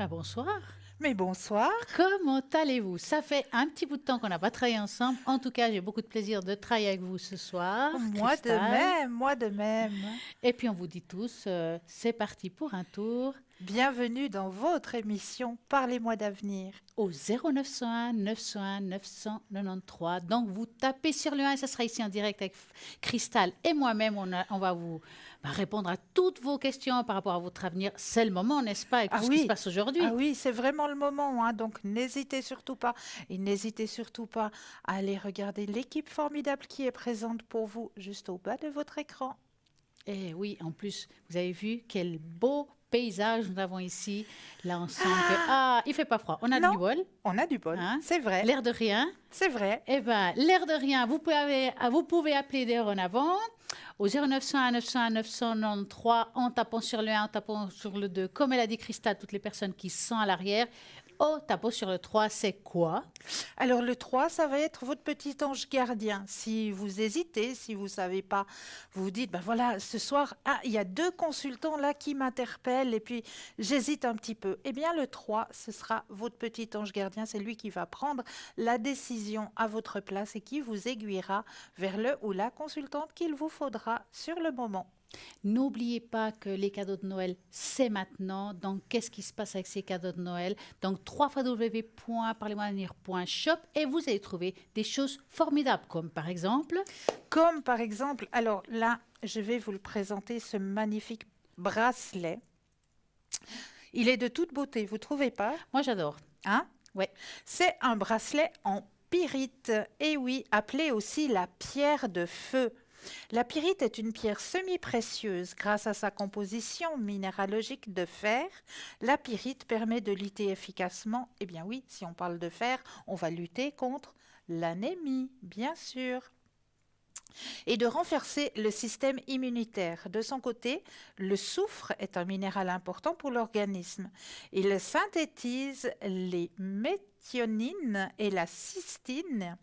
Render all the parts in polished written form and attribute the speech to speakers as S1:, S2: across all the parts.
S1: Bonsoir.
S2: Mais bonsoir.
S1: Comment allez-vous? Ça fait un petit bout de temps qu'on n'a pas travaillé ensemble. En tout cas, j'ai beaucoup de plaisir de travailler avec vous ce soir,
S2: Moi de
S1: Cristal.
S2: même, moi de même.
S1: Et puis on vous dit tous, c'est parti pour un tour
S2: Bienvenue dans votre émission Parlez-moi d'avenir.
S1: au 0901 901 993. Donc vous tapez sur le 1 et ça sera ici en direct avec Cristal et moi-même. On va vous répondre à toutes vos questions par rapport à votre avenir. C'est le moment, n'est-ce pas, avec tout
S2: Ah
S1: ce qui se
S2: oui,
S1: passe aujourd'hui?
S2: ah oui, c'est vraiment le moment, hein, donc n'hésitez surtout pas. Et n'hésitez surtout pas à aller regarder l'équipe formidable qui est présente pour vous juste au bas de votre écran.
S1: Et oui, en plus, vous avez vu quel beau paysage nous avons ici. Là, on sent que il fait pas froid. On a
S2: Non,
S1: du bol,
S2: on a du bol,
S1: hein?
S2: c'est vrai,
S1: L'air de rien.
S2: c'est vrai.
S1: Eh ben, l'air de rien. Vous pouvez appeler d'ailleurs en avant au 0901 901 993 en tapant sur le 1, en tapant sur le 2. Comme elle a dit Christa, toutes les personnes qui sont à l'arrière. Oh, tapons sur le 3, c'est quoi?
S2: Alors le 3, ça va être votre petit ange gardien. Si vous hésitez, si vous ne savez pas, vous vous dites, ben voilà, ce soir, il y a deux consultants là qui m'interpellent et puis j'hésite un petit peu. Eh bien le 3, ce sera votre petit ange gardien, c'est lui qui va prendre la décision à votre place et qui vous aiguillera vers le ou la consultante qu'il vous faudra sur le moment.
S1: N'oubliez pas que les cadeaux de Noël, c'est maintenant. Donc, qu'est-ce qui se passe avec ces cadeaux de Noël? Donc, www.parlez-moi-d'avenir.shop et vous allez trouver des choses formidables, comme par exemple,
S2: Comme par exemple, alors là, je vais vous le présenter, ce magnifique bracelet. Il est de toute beauté, vous trouvez pas?
S1: moi j'adore.
S2: Hein?
S1: Ouais,
S2: C'est un bracelet en pyrite, et oui, appelé aussi la pierre de feu. La pyrite est une pierre semi-précieuse. Grâce à sa composition minéralogique de fer, la pyrite permet de lutter efficacement. Eh bien oui, si on parle de fer, on va lutter contre l'anémie, bien sûr, et de renforcer le système immunitaire. De son côté, le soufre est un minéral important pour l'organisme. Il synthétise les méthionines et la cystine,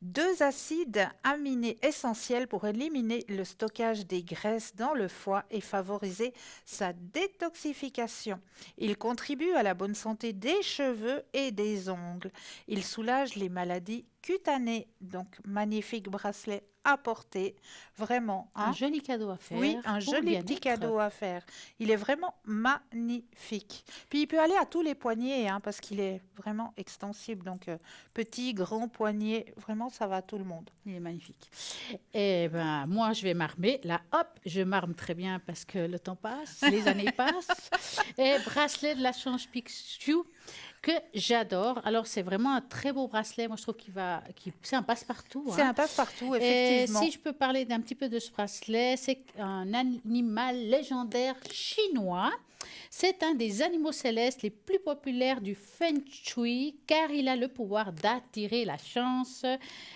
S2: deux acides aminés essentiels pour éliminer le stockage des graisses dans le foie et favoriser sa détoxification. Il contribue à la bonne santé des cheveux et des ongles. Il soulage les maladies cutanées. Donc, magnifique bracelet à porter. Vraiment,
S1: un
S2: hein?
S1: joli cadeau à
S2: Oui,
S1: faire
S2: un
S1: pour le
S2: joli petit
S1: bien-être.
S2: cadeau à faire. Il est vraiment magnifique. Puis il peut aller à tous les poignets, hein, parce qu'il est vraiment extensible. Donc petit, grand poignet, vraiment ça va à tout le monde.
S1: Il est magnifique. Eh ben, moi, je vais m'armer. Là, hop, je m'arme très bien parce que le temps passe, les années passent. Et bracelet de la Change Pixu que j'adore. Alors, c'est vraiment un très beau bracelet. Moi, je trouve c'est un passe-partout,
S2: C'est
S1: hein.
S2: un passe-partout,
S1: Et
S2: effectivement.
S1: si je peux parler d'un petit peu de ce bracelet, c'est un animal légendaire chinois. C'est un des animaux célestes les plus populaires du Feng Shui car il a le pouvoir d'attirer la chance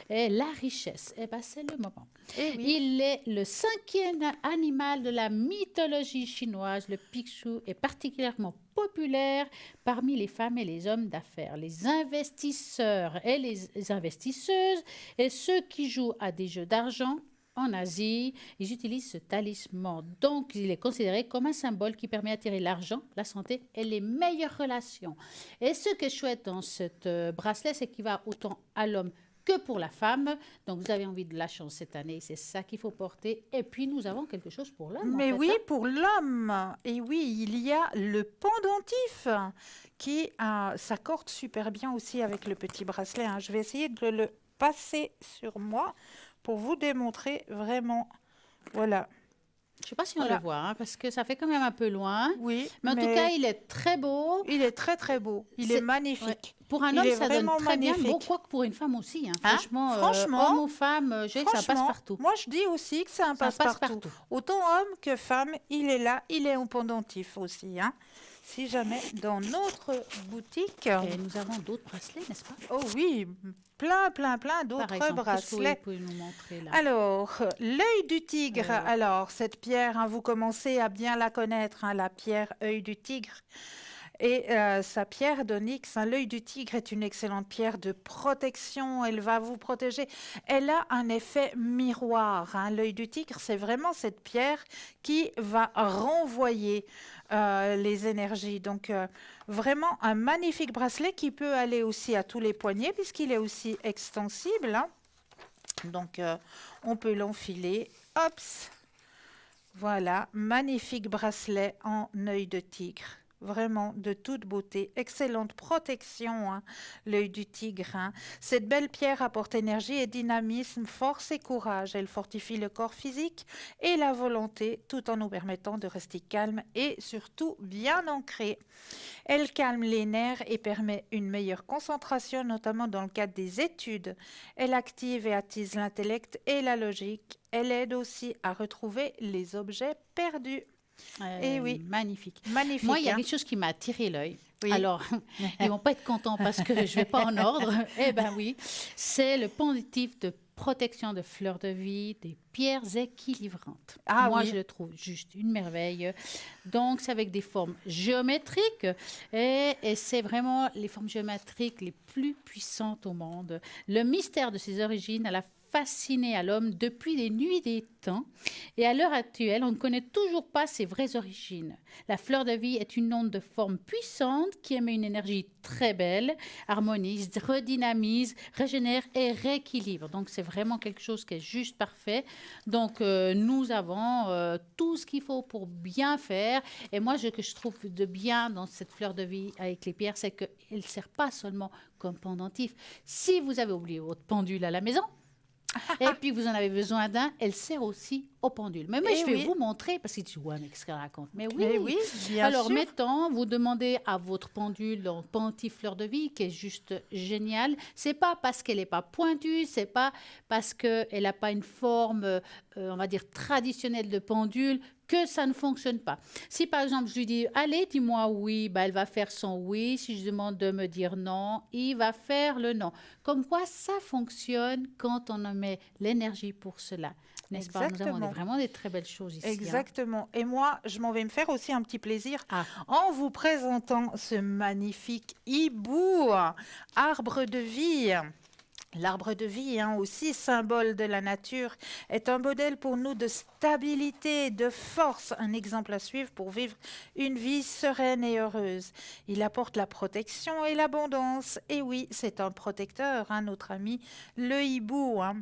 S1: et la richesse. Eh bien, c'est le moment.
S2: Eh oui.
S1: Il est le cinquième animal de la mythologie chinoise. Le picsou est particulièrement populaire parmi les femmes et les hommes d'affaires, les investisseurs et les investisseuses et ceux qui jouent à des jeux d'argent. En Asie, ils utilisent ce talisman. Donc, il est considéré comme un symbole qui permet d'attirer l'argent, la santé et les meilleures relations. Et ce qui est chouette dans ce bracelet, c'est qu'il va autant à l'homme que pour la femme. Donc, vous avez envie de la chance cette année, c'est ça qu'il faut porter. Et puis, nous avons quelque chose pour l'homme, en
S2: Mais
S1: fait,
S2: oui,
S1: hein.
S2: pour l'homme. Et oui, il y a le pendentif qui s'accorde super bien aussi avec le petit bracelet, hein. Je vais essayer de le passer sur moi pour vous démontrer vraiment. Voilà,
S1: Je ne sais pas si on le
S2: voilà.
S1: voit, hein, parce que ça fait quand même un peu loin.
S2: Oui,
S1: Mais en tout cas,
S2: mais
S1: il est très beau.
S2: il est très très beau. Il est
S1: C'est- ouais.
S2: magnifique.
S1: Pour un
S2: Il
S1: homme,
S2: est
S1: ça donne
S2: vraiment
S1: très bien. Bon,
S2: magnifique.
S1: quoi que pour une femme aussi, hein.
S2: Hein?
S1: Franchement,
S2: Franchement,
S1: homme ou femme, je dirais que ça passe
S2: franchement,
S1: partout.
S2: moi je dis aussi que c'est un
S1: Ça passe
S2: passe-partout.
S1: partout.
S2: Autant homme que femme, il est là, il est en pendentif aussi, hein. Si jamais dans notre boutique,
S1: Et nous avons d'autres bracelets, n'est-ce pas?
S2: oh oui, plein, plein, plein
S1: Par
S2: d'autres
S1: exemple, qu'est-ce que vous
S2: bracelets.
S1: pouvez nous montrer là?
S2: Alors, l'œil du tigre.
S1: Ouais.
S2: Alors, cette pierre, hein, vous commencez à bien la connaître, hein, la pierre œil du tigre. Et sa pierre d'onyx, hein, l'œil du tigre est une excellente pierre de protection. Elle va vous protéger. Elle a un effet miroir, hein. L'œil du tigre, c'est vraiment cette pierre qui va renvoyer les énergies. Donc, vraiment un magnifique bracelet qui peut aller aussi à tous les poignets puisqu'il est aussi extensible, hein. Donc, on peut l'enfiler. Hop! Voilà, magnifique bracelet en œil de tigre. Vraiment de toute beauté, excellente protection, hein, l'œil du tigre, hein. Cette belle pierre apporte énergie et dynamisme, force et courage. Elle fortifie le corps physique et la volonté tout en nous permettant de rester calme et surtout bien ancré. Elle calme les nerfs et permet une meilleure concentration, notamment dans le cadre des études. Elle active et attise l'intellect et la logique. Elle aide aussi à retrouver les objets perdus. Et oui,
S1: Magnifique.
S2: magnifique.
S1: Moi, il y a
S2: Hein.
S1: quelque chose qui m'a attiré l'œil.
S2: Oui.
S1: Alors, ils vont pas être contents parce que je vais pas en ordre. Eh ben oui, c'est le pendentif de protection de fleurs de vie, des pierres équilibrantes.
S2: Ah
S1: Moi,
S2: oui.
S1: je le trouve juste une merveille. Donc, c'est avec des formes géométriques et c'est vraiment les formes géométriques les plus puissantes au monde. Le mystère de ses origines a fasciné à l'homme depuis les nuits des temps. Et à l'heure actuelle, on ne connaît toujours pas ses vraies origines. La fleur de vie est une onde de forme puissante qui émet une énergie très belle, harmonise, redynamise, régénère et rééquilibre. Donc, c'est vraiment quelque chose qui est juste parfait. Donc, nous avons tout ce qu'il faut pour bien faire. Et moi, ce que je trouve de bien dans cette fleur de vie avec les pierres, c'est qu'elle ne sert pas seulement comme pendentif. Si vous avez oublié votre pendule à la maison, et puis vous en avez besoin d'un, elle sert aussi au pendule. Mais je vais vous montrer, parce que tu vois, mais qu'est-ce qu'elle raconte? Mais oui,
S2: oui, bien
S1: alors
S2: sûr.
S1: mettons, vous demandez à votre pendule en pendentif fleur de vie, qui est juste génial. C'est pas parce qu'elle n'est pas pointue, c'est pas parce qu'elle n'a pas une forme, on va dire, traditionnelle de pendule, que ça ne fonctionne pas. Si par exemple je lui dis, allez, dis-moi oui, ben, elle va faire son oui. Si je demande de me dire non, il va faire le non. Comme quoi ça fonctionne quand on en met l'énergie pour cela. N'est-ce pas? Nous avons vraiment des très belles choses ici.
S2: Exactement. Et moi, je m'en vais me faire aussi un petit plaisir en vous présentant ce magnifique hibou, arbre de vie. L'arbre de vie, hein, aussi symbole de la nature, est un modèle pour nous de stabilité, de force, un exemple à suivre pour vivre une vie sereine et heureuse. Il apporte la protection et l'abondance. Et oui, c'est un protecteur, hein, notre ami le hibou, hein.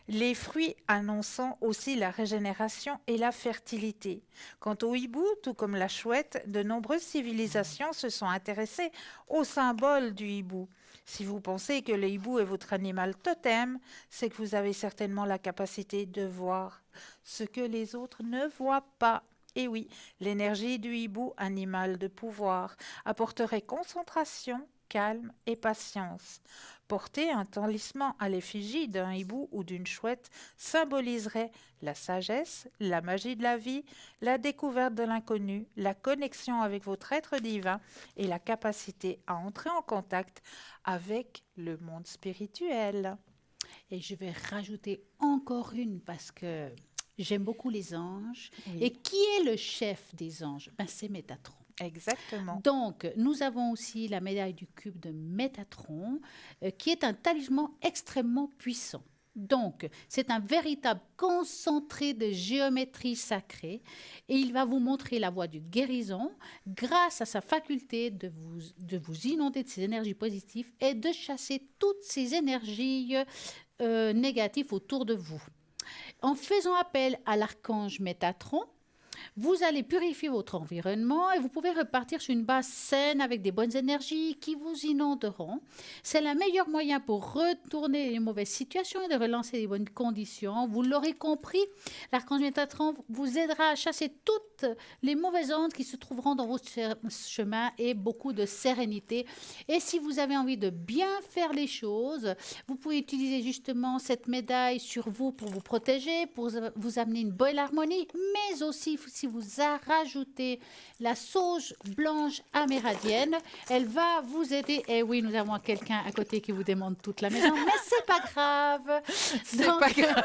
S2: Les fruits annonçant aussi la régénération et la fertilité. Quant au hibou, tout comme la chouette, de nombreuses civilisations se sont intéressées au symbole du hibou. Si vous pensez que le hibou est votre animal totem, c'est que vous avez certainement la capacité de voir ce que les autres ne voient pas. Et oui, l'énergie du hibou, animal de pouvoir, apporterait concentration, calme et patience. Porter un talisman à l'effigie d'un hibou ou d'une chouette symboliserait la sagesse, la magie de la vie, la découverte de l'inconnu, la connexion avec votre être divin et la capacité à entrer en contact avec le monde spirituel.
S1: Et je vais rajouter encore une parce que j'aime beaucoup les anges.
S2: Oui.
S1: Et qui est le chef des anges? Ben, c'est Métatron.
S2: Exactement.
S1: Donc, nous avons aussi la médaille du cube de Métatron, qui est un talisman extrêmement puissant. Donc, c'est un véritable concentré de géométrie sacrée et il va vous montrer la voie du guérison grâce à sa faculté de vous inonder de ces énergies positives et de chasser toutes ces énergies négatives autour de vous. En faisant appel à l'archange Métatron, vous allez purifier votre environnement et vous pouvez repartir sur une base saine avec des bonnes énergies qui vous inonderont. C'est le meilleur moyen pour retourner les mauvaises situations et de relancer les bonnes conditions. Vous l'aurez compris, l'archange Métatron vous aidera à chasser toutes les mauvaises ondes qui se trouveront dans votre chemin et beaucoup de sérénité. Et si vous avez envie de bien faire les choses, vous pouvez utiliser justement cette médaille sur vous pour vous protéger, pour vous amener une bonne harmonie, mais aussi si vous rajoutez la sauce blanche amérindienne, elle va vous aider. Et oui, nous avons quelqu'un à côté qui vous demande toute la maison, mais c'est pas grave.
S2: C'est pas grave.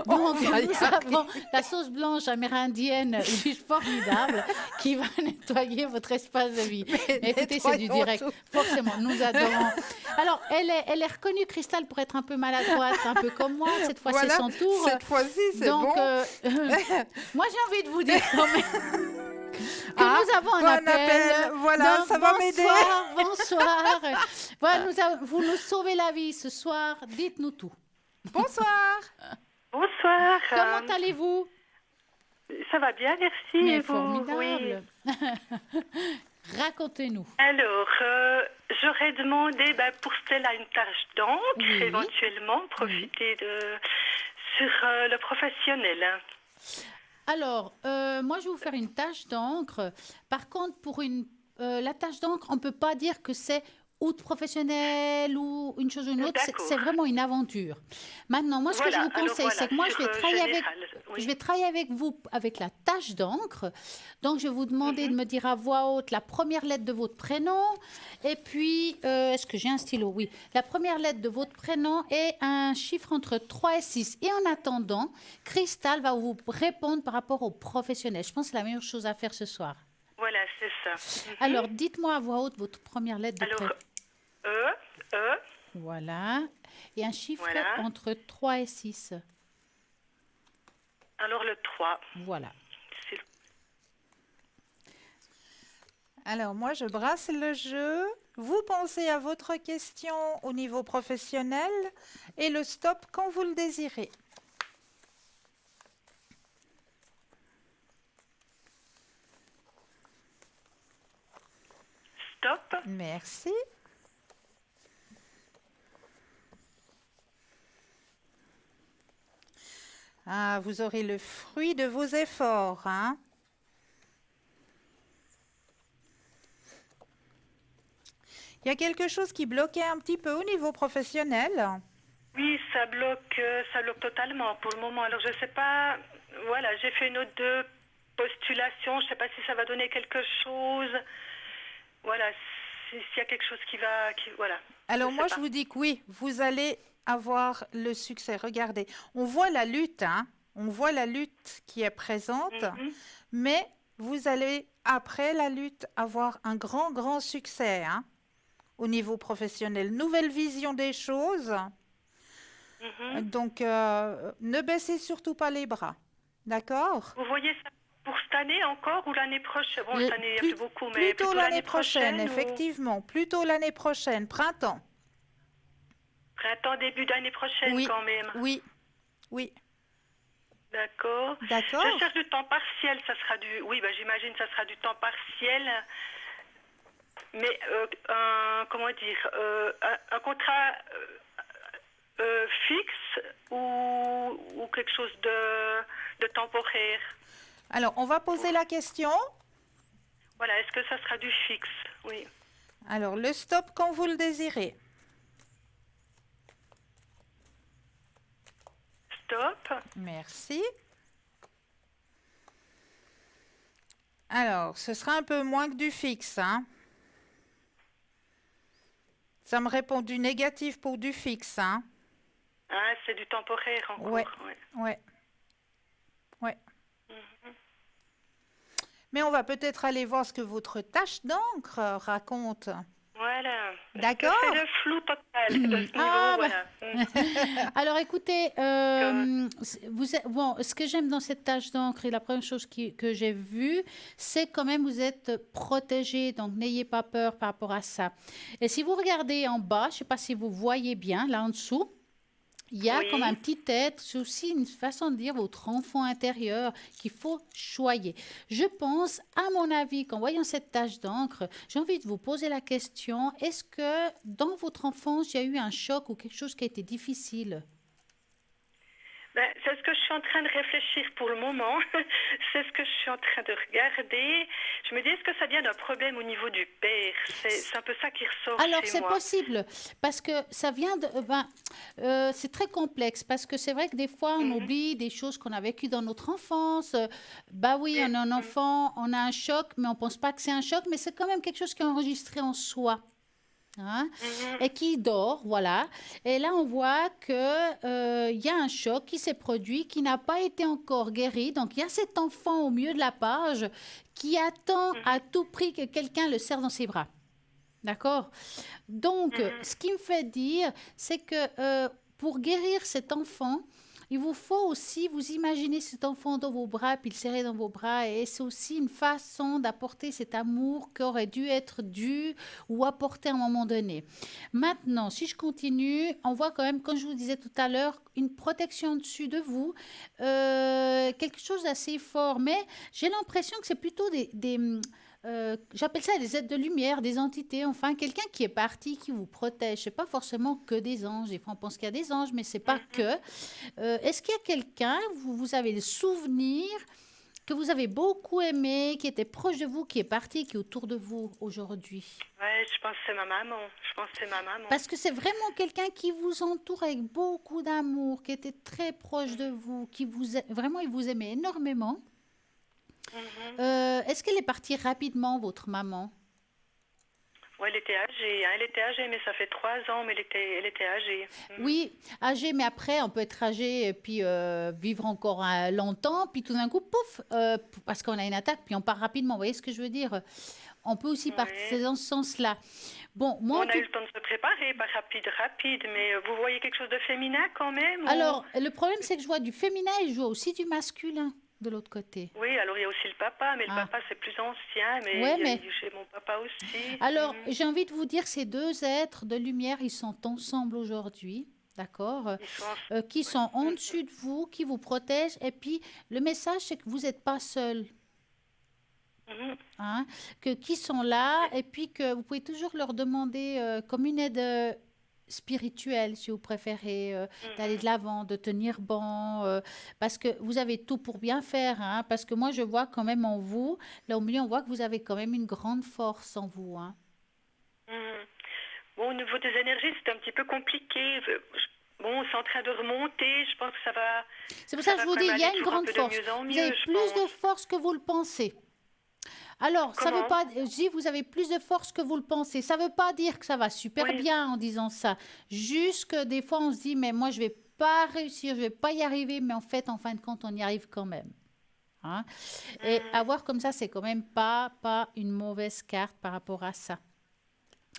S1: Donc, nous avons la sauce blanche amérindienne, formidable, qui va nettoyer votre espace de vie. Écoutez, c'est du direct. Forcément, nous adorons. Alors, elle est reconnue, Cristal, pour être un peu maladroite, un peu comme moi. Cette fois, c'est son tour.
S2: Cette fois-ci, c'est bon.
S1: Donc, moi, j'ai envie de vous dire quand même que nous avons un appel.
S2: Voilà,
S1: donc,
S2: ça va m'aider.
S1: Bonsoir. Voilà, vous nous sauvez la vie ce soir. Dites-nous tout.
S2: Bonsoir.
S3: Bonsoir.
S1: Comment allez-vous?
S3: Ça va bien, merci.
S1: Mais
S3: et vous?
S1: formidable. Oui. Racontez-nous.
S3: Alors, j'aurais demandé pour Stella une tâche d'encre, éventuellement, profiter sur le professionnel.
S1: Alors, moi, je vais vous faire une tâche d'encre. Par contre, pour la tâche d'encre, on ne peut pas dire que c'est outre professionnel ou une chose ou une autre. C'est vraiment une aventure. Maintenant, moi, ce que je vous conseille, c'est que moi, je vais travailler avec vous avec la tâche d'encre. Donc, je vais vous demander de me dire à voix haute la première lettre de votre prénom. Et puis, est-ce que j'ai un stylo? Oui. La première lettre de votre prénom et un chiffre entre 3 et 6. Et en attendant, Cristal va vous répondre par rapport au professionnel. Je pense que c'est la meilleure chose à faire ce soir.
S3: Voilà, c'est ça.
S1: Alors, dites-moi à voix haute votre première lettre de prénom.
S3: E.
S1: Voilà. Et un chiffre entre 3 et 6.
S3: Alors, le 3.
S1: Voilà.
S2: Alors, moi, je brasse le jeu. Vous pensez à votre question au niveau professionnel et le stop quand vous le désirez.
S3: Stop.
S2: Merci. Ah, vous aurez le fruit de vos efforts, hein? Il y a quelque chose qui bloquait un petit peu au niveau professionnel?
S3: Oui, ça bloque totalement pour le moment. Alors, je ne sais pas, voilà, j'ai fait une autre de postulation, je ne sais pas si ça va donner quelque chose. Voilà, s'il y a quelque chose voilà.
S2: Alors, moi, je vous dis que oui, vous allez avoir le succès. Regardez, on voit la lutte, hein? On voit la lutte qui est présente, mais vous allez, après la lutte, avoir un grand, grand succès, hein? Au niveau professionnel. Nouvelle vision des choses. Donc, ne baissez surtout pas les bras. D'accord?
S3: Vous voyez ça pour cette année encore ou l'année prochaine? Bon, cette année, il n'y a plus beaucoup, mais
S2: plutôt l'année prochaine, effectivement. Plutôt l'année prochaine, printemps.
S3: Printemps, début d'année prochaine quand même.
S2: Oui.
S3: D'accord. Je cherche du temps partiel, ça sera j'imagine que ça sera du temps partiel. Mais, comment dire, un contrat fixe ou quelque chose de temporaire?
S2: Alors, on va poser la question.
S3: Voilà, est-ce que ça sera du fixe? Oui.
S2: Alors, le stop quand vous le désirez.
S3: Stop.
S2: Merci. Alors, ce sera un peu moins que du fixe, hein? Ça me répond du négatif pour du fixe, hein?
S3: Ah, c'est du temporaire encore.
S2: Ouais. Mais on va peut-être aller voir ce que votre tâche d'encre raconte.
S3: Voilà.
S2: D'accord.
S3: C'est le flou total de ce niveau, voilà.
S1: Alors écoutez, ce que j'aime dans cette tâche d'encre et la première chose que j'ai vue, c'est quand même vous êtes protégé, donc n'ayez pas peur par rapport à ça. Et si vous regardez en bas, je ne sais pas si vous voyez bien, là en dessous, il y a comme un petit être, c'est aussi une façon de dire votre enfant intérieur qu'il faut choyer. Je pense, à mon avis, qu'en voyant cette tache d'encre, j'ai envie de vous poser la question, est-ce que dans votre enfance, il y a eu un choc ou quelque chose qui a été difficile?
S3: Ben, c'est ce que je suis en train de réfléchir pour le moment. C'est ce que je suis en train de regarder. Je me dis, est-ce que ça vient d'un problème au niveau du père? C'est un peu ça qui ressort
S1: Alors,
S3: chez
S1: c'est
S3: moi.
S1: possible, parce que ça vient de... c'est très complexe, parce que c'est vrai que des fois, on
S3: Mhm.
S1: oublie des choses qu'on a vécues dans notre enfance. Bah oui,
S3: Oui.
S1: on est un
S3: Mhm.
S1: enfant, on a un choc, mais on pense pas que c'est un choc, mais c'est quand même quelque chose qui est enregistré en soi. Hein,
S3: Mhm.
S1: et qui dort, voilà. Et là, on voit que il y a un choc qui s'est produit, qui n'a pas été encore guéri. Donc, il y a cet enfant au milieu de la page qui attend
S3: Mhm.
S1: à tout prix que quelqu'un le serre dans ses bras. D'accord? Donc,
S3: Mhm.
S1: ce qui me fait dire, c'est que pour guérir cet enfant, il vous faut aussi vous imaginer cet enfant dans vos bras, puis le serrer dans vos bras. Et c'est aussi une façon d'apporter cet amour qui aurait dû être dû ou apporté à un moment donné. Maintenant, si je continue, on voit quand même, comme je vous disais tout à l'heure, une protection au-dessus de vous, quelque chose d'assez fort. Mais j'ai l'impression que c'est plutôt j'appelle ça des êtres de lumière, des entités, enfin, quelqu'un qui est parti, qui vous protège. C'est pas forcément que des anges. Des fois, on pense qu'il y a des anges, mais c'est pas
S3: Mhm.
S1: que. Est-ce qu'il y a quelqu'un, vous avez le souvenir que vous avez beaucoup aimé, qui était proche de vous, qui est parti, qui est autour de vous aujourd'hui?
S3: Ouais, je pense que c'est ma maman. Je pense que c'est ma maman.
S1: Parce que c'est vraiment quelqu'un qui vous entoure avec beaucoup d'amour, qui était très proche de vous, vraiment, il vous aimait énormément.
S3: Mhm.
S1: Est-ce qu'elle est partie rapidement, votre maman?
S3: Ouais, elle était âgée, hein. Elle était âgée, mais ça fait 3 ans, mais elle était âgée. Mhm.
S1: Oui, âgé, mais après, on peut être âgé et puis vivre encore longtemps, puis tout d'un coup, pouf, parce qu'on a une attaque, puis on part rapidement. Vous voyez ce que je veux dire? On peut aussi
S3: Ouais.
S1: partir dans ce sens-là. Bon, moi,
S3: Bon,
S1: en
S3: on a eu
S1: tout...
S3: le temps de se préparer, pas rapide, rapide, mais vous voyez quelque chose de féminin quand même ou...
S1: Alors, le problème, c'est que je vois du féminin et je vois aussi du masculin de l'autre côté.
S3: Oui, alors il y a aussi le papa, mais le
S1: Ah,
S3: papa c'est plus ancien, mais
S1: ouais,
S3: il y a
S1: mais...
S3: eu chez mon papa aussi.
S1: Alors,
S3: Mhm.
S1: j'ai envie de vous dire, ces deux êtres de lumière, ils sont ensemble aujourd'hui. D'accord,
S3: Ils sont...
S1: qui
S3: Ouais.
S1: sont en
S3: Mhm.
S1: dessus de vous, qui vous protègent. Et puis, le message, c'est que vous n'êtes pas seul.
S3: Mhm.
S1: Hein, qui sont là
S3: Oui.
S1: et puis que vous pouvez toujours leur demander comme une aide spirituelle, si vous préférez, d'aller de
S3: Mhm.
S1: l'avant, de tenir bon, parce que vous avez tout pour bien faire, hein, parce que moi je vois quand même en vous, là au milieu on voit que vous avez quand même une grande force en vous. Hein.
S3: Mhm. Bon, au niveau des énergies, c'est un petit peu compliqué. Bon, c'est en train de remonter. Je pense que
S1: C'est pour ça
S3: ça
S1: que je
S3: va
S1: vous
S3: quand
S1: dis,
S3: même
S1: il y
S3: aller
S1: a une
S3: toujours un
S1: grande
S3: peu de
S1: force.
S3: mieux en
S1: Vous avez
S3: mieux, je
S1: plus de
S3: pense.
S1: force que vous le pensez. Alors, ça veut
S3: Comment?
S1: pas, je dis, vous avez plus de force que vous le pensez. Ça veut pas dire que ça va super
S3: Oui.
S1: bien en disant ça. Juste que des fois, on se dit, mais moi, je vais pas réussir, je vais pas y arriver, mais en fait, en fin de compte, on y arrive quand même. Hein. Et
S3: Mhm.
S1: avoir comme ça, c'est quand même pas une mauvaise carte par rapport à ça.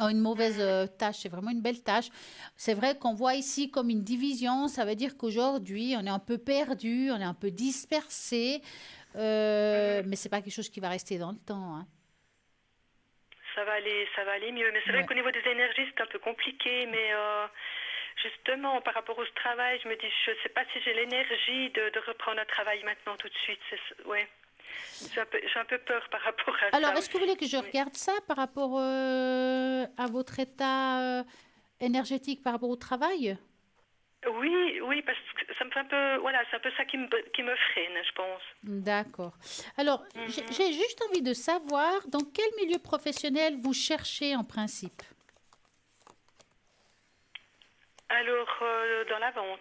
S1: Oh, une mauvaise
S3: Mhm.
S1: tâche, c'est vraiment une belle tâche. C'est vrai qu'on voit ici comme une division, ça veut dire qu'aujourd'hui, on est un peu perdu, on est un peu dispersé,
S3: Mhm.
S1: mais c'est pas quelque chose qui va rester dans le temps. Hein.
S3: Ça va aller mieux. Mais c'est vrai
S1: Ouais.
S3: qu'au niveau des énergies, c'est un peu compliqué. Mais justement, par rapport au travail, je me dis, je ne sais pas si j'ai l'énergie de reprendre un travail maintenant tout de suite. Ouais. J'ai un peu peur par rapport à
S1: Alors,
S3: ça
S1: est-ce que vous voulez
S3: aussi.
S1: que je
S3: Oui.
S1: regarde ça par rapport à votre état énergétique par rapport au travail?
S3: Oui, oui, parce que ça me fait un peu, voilà, c'est un peu ça qui me freine, je pense.
S1: D'accord. Alors,
S3: Mhm.
S1: j'ai juste envie de savoir dans quel milieu professionnel vous cherchez en principe.
S3: Alors, dans la vente.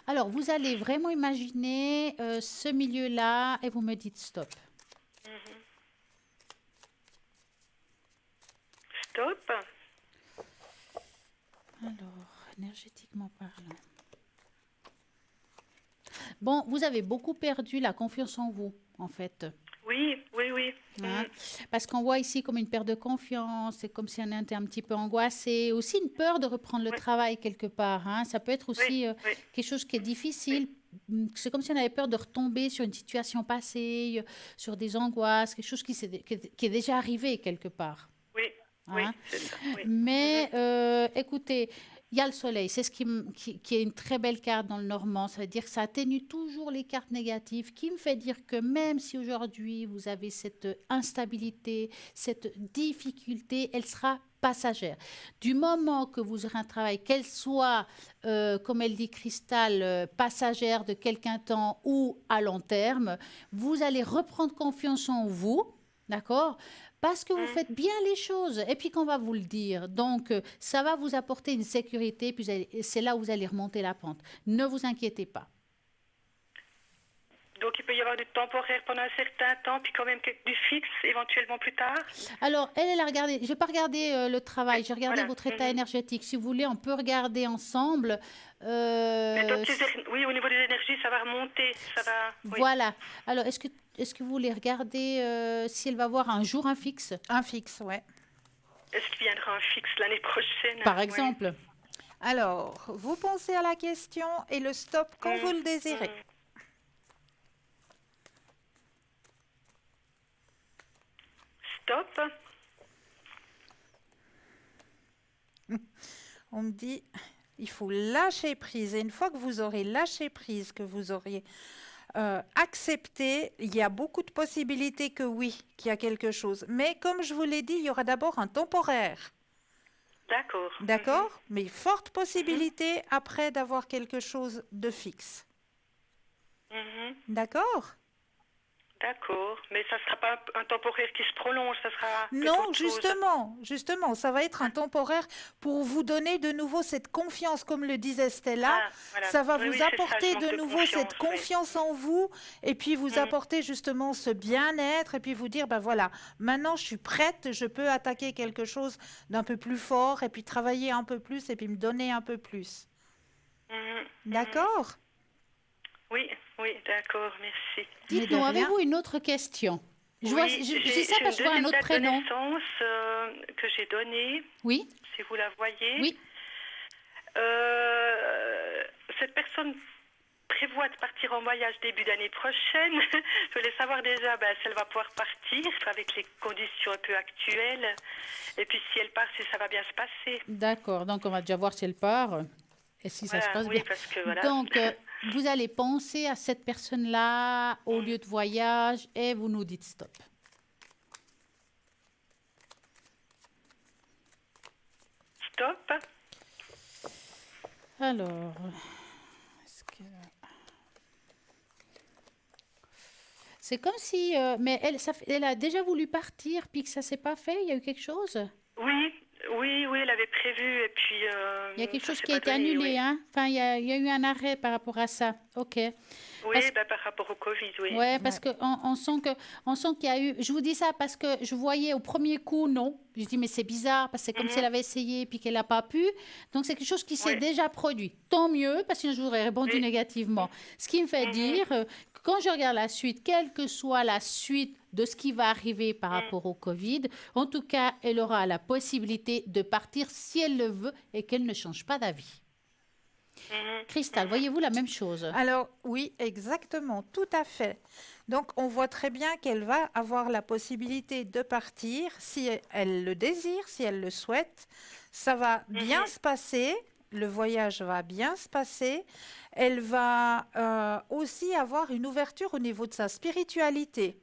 S1: Alors, vous allez vraiment imaginer ce milieu-là et vous me dites stop.
S3: Mhm. Stop.
S1: Alors, énergétiquement parlant. Bon, vous avez beaucoup perdu la confiance en vous, en fait.
S3: Oui, oui, oui.
S1: Hein,
S3: Mhm.
S1: parce qu'on voit ici comme une perte de confiance, c'est comme si on était un petit peu angoissé, aussi une peur de reprendre le
S3: Oui,
S1: travail quelque part. Hein. Ça peut être
S3: oui,
S1: aussi
S3: oui,
S1: quelque chose qui est
S3: oui,
S1: difficile. C'est comme si on avait peur de retomber sur une situation passée, sur des angoisses, quelque chose qui est déjà arrivé quelque part.
S3: oui, oui,
S1: Hein.
S3: c'est ça, oui. Mhm.
S1: Mais écoutez, Il y a le soleil, c'est ce qui est une très belle carte dans le Normand. Ça veut dire que ça atténue toujours les cartes négatives, qui me fait dire que même si aujourd'hui vous avez cette instabilité, cette difficulté, elle sera passagère. Du moment que vous aurez un travail, qu'elle soit, comme elle dit Cristal, passagère de quelqu'un temps ou à long terme, vous allez reprendre confiance en vous, d'accord? Parce que vous faites bien les choses et puis qu'on va vous le dire. Donc, ça va vous apporter une sécurité, puis c'est là où vous allez remonter la pente. Ne vous inquiétez pas.
S3: Donc il peut y avoir du temporaire pendant un certain temps, puis quand même du fixe éventuellement plus tard.
S1: Alors, elle a regardé, je n'ai pas regardé le travail, j'ai regardé
S3: Voilà.
S1: votre état énergétique. Si vous voulez, on peut regarder ensemble.
S3: Mais donc, oui, au niveau des énergies, ça va remonter. Ça va, oui.
S1: Voilà. Alors, est-ce que vous voulez regarder si elle va avoir un jour un fixe?
S2: Un fixe, ouais.
S3: Est-ce qu'il viendra un fixe l'année prochaine?
S1: Par exemple.
S2: Alors, vous pensez à la question et le stop quand vous le désirez.
S3: Stop.
S2: On me dit, il faut lâcher prise. Et une fois que vous aurez lâché prise, que vous auriez accepté, il y a beaucoup de possibilités que oui, qu'il y a quelque chose. Mais comme je vous l'ai dit, il y aura d'abord un temporaire.
S3: D'accord.
S2: D'accord? Mais forte possibilité après d'avoir quelque chose de fixe. D'accord?
S3: D'accord. Mais ça ne sera pas un temporaire qui se prolonge, ça sera plutôt
S2: Non,
S3: autre chose.
S2: justement, ça va être un temporaire pour vous donner de nouveau cette confiance, comme le disait Stella.
S3: Ah, voilà.
S2: Ça va
S3: Oui,
S2: vous
S3: oui, c'est ça,
S2: apporter
S3: je manque
S2: de
S3: de
S2: nouveau cette
S3: confiance, oui.
S2: confiance en vous et puis vous apporter justement ce bien-être et puis vous dire, ben voilà, maintenant je suis prête, je peux attaquer quelque chose d'un peu plus fort et puis travailler un peu plus et puis me donner un peu plus. D'accord?
S3: Oui, oui, d'accord, merci.
S1: Dites-nous,
S2: de rien.
S1: avez-vous une autre question? Je
S3: Oui,
S1: dis ça parce que je vois un autre prénom.
S3: J'ai une deuxième date de naissance que j'ai donnée,
S1: Oui,
S3: si vous la voyez.
S1: oui.
S3: Cette personne prévoit de partir en voyage début d'année prochaine. Je voulais savoir déjà si elle va pouvoir partir avec les conditions un peu actuelles. Et puis si elle part, si ça va bien se passer.
S1: D'accord, donc on va déjà voir si elle part et si ça se
S3: Voilà,
S1: passe
S3: oui,
S1: bien.
S3: parce que voilà.
S1: Donc, vous allez penser à cette personne-là au lieu de voyage et vous nous dites stop.
S3: Stop.
S1: Alors, est-ce que... C'est comme si... mais elle a déjà voulu partir, puis que ça s'est pas fait. Il y a eu quelque chose?
S3: Oui, elle avait prévu et puis...
S1: Il y a quelque
S3: ça
S1: chose
S3: s'est
S1: qui a
S3: pas
S1: été
S3: donné,
S1: annulé,
S3: oui.
S1: hein? Enfin, il y a eu un arrêt par rapport à ça. OK.
S3: Oui,
S1: Parce-
S3: par rapport au Covid, oui.
S1: Ouais, parce que on sent qu'il y a eu. Je vous dis ça parce que je voyais au premier coup non. Je dis mais c'est bizarre parce que c'est comme si elle avait essayé puis qu'elle n'a pas pu. Donc c'est quelque chose qui s'est
S3: Oui.
S1: déjà produit. Tant mieux parce que sinon je vous aurais répondu
S3: Oui.
S1: négativement. Ce qui me fait dire que quand je regarde la suite, quelle que soit la suite de ce qui va arriver par rapport au Covid, en tout cas, elle aura la possibilité de partir si elle le veut et qu'elle ne change pas d'avis. Cristal, voyez-vous la même chose?
S2: Alors oui, exactement, tout à fait. Donc on voit très bien qu'elle va avoir la possibilité de partir si elle le désire, si elle le souhaite. Ça va bien se passer, le voyage va bien se passer. Elle va aussi avoir une ouverture au niveau de sa spiritualité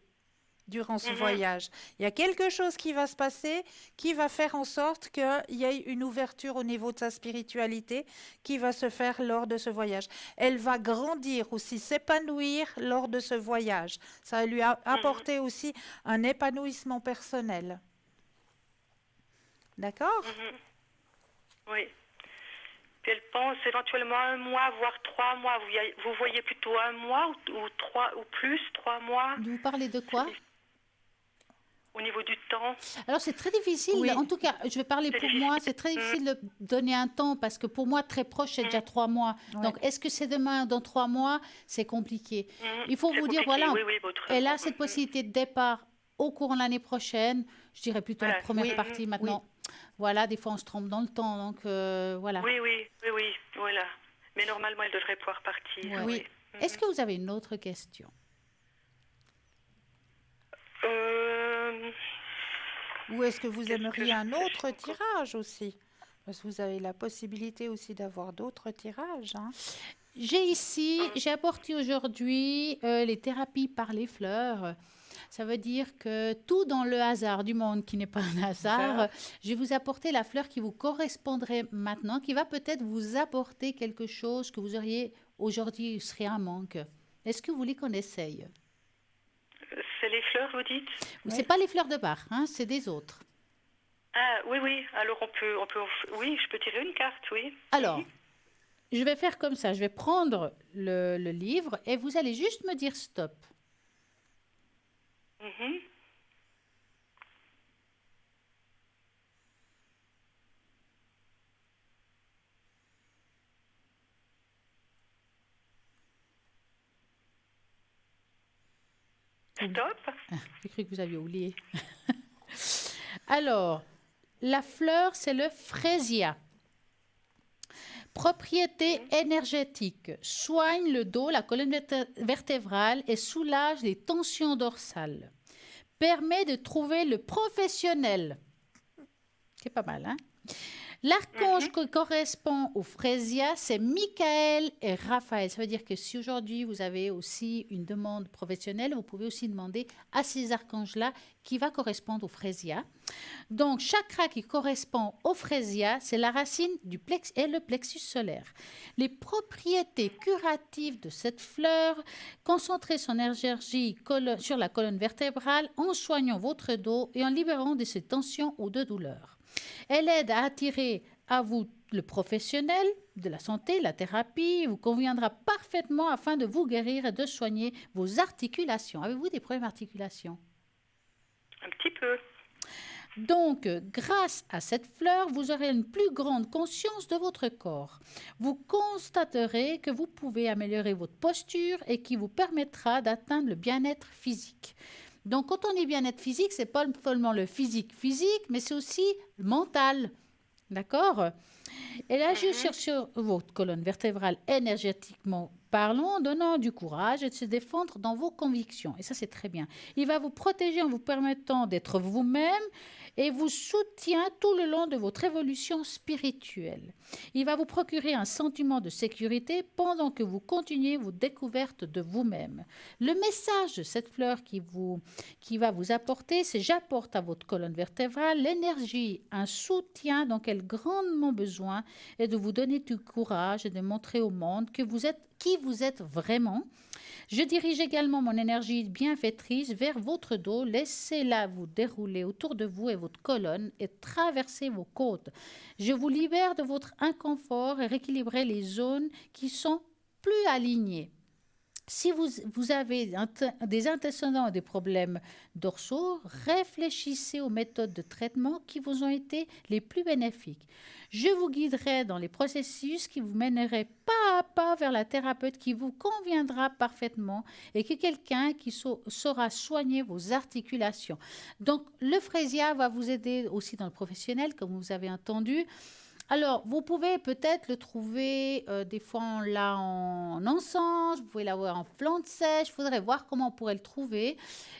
S2: durant ce voyage. Il y a quelque chose qui va se passer qui va faire en sorte qu'il y ait une ouverture au niveau de sa spiritualité qui va se faire lors de ce voyage. Elle va grandir aussi, s'épanouir lors de ce voyage. Ça va lui apporter aussi un épanouissement personnel. D'accord?
S3: Oui. Puis elle pense éventuellement 1 mois, voire 3 mois. Vous voyez plutôt 1 mois ou 3 ou plus, 3 mois
S1: Vous parlez de quoi?
S3: au niveau du temps.
S1: Alors, c'est très difficile.
S2: Oui.
S1: En tout cas, je vais parler
S3: C'est
S1: pour
S3: difficile.
S1: moi. C'est très difficile de donner un temps parce que pour moi, très proche, c'est déjà 3 mois.
S2: Ouais.
S1: Donc, est-ce que c'est demain, dans 3 mois? C'est compliqué. Il faut
S3: C'est
S1: vous dire,
S3: compliqué,
S1: voilà,
S3: oui, oui, votre
S1: elle a
S3: mot.
S1: cette possibilité de départ au courant de l'année prochaine. Je dirais plutôt la
S3: Voilà.
S1: première partie maintenant. Voilà, des fois, on se trompe dans le temps. Donc, voilà.
S3: Oui, voilà. Mais normalement, elle devrait pouvoir partir.
S1: Ouais.
S2: Oui.
S1: Est-ce que vous avez une autre question?
S3: Euh,
S2: Ou est-ce que vous
S3: Qu'est-ce que
S2: aimeriez
S3: je
S2: un
S3: fais
S2: autre
S3: encore
S2: tirage aussi? Parce que vous avez la possibilité aussi d'avoir d'autres tirages, hein.
S1: J'ai apporté aujourd'hui les thérapies par les fleurs. Ça veut dire que tout dans le hasard du monde qui n'est pas un hasard,
S2: Ça,
S1: je vais vous apporter la fleur qui vous correspondrait maintenant, qui va peut-être vous apporter quelque chose que vous auriez aujourd'hui serait un manque. Est-ce que vous voulez qu'on essaye?
S3: C'est les fleurs, vous dites?
S1: C'est pas les fleurs de Bach, hein, c'est des autres.
S3: Ah, oui, oui. Alors, oui, je peux tirer une carte, oui.
S1: Alors, je vais faire comme ça. Je vais prendre le livre et vous allez juste me dire stop.
S3: Mhm. Stop.
S1: Ah, j'ai cru que vous aviez oublié. Alors, la fleur, c'est le fraisia. Propriété énergétique. Soigne le dos, la colonne vertébrale et soulage les tensions dorsales. Permet de trouver le professionnel. C'est pas mal, hein? L'archange qui correspond au Frésia, c'est Michael et Raphaël. Ça veut dire que si aujourd'hui vous avez aussi une demande professionnelle, vous pouvez aussi demander à ces archanges-là qui va correspondre au Frésia. Donc, chakra qui correspond au Frésia, c'est la racine du plexus et le plexus solaire. Les propriétés curatives de cette fleur, concentrer son énergie sur la colonne vertébrale en soignant votre dos et en libérant de ces tensions ou de douleurs. Elle aide à attirer à vous le professionnel de la santé, la thérapie, vous conviendra parfaitement afin de vous guérir et de soigner vos articulations. Avez-vous des problèmes d'articulation?
S3: Un petit peu.
S1: Donc, grâce à cette fleur, vous aurez une plus grande conscience de votre corps. Vous constaterez que vous pouvez améliorer votre posture et qui vous permettra d'atteindre le bien-être physique. Donc, quand on dit bien-être physique, c'est pas seulement le physique, mais c'est aussi le mental. D'accord? Elle agit sur votre colonne vertébrale énergétiquement parlant, donnant du courage et de se défendre dans vos convictions. Et ça, c'est très bien. Il va vous protéger en vous permettant d'être vous-même et vous soutient tout le long de votre évolution spirituelle. Il va vous procurer un sentiment de sécurité pendant que vous continuez vos découvertes de vous-même. Le message de cette fleur qui va vous apporter, c'est j'apporte à votre colonne vertébrale l'énergie, un soutien dont elle a grandement besoin et de vous donner du courage et de montrer au monde que vous êtes qui vous êtes vraiment. Je dirige également mon énergie bienfaitrice vers votre dos. Laissez-la vous dérouler autour de vous et votre colonne et traverser vos côtes. Je vous libère de votre inconfort et rééquilibrer les zones qui sont plus alignées. Si vous avez des antécédents et des problèmes dorsaux, réfléchissez aux méthodes de traitement qui vous ont été les plus bénéfiques. Je vous guiderai dans les processus qui vous mèneraient pas à pas vers la thérapeute qui vous conviendra parfaitement et que quelqu'un qui saura soigner vos articulations. Donc, le Frésia va vous aider aussi dans le professionnel, comme vous avez entendu. Alors, vous pouvez peut-être le trouver des fois en encens, vous pouvez l'avoir en plante sèche, il faudrait voir comment on pourrait le trouver.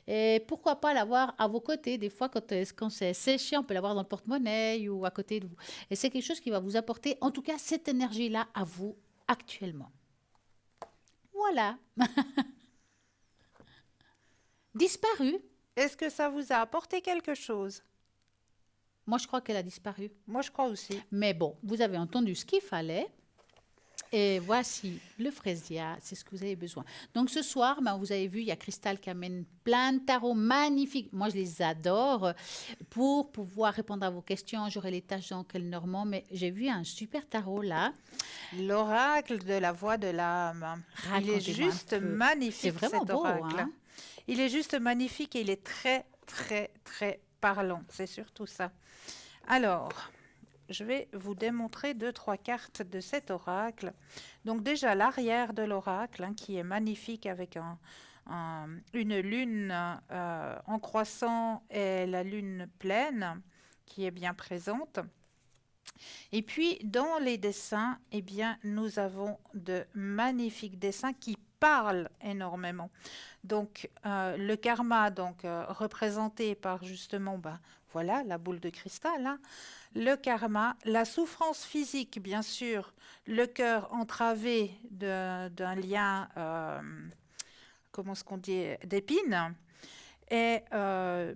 S1: Et pourquoi pas l'avoir à vos côtés, des fois quand c'est séché, on peut l'avoir dans le porte-monnaie ou à côté de vous. Et c'est quelque chose qui va vous apporter, en tout cas, cette énergie-là à vous actuellement. Voilà. Disparu.
S2: est-ce que ça vous a apporté quelque chose?
S1: Moi, je crois qu'elle a disparu.
S2: Moi, je crois aussi.
S1: Mais bon, vous avez entendu ce qu'il fallait. Et voici le Frésia, c'est ce que vous avez besoin. Donc ce soir, vous avez vu, il y a Cristal qui amène plein de tarots magnifiques. Moi, je les adore. Pour pouvoir répondre à vos questions, j'aurai les tâches d'Oncle Normand, mais j'ai vu un super tarot là.
S2: L'oracle de la voix de l'âme. Il est
S1: Racontez-moi
S2: juste
S1: un peu.
S2: magnifique,
S1: C'est vraiment
S2: cet
S1: beau,
S2: oracle.
S1: hein?
S2: Il est juste magnifique et il est très, très, très parlant. C'est surtout ça. Alors, je vais vous démontrer 2-3 cartes de cet oracle. Donc déjà, l'arrière de l'oracle, qui est magnifique avec une lune en croissant et la lune pleine qui est bien présente. Et puis, dans les dessins, eh bien, nous avons de magnifiques dessins qui parle énormément. Donc, le karma, donc, représenté par justement, voilà, la boule de cristal, hein. Le karma, la souffrance physique, bien sûr, le cœur entravé d'un lien, comment est-ce qu'on dit, d'épines. Et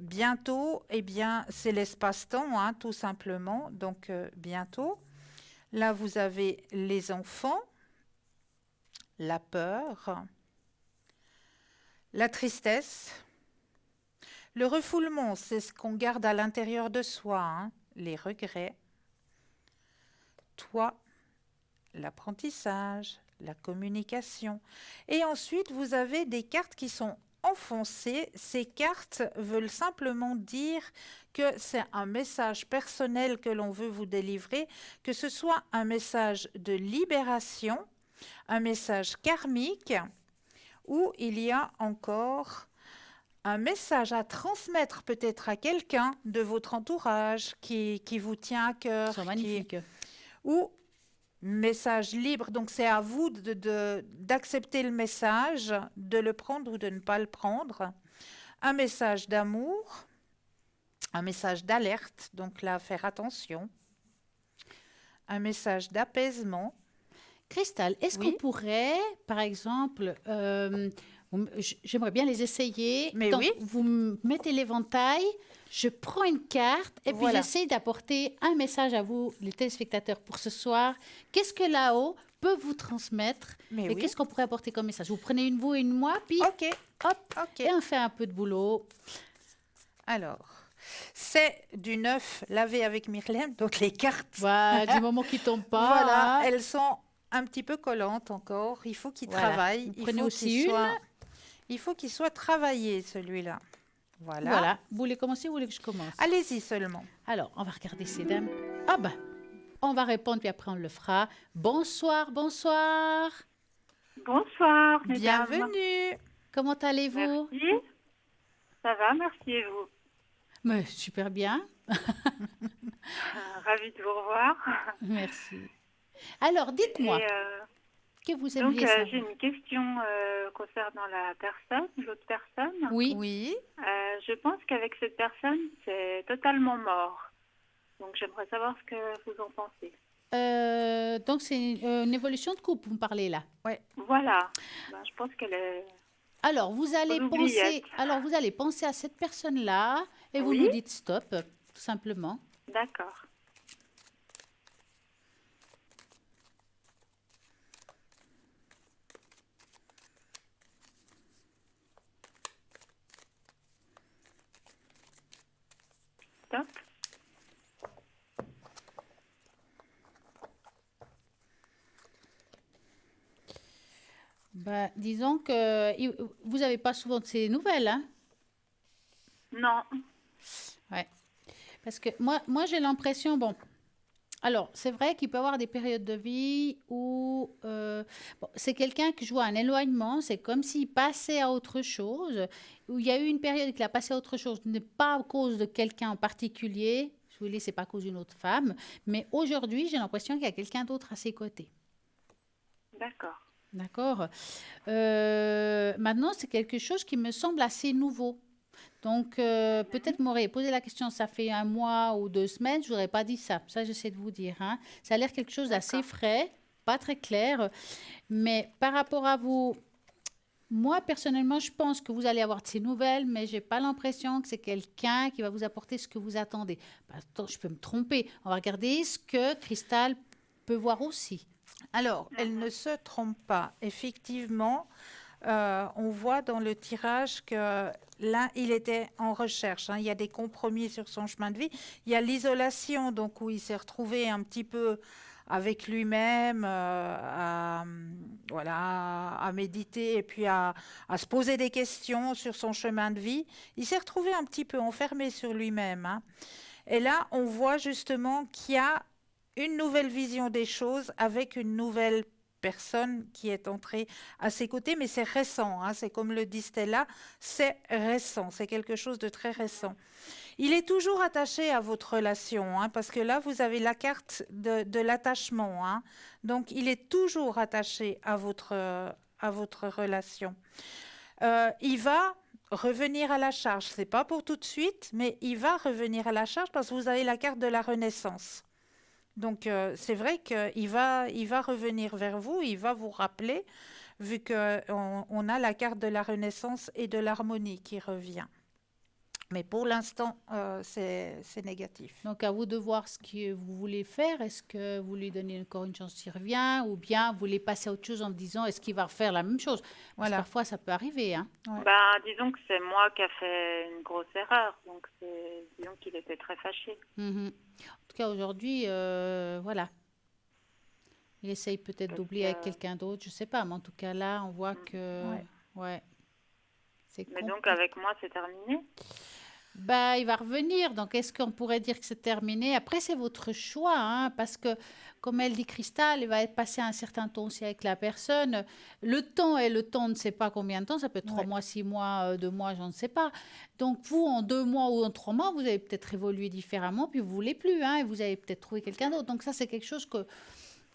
S2: bientôt, eh bien, c'est l'espace-temps, hein, tout simplement. Donc, bientôt. Là, vous avez les enfants, la peur, la tristesse. Le refoulement, c'est ce qu'on garde à l'intérieur de soi, hein, les regrets. Toi, l'apprentissage, la communication. Et ensuite, vous avez des cartes qui sont enfoncées. Ces cartes veulent simplement dire que c'est un message personnel que l'on veut vous délivrer, que ce soit un message de libération, un message karmique, ou il y a encore un message à transmettre peut-être à quelqu'un de votre entourage qui vous tient à
S1: Ils
S2: cœur,
S1: sont magnifiques.
S2: ou message libre. Donc c'est à vous d'accepter le message, de le prendre ou de ne pas le prendre. Un message d'amour, un message d'alerte, donc là faire attention. Un message d'apaisement.
S1: Cristal, est-ce qu'on
S2: Oui.
S1: pourrait, par exemple, j'aimerais bien les essayer.
S2: Mais
S1: Donc,
S2: oui.
S1: vous mettez l'éventail, je prends une carte et puis
S2: Voilà.
S1: j'essaie d'apporter un message à vous, les téléspectateurs, pour ce soir. Qu'est-ce que là-haut peut vous transmettre
S2: Mais
S1: et
S2: oui.
S1: qu'est-ce qu'on pourrait apporter comme message? Vous prenez une vous et une moi, puis
S2: Ok,
S1: hop,
S2: ok.
S1: et on fait un peu de boulot.
S2: Alors, c'est du neuf lavé avec Myrlem, donc les cartes.
S1: Voilà, du moment qu'ils tombent pas.
S2: Voilà,
S1: hein.
S2: elles sont un petit peu collantes encore. Il faut qu'il
S1: Voilà.
S2: travaille.
S1: Vous
S2: Il
S1: prenez
S2: faut
S1: aussi
S2: qu'il
S1: une.
S2: soit- Il faut qu'il soit travaillé, celui-là. Voilà.
S1: Voilà. Vous voulez commencer ou vous voulez que je commence?
S2: Allez-y seulement.
S1: Alors, on va regarder ces dames. Ah ben, on va répondre, puis après on le fera. Bonsoir, bonsoir.
S4: Bonsoir, mesdames.
S2: Bienvenue.
S1: Comment allez-vous?
S4: Merci. Ça va, merci et vous.
S1: Mais super bien.
S4: Ravie de vous revoir.
S1: Merci. Alors, dites-moi,
S4: Et,
S1: que vous
S4: donc,
S1: aimeriez
S4: j'ai
S1: savoir?
S4: une question concernant la personne, l'autre personne.
S1: Oui.
S2: Oui.
S4: Je pense qu'avec cette personne, c'est totalement mort. Donc, j'aimerais savoir ce que vous en pensez.
S1: Donc, c'est une évolution de couple, vous me parlez là.
S4: Voilà. Ben, je pense qu'elle est...
S1: Alors, vous allez
S4: Aux
S1: penser,
S4: oubliettes.
S1: vous allez penser à cette personne-là et vous
S4: Oui.
S1: nous dites stop, tout simplement.
S4: D'accord. Stop.
S1: Ben, disons que vous n'avez pas souvent de ces nouvelles, hein?
S4: Non.
S1: Ouais. Parce que moi j'ai l'impression, bon, alors c'est vrai qu'il peut y avoir des périodes de vie où bon, c'est quelqu'un qui joue un éloignement, c'est comme s'il passait à autre chose, où il y a eu une période qu'il a passé à autre chose, n'est pas à cause de quelqu'un en particulier, je vous dis, c'est pas à cause d'une autre femme, mais aujourd'hui j'ai l'impression qu'il y a quelqu'un d'autre à ses côtés.
S4: D'accord.
S1: D'accord. Maintenant, c'est quelque chose qui me semble assez nouveau. Donc, peut-être m'aurait posé la question, ça fait 1 mois ou 2 semaines, je n'aurais pas dit ça. Ça, j'essaie de vous dire. Hein. Ça a l'air quelque chose d'assez frais, pas très clair. Mais par rapport à vous, moi, personnellement, je pense que vous allez avoir de ces nouvelles, mais je n'ai pas l'impression que c'est quelqu'un qui va vous apporter ce que vous attendez. Bah, attends, je peux me tromper. On va regarder ce que Cristal peut voir aussi.
S2: Alors, elle ne se trompe pas. Effectivement, on voit dans le tirage que là, il était en recherche. Hein. Il y a des compromis sur son chemin de vie. Il y a l'isolation, donc où il s'est retrouvé un petit peu avec lui-même, voilà, à méditer et puis à se poser des questions sur son chemin de vie. Il s'est retrouvé un petit peu enfermé sur lui-même. Hein. Et là, on voit justement qu'il y a une nouvelle vision des choses avec une nouvelle personne qui est entrée à ses côtés, mais c'est récent, hein, c'est comme le dit Stella, c'est récent, c'est quelque chose de très récent. Il est toujours attaché à votre relation, hein, parce que là, vous avez la carte de l'attachement, hein, donc il est toujours attaché à à votre relation. Il va revenir à la charge. C'est pas pour tout de suite, mais il va revenir à la charge parce que vous avez la carte de la Renaissance. Donc, c'est vrai qu'il va revenir vers vous, il va vous rappeler, vu qu'on a la carte de la Renaissance et de l'harmonie qui revient. Mais pour l'instant, c'est négatif.
S1: Donc, à vous de voir ce que vous voulez faire. Est-ce que vous lui donnez encore une chance s'il revient ou bien vous voulez passer à autre chose en disant est-ce qu'il va refaire la même chose? Parce que
S2: Voilà.
S1: parfois, ça peut arriver. Hein.
S2: Ouais.
S4: Ben, disons que c'est moi qui a fait une grosse erreur. Donc, disons qu'il était très fâché.
S1: Mhm. En tout cas, aujourd'hui, voilà. Il essaye peut-être
S4: Parce
S1: d'oublier avec
S4: que-
S1: quelqu'un d'autre. Je sais pas, mais en tout cas, là, on voit que...
S2: Ouais.
S1: Ouais. C'est
S4: Mais donc,
S1: compliqué.
S4: avec moi, c'est terminé.
S1: Bah, il va revenir. Donc, est-ce qu'on pourrait dire que c'est terminé? Après, c'est votre choix, hein, parce que, comme elle dit, Cristal, il va être passé un certain temps aussi avec la personne. Le temps est le temps, on ne sait pas combien de temps. Ça peut être 3
S2: Ouais.
S1: mois, 6 mois, 2 mois, je ne sais pas. Donc, vous, en 2 mois ou en 3 mois, vous avez peut-être évolué différemment, puis vous ne voulez plus, hein, et vous avez peut-être trouvé quelqu'un d'autre. Donc, ça, c'est quelque chose que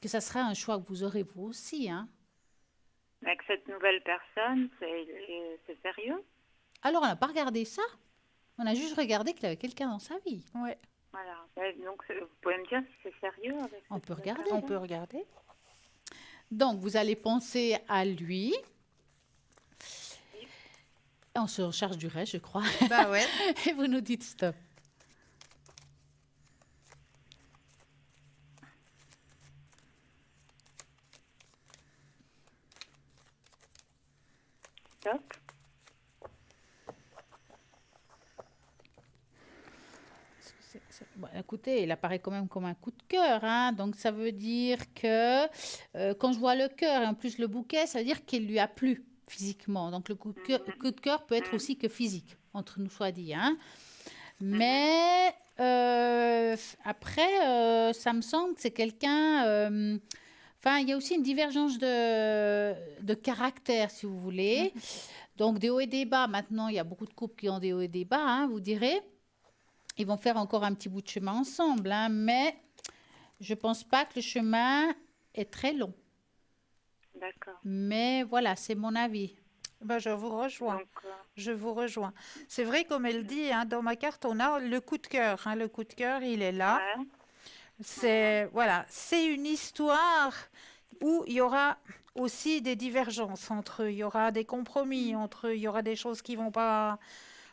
S1: ça sera un choix que vous aurez vous aussi, hein.
S4: Avec cette nouvelle personne, c'est sérieux.
S1: Alors, on n'a pas regardé ça. On a juste regardé qu'il avait quelqu'un dans sa vie.
S2: Ouais.
S4: Voilà. Ouais, donc, vous pouvez me dire si c'est sérieux avec
S1: On
S4: cette
S1: peut
S4: nouvelle
S1: regarder.
S2: On
S4: personne
S2: peut regarder.
S1: Donc, vous allez penser à lui. On se charge du reste, je crois.
S2: Bah ouais.
S1: Et vous nous dites stop.
S4: Stop.
S1: Bon, écoutez, il apparaît quand même comme un coup de cœur, hein. Donc, ça veut dire que quand je vois le cœur et en plus le bouquet, ça veut dire qu'il lui a plu physiquement. Donc, le coup de cœur peut être aussi que physique, entre nous soit dit, hein. Mais après, ça me semble que c'est quelqu'un... Enfin, il y a aussi une divergence de caractère, si vous voulez. Donc, des hauts et des bas. Maintenant, il y a beaucoup de couples qui ont des hauts et des bas, hein, vous direz. Ils vont faire encore un petit bout de chemin ensemble, hein, mais je ne pense pas que le chemin est très long.
S4: D'accord.
S1: Mais voilà, c'est mon avis.
S2: Bah, je vous rejoins.
S4: Donc,
S2: Je vous rejoins. C'est vrai, comme elle dit, hein, dans ma carte, on a le coup de cœur. Hein. Le coup de cœur, il est là.
S4: ouais.
S2: C'est une histoire où il y aura aussi des divergences entre eux. Il y aura des compromis entre eux. Il y aura des choses qui vont pas,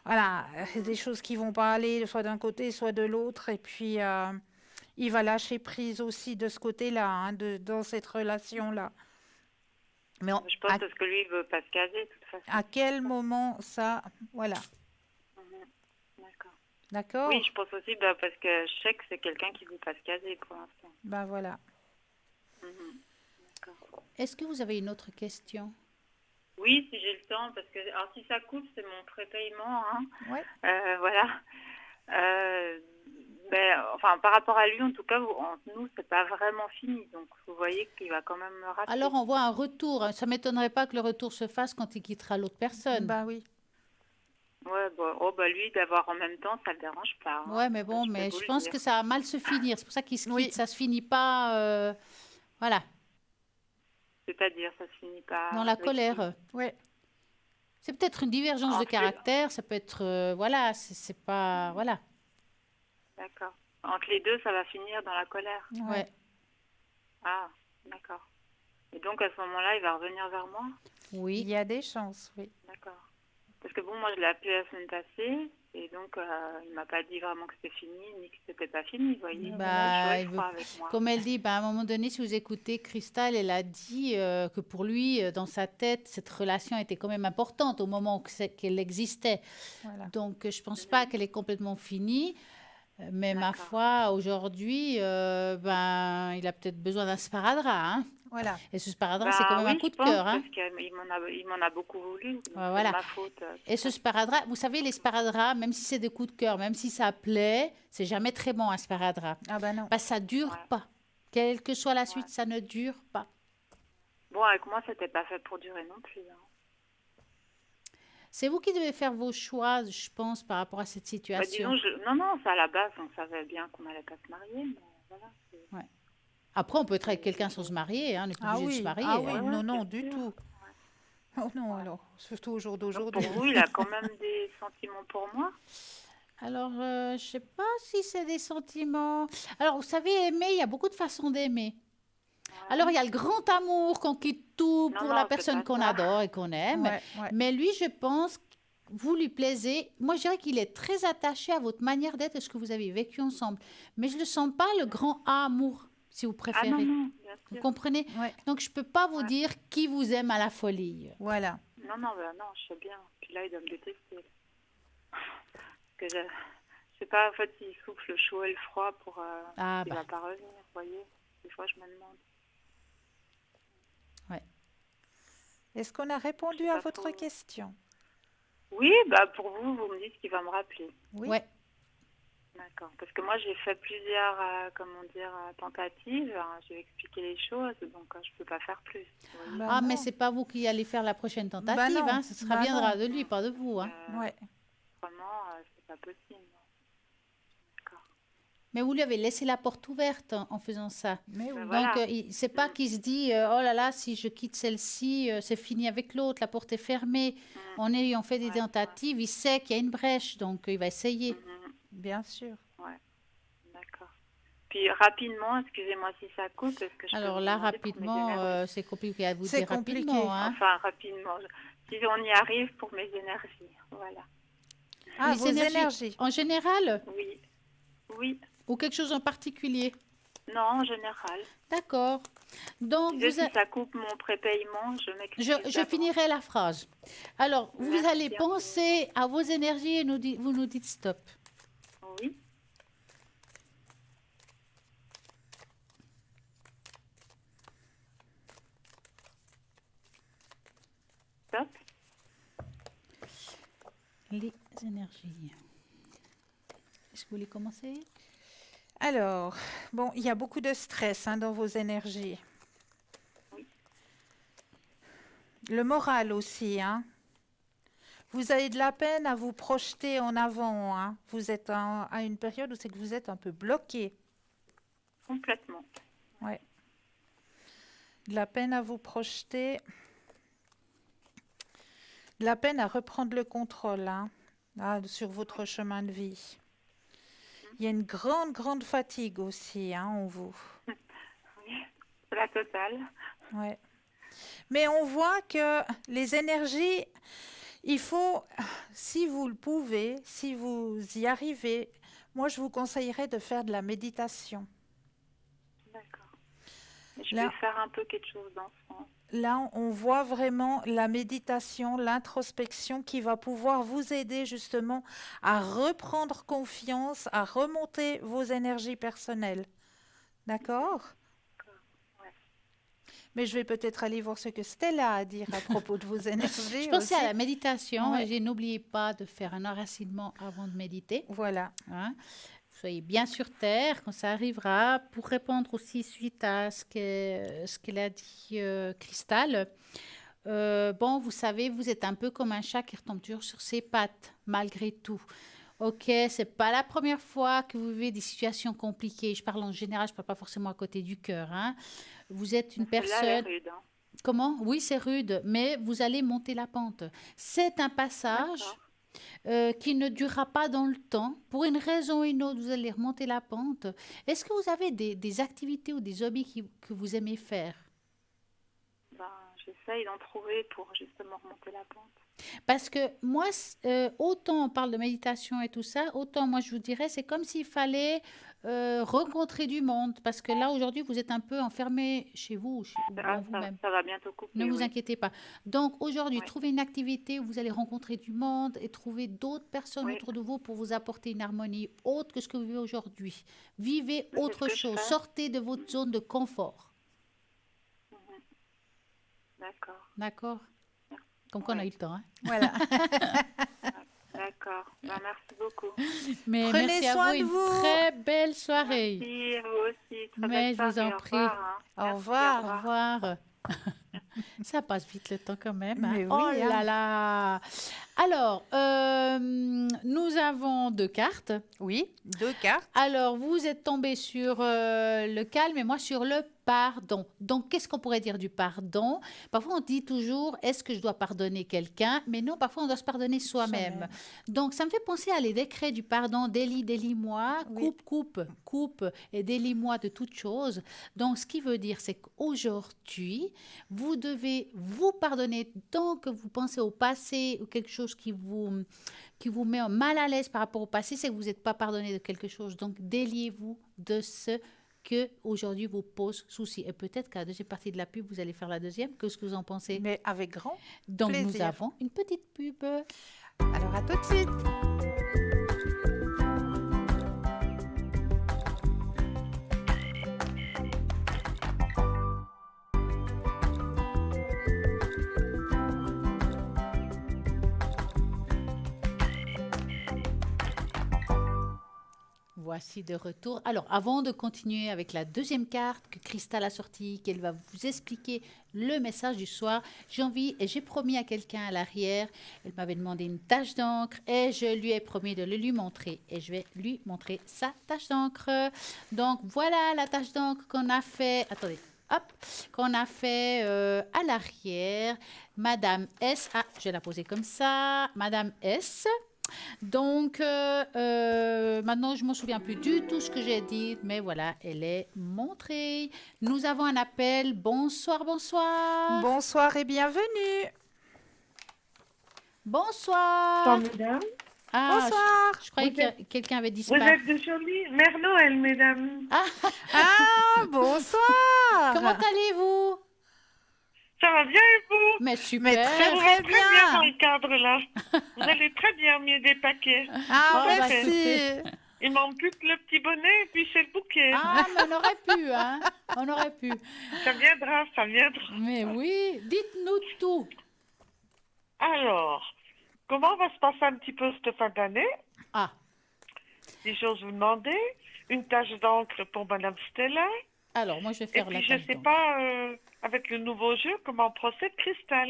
S2: voilà, des choses qui vont pas aller soit d'un côté, soit de l'autre. Et puis, il va lâcher prise aussi de ce côté-là, hein, dans cette relation-là. Mais
S4: Je pense que ce que lui, il veut pas se caser, de toute façon.
S2: à quel moment ça, voilà,
S4: D'accord.
S2: d'accord?
S4: Oui, je pense aussi parce que je sais que c'est quelqu'un qui veut pas se caser pour l'instant.
S2: Ben voilà.
S4: Mhm. D'accord.
S1: Est-ce que vous avez une autre question?
S4: Oui, si j'ai le temps, parce que alors si ça coupe, c'est mon prépaiement, hein.
S2: Ouais.
S4: Voilà. Enfin, par rapport à lui, en tout cas, entre nous, c'est pas vraiment fini. Donc, vous voyez qu'il va quand même me rater.
S1: Alors, on voit un retour. Ça ne m'étonnerait pas que le retour se fasse quand il quittera l'autre personne.
S2: Bah oui.
S4: Ouais, lui, d'avoir en même temps, ça le dérange pas, hein.
S1: Ouais, mais bon,
S4: Je peux
S1: mais
S4: vous
S1: je
S4: le
S1: pense
S4: dire.
S1: que ça va mal se finir. C'est pour ça qu'il se quitte.
S2: Oui.
S1: Ça se finit pas, voilà,
S4: C'est-à-dire, ça se finit pas.
S1: dans la
S4: avec
S1: colère.
S4: qui.
S2: Ouais.
S1: C'est peut-être une divergence
S4: En
S1: de
S4: fait-
S1: caractère. Ça peut être, voilà, c'est pas, voilà.
S4: D'accord. Entre les deux, ça va finir dans la colère.
S1: Ouais.
S4: Ah, d'accord. Et donc, à ce moment-là, il va revenir vers moi.
S2: Il
S1: Oui.
S2: y a des chances, oui.
S4: D'accord. Parce que bon, moi, je l'ai appelé la semaine passée. Et donc, il m'a pas dit vraiment que c'était fini, ni que c'était pas fini, vous voyez.
S1: Bah,
S4: Voilà,
S1: il
S4: je
S1: veut-
S4: crois avec moi.
S1: Comme elle dit, bah, à un moment donné, si vous écoutez, Cristal, elle a dit que pour lui, dans sa tête, cette relation était quand même importante au moment qu'elle existait.
S2: Voilà.
S1: Donc, je pense pas qu'elle est complètement finie. Mais ma
S4: D'accord.
S1: foi, aujourd'hui, ben, il a peut-être besoin d'un sparadrap, hein.
S2: Voilà.
S1: Et ce sparadrap, c'est quand même
S4: oui,
S1: un coup
S4: je
S1: de
S4: pense,
S1: cœur, hein.
S4: parce qu'il m'en a beaucoup voulu. Donc
S1: Ouais, voilà.
S4: C'est de ma faute.
S1: Et ce sparadrap, vous savez, les sparadraps, même si c'est des coups de cœur, même si ça plaît, c'est jamais très bon un sparadrap.
S2: Ah bah non.
S1: Parce que ça dure
S4: Ouais.
S1: pas. Quelle que soit la suite, ça ne dure pas.
S4: Bon, avec moi, c'était pas fait pour durer non plus, hein.
S1: C'est vous qui devez faire vos choix, je pense, par rapport à cette situation.
S4: Disons, non, ça à la base, on savait bien qu'on allait pas se marier, mais voilà.
S1: Après, on peut être avec quelqu'un sans se marier, hein, on n'est pas
S2: Ah
S1: obligé de
S2: oui.
S1: se marier.
S2: Ah oui.
S1: hein.
S2: Non,
S4: Ouais,
S2: non,
S4: c'est
S2: du
S4: sûr.
S2: tout. Oh non, alors, surtout au jour
S4: Donc pour
S2: d'aujourd'hui.
S4: vous, il a quand même des sentiments pour moi?
S1: Alors, je sais pas si c'est des sentiments. Alors, vous savez, aimer, il y a beaucoup de façons d'aimer. Alors,
S4: Ouais.
S1: il y a le grand amour qu'on quitte tout
S4: Non,
S1: pour la
S4: non, c'est
S1: personne
S4: pas
S1: qu'on
S4: ça.
S1: adore et qu'on aime.
S2: Ouais, ouais.
S1: Mais lui, je pense que vous lui plaisez. Moi, je dirais qu'il est très attaché à votre manière d'être et ce que vous avez vécu ensemble. Mais je ne sens pas le grand amour, si vous
S4: Ah non,
S1: préférez.
S4: non, bien
S1: Vous
S4: sûr.
S1: comprenez?
S2: Ouais,
S1: Donc, je ne peux pas vous
S4: Ouais.
S1: dire qui vous aime à la folie.
S2: voilà.
S4: Non, non, bah non, je sais bien. Puis là, il doit me détester. Parce que je sais pas, en fait, il souffle le chaud et le froid pour
S1: Ah,
S4: il
S1: bah,
S4: va pas revenir, vous voyez. Des fois, je me demande.
S1: ouais.
S2: Est-ce qu'on a
S4: Je
S2: répondu
S4: sais
S2: à
S4: pas
S2: votre
S4: trop.
S2: question?
S4: Oui, bah pour vous, vous me dites qu'il va me rappeler.
S2: Oui.
S1: Ouais.
S4: D'accord. Parce que moi, j'ai fait plusieurs, tentatives. Hein. J'ai expliqué les choses, donc je peux pas faire plus. Vous voyez.
S2: Bah
S1: Ah, mais
S2: non.
S1: c'est pas vous qui allez faire la prochaine
S2: Bah
S1: tentative,
S2: non.
S1: hein. Ça
S2: Bah
S1: viendra
S2: non.
S1: de lui, pas de vous, hein.
S2: Ouais.
S4: Vraiment, c'est pas possible. D'accord.
S1: Mais vous lui avez laissé la porte ouverte en faisant ça.
S2: Mais oui.
S4: Ben
S1: Donc,
S4: voilà.
S1: c'est pas qu'il se dit oh là là, si je quitte celle-ci, c'est fini avec l'autre, la porte est fermée.
S4: Mm.
S1: En ayant fait des
S4: Ouais,
S1: tentatives, il sait qu'il y a une brèche, donc il va essayer.
S4: Mhm.
S2: Bien sûr.
S4: Ouais, d'accord. Puis rapidement, excusez-moi si ça coupe, est-ce que je peux
S1: Alors
S4: vous
S1: là,
S4: demander pour mes
S1: rapidement,
S4: énergies?
S1: c'est compliqué à vous
S2: C'est
S1: dire
S2: compliqué.
S1: rapidement, hein.
S4: Enfin, rapidement. Si on y arrive pour mes énergies, voilà.
S2: Ah,
S1: Les
S2: vos
S1: énergies
S2: énergies.
S1: en général
S4: Oui, oui,
S1: ou quelque chose en particulier?
S4: non, en général.
S1: D'accord. Donc,
S4: Je disais, si ça coupe mon prépaiement, je m'excuse
S1: je
S4: d'avance.
S1: finirai la phrase. Alors, vous
S4: Merci
S1: allez
S4: infiniment.
S1: penser à vos énergies et vous nous dites stop.
S4: Oui, top.
S1: Les énergies. Est-ce que vous voulez commencer?
S2: Alors, bon, il y a beaucoup de stress dans vos énergies.
S4: Oui.
S2: Le moral aussi, hein. Vous avez de la peine à vous projeter en avant, hein. Vous êtes à une période où c'est que vous êtes un peu bloqué.
S4: Complètement.
S2: Ouais. De la peine à vous projeter. De la peine à reprendre le contrôle, hein, sur votre chemin de vie. Il y a une grande, grande fatigue aussi, hein, en vous.
S4: Oui, c'est la totale.
S2: Ouais. Mais on voit que les énergies, il faut, si vous le pouvez, si vous y arrivez, moi je vous conseillerais de faire de la méditation.
S4: D'accord. Je
S2: Là,
S4: vais faire un peu quelque chose dans ce sens.
S2: là, on voit vraiment la méditation, l'introspection qui va pouvoir vous aider justement à reprendre confiance, à remonter vos énergies personnelles. D'accord?
S4: Ouais.
S2: Mais je vais peut-être aller voir ce que Stella a à dire à propos de vos
S1: Je
S2: énergies
S1: pensais
S2: aussi.
S1: à la méditation
S2: Ouais.
S1: et n'oubliez pas de faire un enracinement avant de méditer.
S2: Voilà.
S1: Hein. Soyez bien sur terre quand ça arrivera. Pour répondre aussi suite à ce qu'elle a dit Cristal, bon, vous savez, vous êtes un peu comme un chat qui retombe toujours sur ses pattes, malgré tout. Ok, c'est pas la première fois que vous vivez des situations compliquées. Je parle en général, je ne parle pas forcément à côté du cœur. Hein. Vous êtes une
S4: Celle-là, elle est
S1: personne.
S4: rude. Hein.
S1: Comment? Oui, c'est rude, mais vous allez monter la pente. C'est un passage
S4: D'accord.
S1: qui ne durera pas dans le temps. Pour une raison ou une autre, vous allez remonter la pente. Est-ce que vous avez des activités ou des hobbies que vous aimez faire?
S4: Ben, j'essaye d'en trouver pour justement remonter la pente.
S1: Parce que moi, autant on parle de méditation et tout ça, autant moi je vous dirais, c'est comme s'il fallait rencontrer du monde. Parce que là, aujourd'hui, vous êtes un peu enfermé chez vous ou en vous-même.
S4: Ça va bientôt couper,
S1: Ne vous
S4: oui.
S1: inquiétez pas. Donc aujourd'hui,
S4: Ouais.
S1: trouvez une activité où vous allez rencontrer du monde et trouver d'autres personnes
S4: Oui.
S1: autour de vous pour vous apporter une harmonie autre que ce que vous vivez aujourd'hui. Vivez
S4: C'est ce
S1: autre
S4: que je
S1: chose.
S4: fais.
S1: Sortez de votre zone de confort.
S4: D'accord.
S1: D'accord? Comme qu'on a
S4: Ouais.
S1: eu le temps. Hein?
S2: Voilà.
S4: D'accord. Ben, merci beaucoup.
S1: Mais
S2: Prenez
S1: merci à
S2: soin
S1: vous.
S2: de
S1: Une
S2: vous.
S1: très belle soirée.
S4: Merci, vous aussi. Très
S1: Mais
S4: belle
S1: je vous
S4: soirée.
S1: en
S4: Au
S1: prie.
S4: revoir, hein.
S2: Au
S4: Merci,
S2: revoir.
S1: Au revoir. Ça passe vite le temps quand même. Hein?
S2: Mais oui,
S1: Oh
S2: hein.
S1: là là. Alors, nous avons 2 cartes.
S2: Oui, 2 cartes.
S1: Alors, vous êtes tombé sur le calme et moi sur le pardon. Donc, qu'est-ce qu'on pourrait dire du pardon? Parfois, on dit toujours, est-ce que je dois pardonner quelqu'un? Mais non, parfois, on doit se pardonner soi-même.
S2: Soi-même.
S1: Donc, ça me fait penser à les décrets du pardon. Délie-moi,
S2: Oui.
S1: coupe et délie-moi de toutes choses. Donc, ce qui veut dire, c'est qu'aujourd'hui, vous devez vous pardonner tant que vous pensez au passé ou quelque chose qui vous met mal à l'aise par rapport au passé, c'est que vous n'êtes pas pardonné de quelque chose. Donc, déliez-vous de ce que aujourd'hui vous pose souci. Et peut-être qu'à la deuxième partie de la pub, vous allez faire la deuxième. Qu'est-ce que vous en pensez?
S2: Mais avec grand
S1: Donc, nous
S2: plaisir.
S1: avons une petite pub.
S2: Alors, à tout de suite.
S1: Voici de retour. Alors, avant de continuer avec la deuxième carte que Cristal a sortie, qu'elle va vous expliquer le message du soir, j'ai promis à quelqu'un à l'arrière, elle m'avait demandé une tache d'encre et je lui ai promis de le lui montrer. Et je vais lui montrer sa tache d'encre. Donc, voilà la tache d'encre qu'on a fait. Attendez. Hop, qu'on a fait à l'arrière. Madame S. Ah, je vais la poser comme ça. Madame S. Donc, maintenant, je ne me souviens plus du tout ce que j'ai dit, mais voilà, elle est montrée. Nous avons un appel. Bonsoir, bonsoir.
S2: Bonsoir et bienvenue.
S1: Bonsoir.
S5: Mesdames.
S1: Ah,
S2: Bonsoir.
S1: je croyais
S5: Vous
S1: que quelqu'un avait
S5: Vous
S1: disparu.
S5: êtes de jolie Mère Noël, mesdames.
S2: Ah, bonsoir.
S1: Comment allez-vous?
S5: Ça va bien et vous?
S1: Mais
S2: Mais
S1: super.
S2: très,
S5: Vous
S2: très
S5: rentrez bien dans
S2: bien.
S5: le cadre là. Vous allez très bien, mieux des paquets.
S2: Ah,
S1: Oh, bah,
S2: merci.
S5: Il manque plus que le petit bonnet et puis c'est le bouquet.
S1: Ah, mais on aurait pu, hein? On aurait pu.
S5: Ça viendra, ça viendra.
S1: Mais oui, dites-nous tout.
S5: Alors, comment va se passer un petit peu cette fin d'année?
S1: Ah,
S5: Si j'ose vous demander. Une tache d'encre pour Madame Stella.
S1: alors, moi, je vais
S5: Et
S1: faire la
S5: puis, je
S1: tâche
S5: sais
S1: d'encre.
S5: pas, avec le nouveau jeu, comment procède Cristal.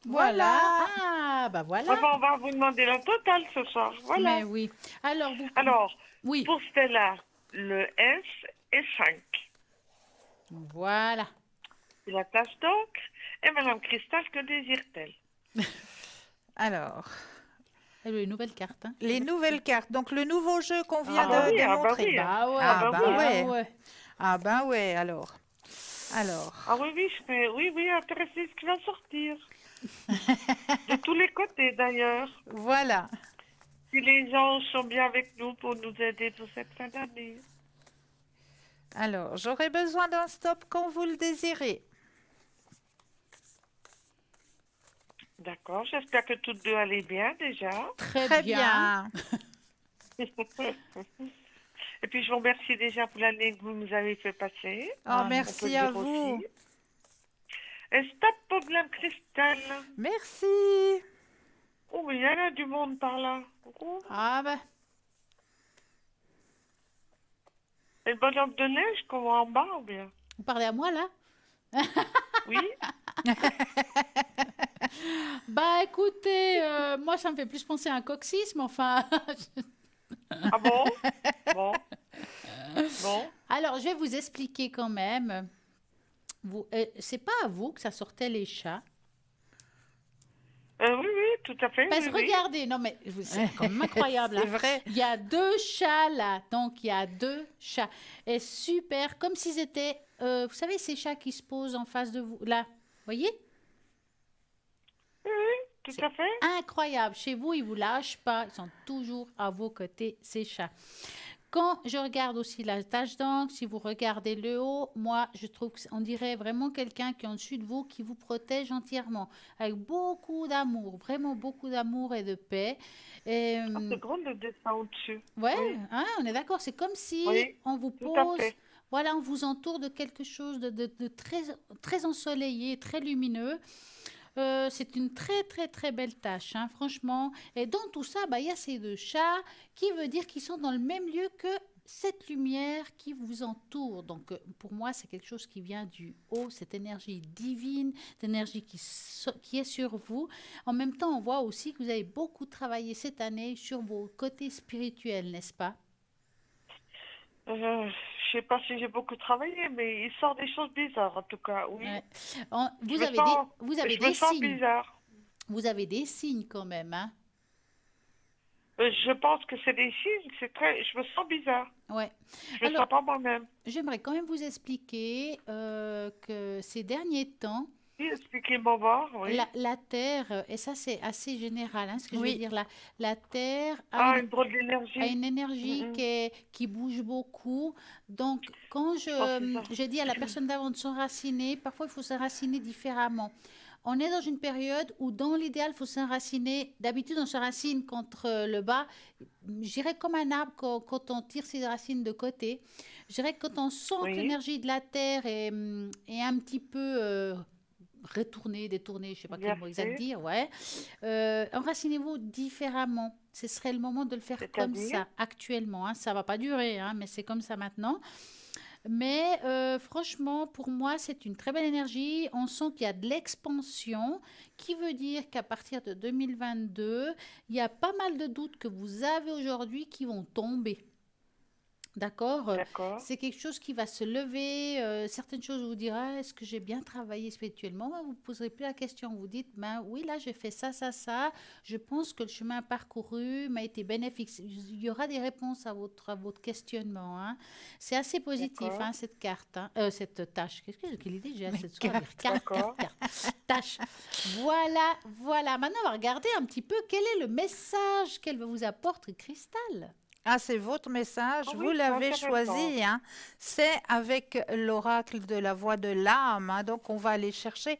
S1: Voilà. Ah, bah voilà.
S5: Enfin, on va vous demander la totale ce soir. Voilà.
S1: Mais oui. Alors, vous...
S5: Alors,
S1: Oui,
S5: pour Stella, le S est 5.
S1: voilà.
S5: C'est la tache d'encre. Et Madame Cristal, que désire-t-elle?
S2: Alors,
S1: Elle a une nouvelle carte, hein?
S2: les nouvelles cartes. Donc, le nouveau jeu qu'on vient
S5: Ah bah
S2: de
S5: oui, ah bah
S2: montrer.
S5: oui.
S1: Bah ouais.
S2: Ah bah ouais.
S1: ouais.
S2: Ah ben ouais, alors.
S5: Ah oui, oui, je serais intéressée de ce qui va sortir. De tous les côtés, d'ailleurs.
S2: Voilà.
S5: Si les gens sont bien avec nous pour nous aider pour cette fin d'année.
S2: Alors, j'aurai besoin d'un stop quand vous le désirez.
S5: D'accord, j'espère que toutes deux allez bien déjà.
S1: Très bien.
S5: Et puis, je vous remercie déjà pour l'année que vous nous avez fait passer.
S2: Oh,
S1: Ah,
S5: On peut
S2: merci
S5: dire
S2: à vous.
S5: aussi. Et stop, problème Cristal.
S2: Merci.
S5: Oh, mais il y en a du monde par là. Oh.
S1: Ah bah,
S5: Et le bonhomme de neige qu'on voit en bas, ou bien?
S1: vous parlez à moi, là?
S5: Oui.
S1: Bah, écoutez, moi, ça me fait plus penser à un coccyx, mais enfin...
S5: Ah bon? Bon. Bon.
S1: Alors, je vais vous expliquer quand même. C'est pas à vous que ça sortait les chats.
S5: Oui, oui, tout à fait.
S1: Parce
S5: oui,
S1: que
S5: oui.
S1: regardez, non mais c'est quand même incroyable.
S2: C'est
S1: Hein.
S2: vrai.
S1: Il y a 2 chats là, donc il y a 2 chats. Et super, comme s'ils étaient, vous savez, ces chats qui se posent en face de vous, là, voyez?
S5: Oui, oui, tout à fait.
S1: Incroyable. Chez vous, ils vous lâchent pas, ils sont toujours à vos côtés, ces chats. Quand je regarde aussi la tache d'encre, si vous regardez le haut, moi, je trouve qu'on dirait vraiment quelqu'un qui est en dessus de vous, qui vous protège entièrement, avec beaucoup d'amour, vraiment beaucoup d'amour et de paix. Et,
S5: Ah, c'est grand le dessin au-dessus.
S1: ouais,
S5: Oui.
S1: hein, on est d'accord, c'est comme si
S5: Oui,
S1: on vous
S5: tout à
S1: pose,
S5: fait.
S1: voilà, on vous entoure de quelque chose de très, très ensoleillé, très lumineux. C'est une très, très, très belle tâche, hein, franchement. Et dans tout ça, bah, il y a ces 2 chats qui veut dire qu'ils sont dans le même lieu que cette lumière qui vous entoure. Donc, pour moi, c'est quelque chose qui vient du haut, cette énergie divine, cette énergie qui est sur vous. En même temps, on voit aussi que vous avez beaucoup travaillé cette année sur vos côtés spirituels, n'est-ce pas?
S5: Je sais pas si j'ai beaucoup travaillé, mais il sort des choses bizarres, en tout cas, oui.
S1: Ouais.
S5: Je me sens,
S1: Vous avez
S5: je me
S1: des
S5: sens
S1: signes.
S5: bizarre.
S1: Vous avez des signes quand même, hein?
S5: Je pense que c'est des signes, je me sens bizarre.
S1: Ouais.
S5: Je me
S1: Alors,
S5: sens pas moi-même.
S1: j'aimerais quand même vous expliquer que ces derniers temps,
S5: Oui, expliquez-moi voir, oui.
S1: la Terre, et ça c'est assez général, hein, ce que je vais
S2: Oui,
S1: dire là, la Terre
S5: Ah, une drôle
S1: a
S5: d'énergie.
S1: une énergie
S5: Mm,
S1: qui bouge beaucoup. Donc, quand
S5: je pense que c'est ça.
S1: je dis à la personne d'avant de s'enraciner, parfois il faut s'enraciner différemment. On est dans une période où, dans l'idéal, il faut s'enraciner. D'habitude, on s'enracine contre le bas. Je dirais comme un arbre quand on tire ses racines de côté. Je dirais que quand on sent que
S5: Oui,
S1: l'énergie de la terre est un petit peu retournée, détournée, je ne sais pas quel mot exact
S5: versé,
S1: dire, ouais. Enracinez-vous différemment. Ce serait le moment de le faire comme
S5: c'est-à-dire,
S1: ça, actuellement, hein. Ça ne va pas durer, hein, mais c'est comme ça maintenant. Mais franchement, pour moi, c'est une très belle énergie. On sent qu'il y a de l'expansion, qui veut dire qu'à partir de 2022, il y a pas mal de doutes que vous avez aujourd'hui qui vont tomber. D'accord?
S5: d'accord.
S1: C'est quelque chose qui va se lever. Certaines choses vous direz, est-ce que j'ai bien travaillé spirituellement? Ben, vous ne poserez plus la question. Vous dites, ben oui, là, j'ai fait ça, ça, ça. Je pense que le chemin parcouru m'a été bénéfique. Il y aura des réponses à votre questionnement, hein. C'est assez positif,
S5: D'accord,
S1: hein, cette carte, hein. Cette tâche. Quelle idée j'ai
S2: mais
S1: cette soirée? Carte, carte,
S5: d'accord.
S1: carte. Tâche. Voilà, voilà. Maintenant, on va regarder un petit peu quel est le message qu'elle vous apporte, Cristal.
S2: ah, c'est votre message,
S5: Ah
S2: vous
S5: oui, c'est
S2: l'avez
S5: intéressant.
S2: choisi, hein. C'est avec l'oracle de la voix de l'âme, hein. Donc, on va aller chercher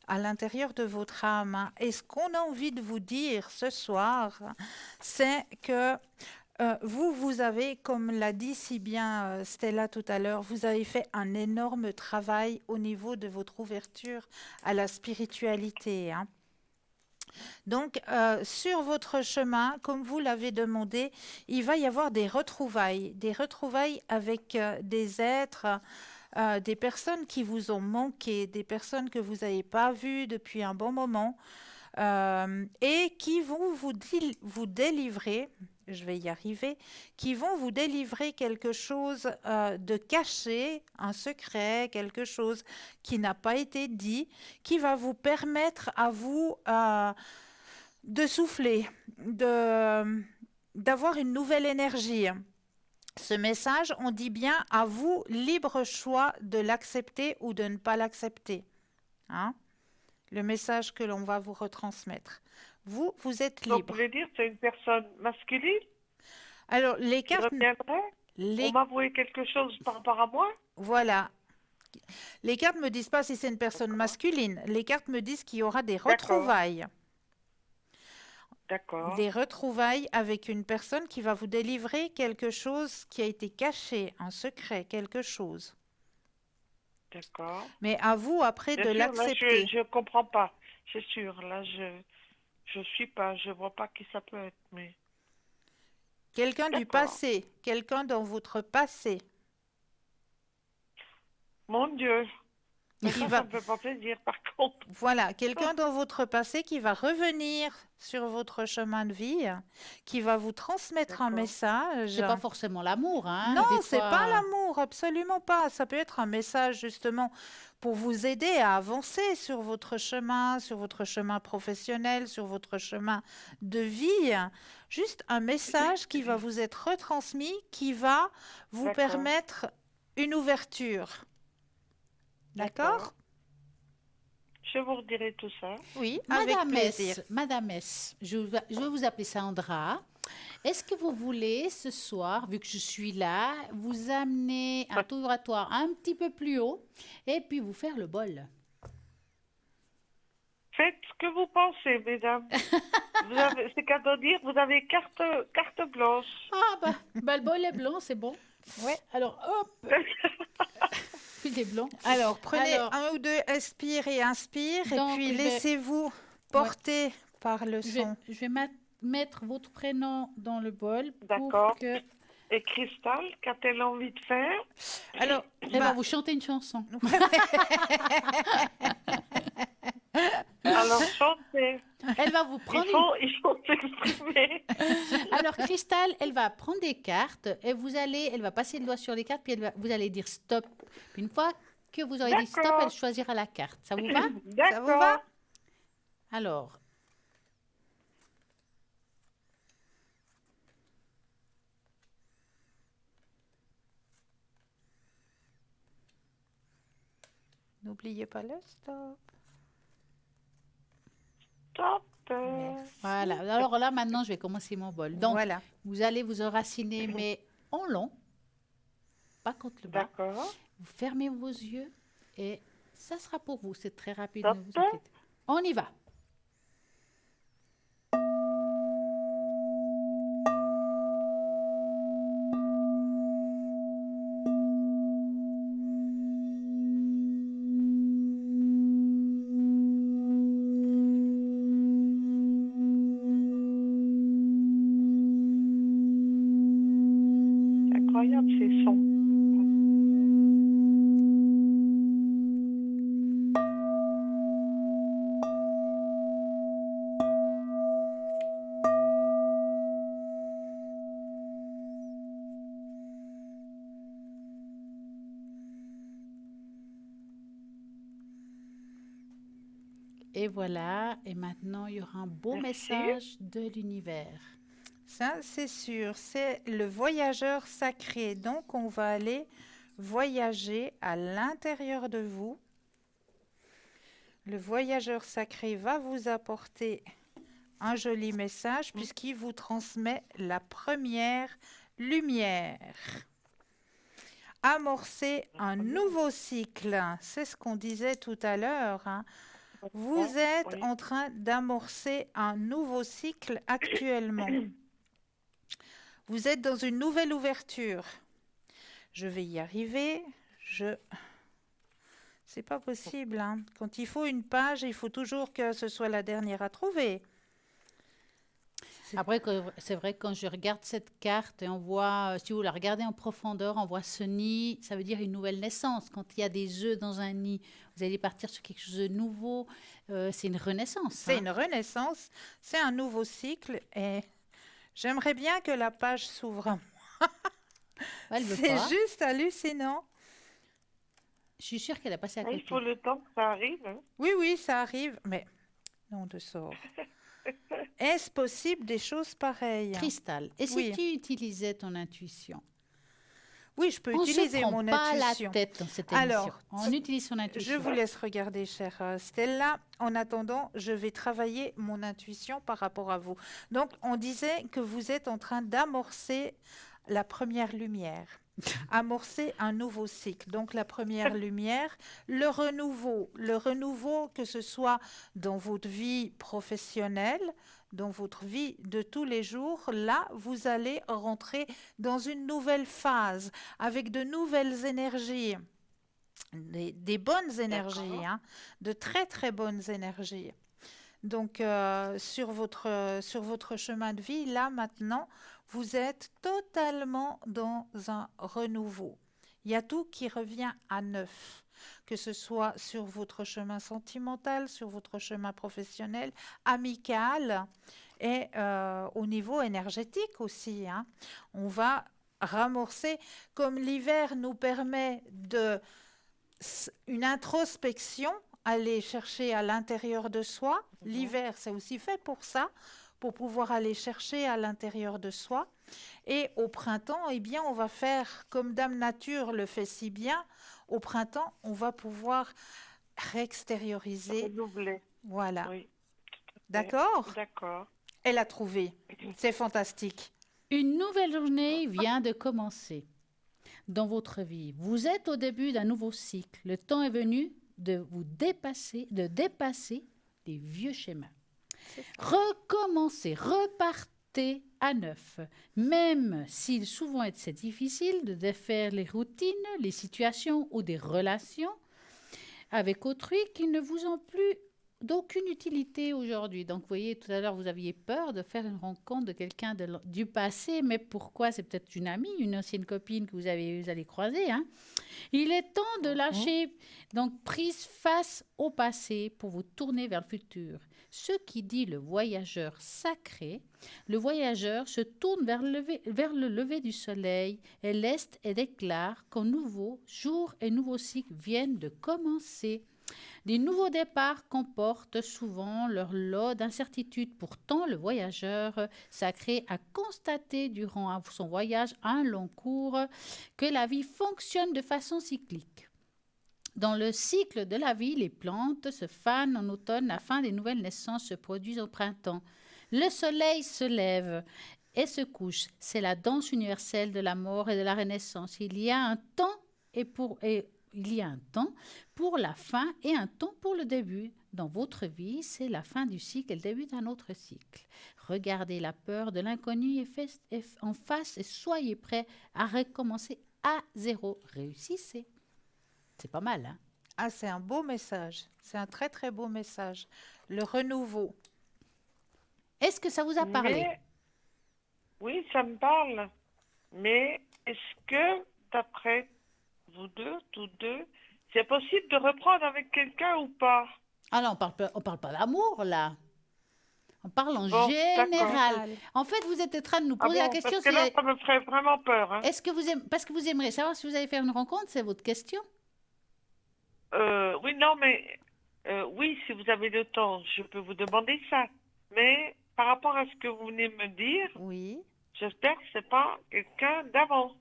S2: à l'intérieur de votre âme, hein. Et ce qu'on a envie de vous dire ce soir, c'est que vous avez, comme l'a dit si bien Stella tout à l'heure, vous avez fait un énorme travail au niveau de votre ouverture à la spiritualité, hein. Donc, sur votre chemin, comme vous l'avez demandé, il va y avoir des retrouvailles avec des êtres, des personnes qui vous ont manqué, des personnes que vous n'avez pas vues depuis un bon moment, et qui vont vous délivrer, je vais y arriver, qui vont vous délivrer quelque chose de caché, un secret, quelque chose qui n'a pas été dit, qui va vous permettre à vous de souffler, d'avoir une nouvelle énergie. Ce message, on dit bien à vous, libre choix de l'accepter ou de ne pas l'accepter, hein. Le message que l'on va vous retransmettre. Vous êtes
S5: Donc, vous
S2: libre.
S5: voulez dire que c'est une personne masculine
S2: Alors, les
S5: qui
S2: cartes,
S5: reviendrait pour
S2: les,
S5: m'avouer quelque chose par rapport à moi?
S2: voilà, les cartes me disent pas si c'est une personne
S5: D'accord,
S2: masculine. Les cartes me disent qu'il y aura
S5: d'accord, d'accord,
S2: des retrouvailles avec une personne qui va vous délivrer quelque chose qui a été caché, un secret, quelque chose.
S5: d'accord.
S2: Mais à vous après
S5: Bien
S2: de
S5: sûr, là,
S2: l'accepter.
S5: je comprends pas. C'est sûr, là, je suis pas, je vois pas qui ça peut être, mais
S2: Quelqu'un du
S5: d'accord.
S2: passé, quelqu'un dans votre passé,
S5: Mon Dieu, mais
S2: qui
S5: ça
S2: va,
S5: me fait pas plaisir, par contre.
S2: voilà, quelqu'un dans votre passé qui va revenir sur votre chemin de vie, qui va vous transmettre un
S5: D'accord,
S2: message.
S1: C'est pas forcément l'amour,
S2: Non,
S1: hein. Des
S2: c'est pas
S1: fois,
S2: l'amour, absolument pas. Ça peut être un message justement pour vous aider à avancer sur votre chemin professionnel, sur votre chemin de vie. Juste un message qui va vous être retransmis, qui va vous
S5: d'accord,
S2: permettre une ouverture.
S5: d'accord.
S2: D'accord?
S5: Je vous redirai tout ça.
S2: Oui, avec plaisir.
S1: Madame S, je vais vous appeler Sandra. Est-ce que vous voulez ce soir, vu que je suis là, vous amener un tour oratoire un petit peu plus haut et puis vous faire le bol?
S5: Faites ce que vous pensez, mesdames. C'est qu'à dire, vous avez carte blanche.
S1: Ah bah, le bol est blanc, c'est bon.
S2: Ouais.
S1: Alors hop, il est blanc.
S2: Alors, prenez
S1: Alors,
S2: un ou deux expire et inspire, et
S1: donc
S2: puis laissez-vous
S1: ouais,
S2: porter par le son.
S1: je vais mettre votre prénom dans le bol pour
S5: D'accord.
S1: que...
S5: Et Cristal, qu'a-t-elle envie de faire?
S2: Alors,
S1: Elle va vous chanter une chanson.
S5: Alors, chantez.
S1: Elle va vous prendre une...
S5: Il faut s'exprimer.
S1: Alors, Cristal, elle va prendre des cartes et elle va passer le doigt sur les cartes, puis vous allez dire stop. Puis une fois que vous aurez dit stop,
S5: D'accord.
S1: elle choisira la carte. Ça vous va?
S2: Ça vous va?
S5: D'accord.
S1: Alors,
S2: N'oubliez pas le stop.
S5: Top.
S1: voilà. Alors là, maintenant, je vais commencer mon bol. Donc,
S2: Voilà.
S1: vous allez vous enraciner, mais en long, pas contre le bas.
S5: D'accord.
S1: Vous fermez vos yeux et ça sera pour vous. C'est très rapide,
S5: Stop.
S1: ne vous inquiétez pas. On y va.
S5: C'est incroyable ces sons.
S1: Et voilà. Et maintenant, il y aura un beau
S5: Merci.
S1: message de l'univers.
S2: Ça, c'est sûr. C'est le voyageur sacré. Donc, on va aller voyager à l'intérieur de vous. Le voyageur sacré va vous apporter un joli message puisqu'il vous transmet la première lumière. Amorcer un nouveau cycle. C'est ce qu'on disait tout à l'heure, hein. Vous êtes
S5: Oui.
S2: en train d'amorcer un nouveau cycle actuellement. Vous êtes dans une nouvelle ouverture. Je vais y arriver. C'est pas possible, hein. Quand il faut une page, il faut toujours que ce soit la dernière à trouver.
S1: Après, c'est vrai que quand je regarde cette carte et on voit, si vous la regardez en profondeur, on voit ce nid, ça veut dire une nouvelle naissance. Quand il y a des œufs dans un nid, vous allez partir sur quelque chose de nouveau. C'est une renaissance.
S2: C'est
S1: hein.
S2: une renaissance, c'est un nouveau cycle et j'aimerais bien que la page s'ouvre.
S1: Elle veut
S2: C'est
S1: pas.
S2: juste hallucinant.
S1: Je suis sûre qu'elle a passé à
S5: Il
S1: côté.
S5: faut le temps que ça arrive. Hein.
S2: Oui, oui, ça arrive, mais non de sort. Est-ce possible des choses pareilles?
S1: Cristal, et si
S2: Oui.
S1: tu utilisais ton intuition?
S2: Oui, je peux
S1: On ne se
S2: utiliser
S1: prend
S2: mon
S1: pas
S2: intuition.
S1: la tête dans cette émission.
S2: Alors,
S1: On utilise son
S2: Je
S1: intuition.
S2: vous laisse regarder, chère Stella. En attendant, je vais travailler mon intuition par rapport à vous. Donc, on disait que vous êtes en train d'amorcer la première lumière, amorcer un nouveau cycle. Donc, la première lumière, le renouveau, que ce soit dans votre vie professionnelle, dans votre vie de tous les jours, là, vous allez rentrer dans une nouvelle phase avec de nouvelles énergies. Des bonnes énergies,
S5: D'accord.
S2: hein, de très très bonnes énergies. Donc sur votre chemin de vie, là maintenant, vous êtes totalement dans un renouveau. Il y a tout qui revient à neuf, que ce soit sur votre chemin sentimental, sur votre chemin professionnel, amical et au niveau énergétique aussi, hein. On va ramorcer, comme l'hiver nous permet de une introspection, aller chercher à l'intérieur de soi. L'hiver, c'est aussi fait pour ça, pour pouvoir aller chercher à l'intérieur de soi. Et au printemps, eh bien, on va faire comme Dame Nature le fait si bien. Au printemps, on va pouvoir réextérioriser.
S5: Renouveler.
S2: Voilà.
S5: Oui.
S2: D'accord?
S5: D'accord.
S2: Elle a trouvé. C'est fantastique.
S1: Une nouvelle journée vient de commencer dans votre vie. Vous êtes au début d'un nouveau cycle. Le temps est venu de vous dépasser des vieux schémas. Recommencez, repartez à neuf. Même s'il souvent c'est difficile de défaire les routines, les situations ou des relations avec autrui qui ne vous ont plus d'aucune utilité aujourd'hui. Donc, vous voyez, tout à l'heure, vous aviez peur de faire une rencontre de quelqu'un du passé, mais pourquoi? C'est peut-être une amie, une ancienne copine que vous allez croiser, hein. Il est temps de lâcher, donc prise face au passé pour vous tourner vers le futur. Ce qui dit le voyageur sacré, le voyageur se tourne vers le lever du soleil et l'est et déclare qu'un nouveau jour et nouveau cycle viennent de commencer. Les nouveaux départs comportent souvent leur lot d'incertitudes. Pourtant, le voyageur sacré a constaté durant son voyage à un long cours que la vie fonctionne de façon cyclique. Dans le cycle de la vie, les plantes se fanent en automne afin des nouvelles naissances se produisent au printemps. Le soleil se lève et se couche. C'est la danse universelle de la mort et de la renaissance. Il y a un temps pour la fin et un temps pour le début. Dans votre vie, c'est la fin du cycle et le début d'un autre cycle. Regardez la peur de l'inconnu en face et soyez prêts à recommencer à zéro. Réussissez. C'est pas mal, hein?
S2: Ah, c'est un beau message. C'est un très, très beau message. Le renouveau.
S1: Est-ce que ça vous a parlé?
S5: Mais, oui, ça me parle. Mais est-ce que, d'après vous deux, tous deux, c'est possible de reprendre avec quelqu'un ou pas?
S1: Ah non, on parle pas d'amour, là. On parle en
S5: Bon,
S1: général.
S2: d'accord.
S1: En fait, vous êtes en train de nous
S5: Ah
S1: poser la
S5: bon,
S1: question.
S5: parce que là, ça me ferait vraiment peur. Hein.
S1: Est-ce que parce que vous aimeriez savoir si vous allez faire une rencontre, c'est votre question?
S5: Oui, non, mais oui, si vous avez le temps, je peux vous demander ça. Mais par rapport à ce que vous venez de me dire,
S2: Oui.
S5: j'espère que c'est pas quelqu'un d'avant,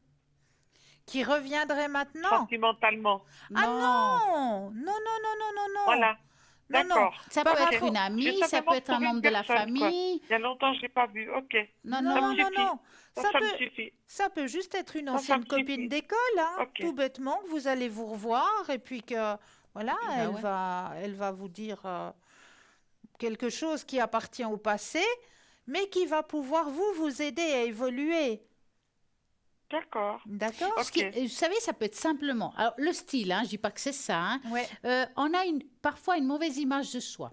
S2: Qui reviendrait maintenant?
S5: sentimentalement.
S2: Ah non! Non, non, non, non, non, non.
S5: Voilà.
S2: Non, non.
S5: D'accord.
S1: Ça
S2: Par
S1: peut être
S2: rapport-
S1: une amie,
S5: J'ai
S1: ça
S5: simplement
S1: peut être un
S5: trouvé une
S1: membre de la
S5: personne, quoi.
S1: famille.
S5: Il y a longtemps, je n'ai pas vu. Ok.
S1: Non,
S2: Non,
S1: non.
S2: non,
S5: suffit.
S2: non.
S5: Ça,
S2: Ça
S5: ça
S2: peut,
S5: me suffit.
S2: ça peut juste être une
S5: Ça
S2: ancienne
S5: me
S2: copine
S5: suffit.
S2: d'école, hein,
S5: Ok.
S2: tout bêtement, que vous allez vous revoir et puis que, voilà,
S1: Bah ouais.
S2: elle va vous dire quelque chose qui appartient au passé, mais qui va pouvoir vous aider à évoluer.
S5: D'accord.
S2: D'accord?
S5: Ok.
S1: Vous savez, ça peut être simplement. Alors, le style, hein, je dis pas que c'est ça, hein.
S2: Ouais.
S1: On a parfois une mauvaise image de soi.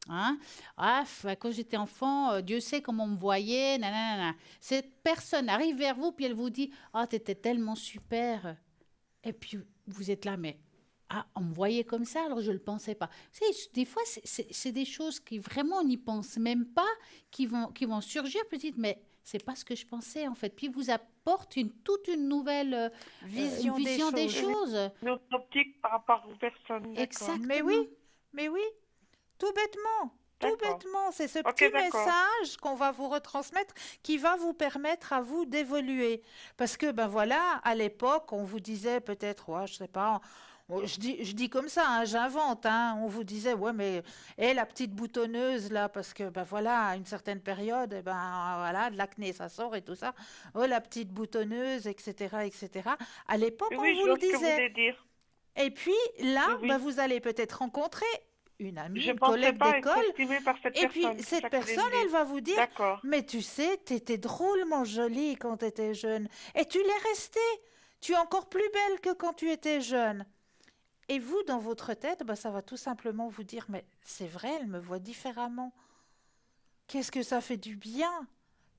S1: Hein? Ah, quand j'étais enfant, Dieu sait comment on me voyait. Nanana. Cette personne arrive vers vous, puis elle vous dit: Ah, t'étais tellement super. Et puis, vous êtes là, mais on me voyait comme ça, alors je ne le pensais pas. Vous savez, des fois, c'est des choses qui vraiment, on n'y pense même pas, qui vont surgir petite, mais c'est pas ce que je pensais, en fait. Puis, vous apporte toute une nouvelle
S2: Vision des
S1: vision des
S2: choses.
S1: choses.
S5: Notre optique par rapport aux personnes. D'accord.
S1: Exactement.
S2: Mais oui, tout bêtement. Tout
S5: D'accord.
S2: bêtement, c'est ce
S5: Ok,
S2: petit
S5: d'accord.
S2: message qu'on va vous retransmettre qui va vous permettre à vous d'évoluer. Parce que, ben voilà, à l'époque, on vous disait peut-être, ouais, je sais pas, je dis comme ça, hein, j'invente, hein, on vous disait, ouais, mais la petite boutonneuse, là, parce que, ben voilà, à une certaine période, eh ben voilà, de l'acné, ça sort et tout ça. Oh, la petite boutonneuse, etc., etc. À l'époque,
S5: Oui,
S2: on
S5: oui,
S2: vous
S5: je
S2: le
S5: vois ce que vous
S2: disait.
S5: voulez dire.
S2: Et puis là,
S5: Oui, oui.
S2: ben, vous allez peut-être rencontrer une amie,
S5: Je
S2: une
S5: ne pensais
S2: collègue
S5: pas être
S2: d'école.
S5: estimée par cette
S2: Et puis,
S5: personne. c'est
S2: cette
S5: ça que vous voulez
S2: personne,
S5: me dire.
S2: elle va vous dire,
S5: D'accord.
S2: mais tu sais, tu étais drôlement jolie quand tu étais jeune. Et tu l'es restée. Tu es encore plus belle que quand tu étais jeune. Et vous, dans votre tête, ben, ça va tout simplement vous dire, mais c'est vrai, elle me voit différemment. Qu'est-ce que ça fait du bien?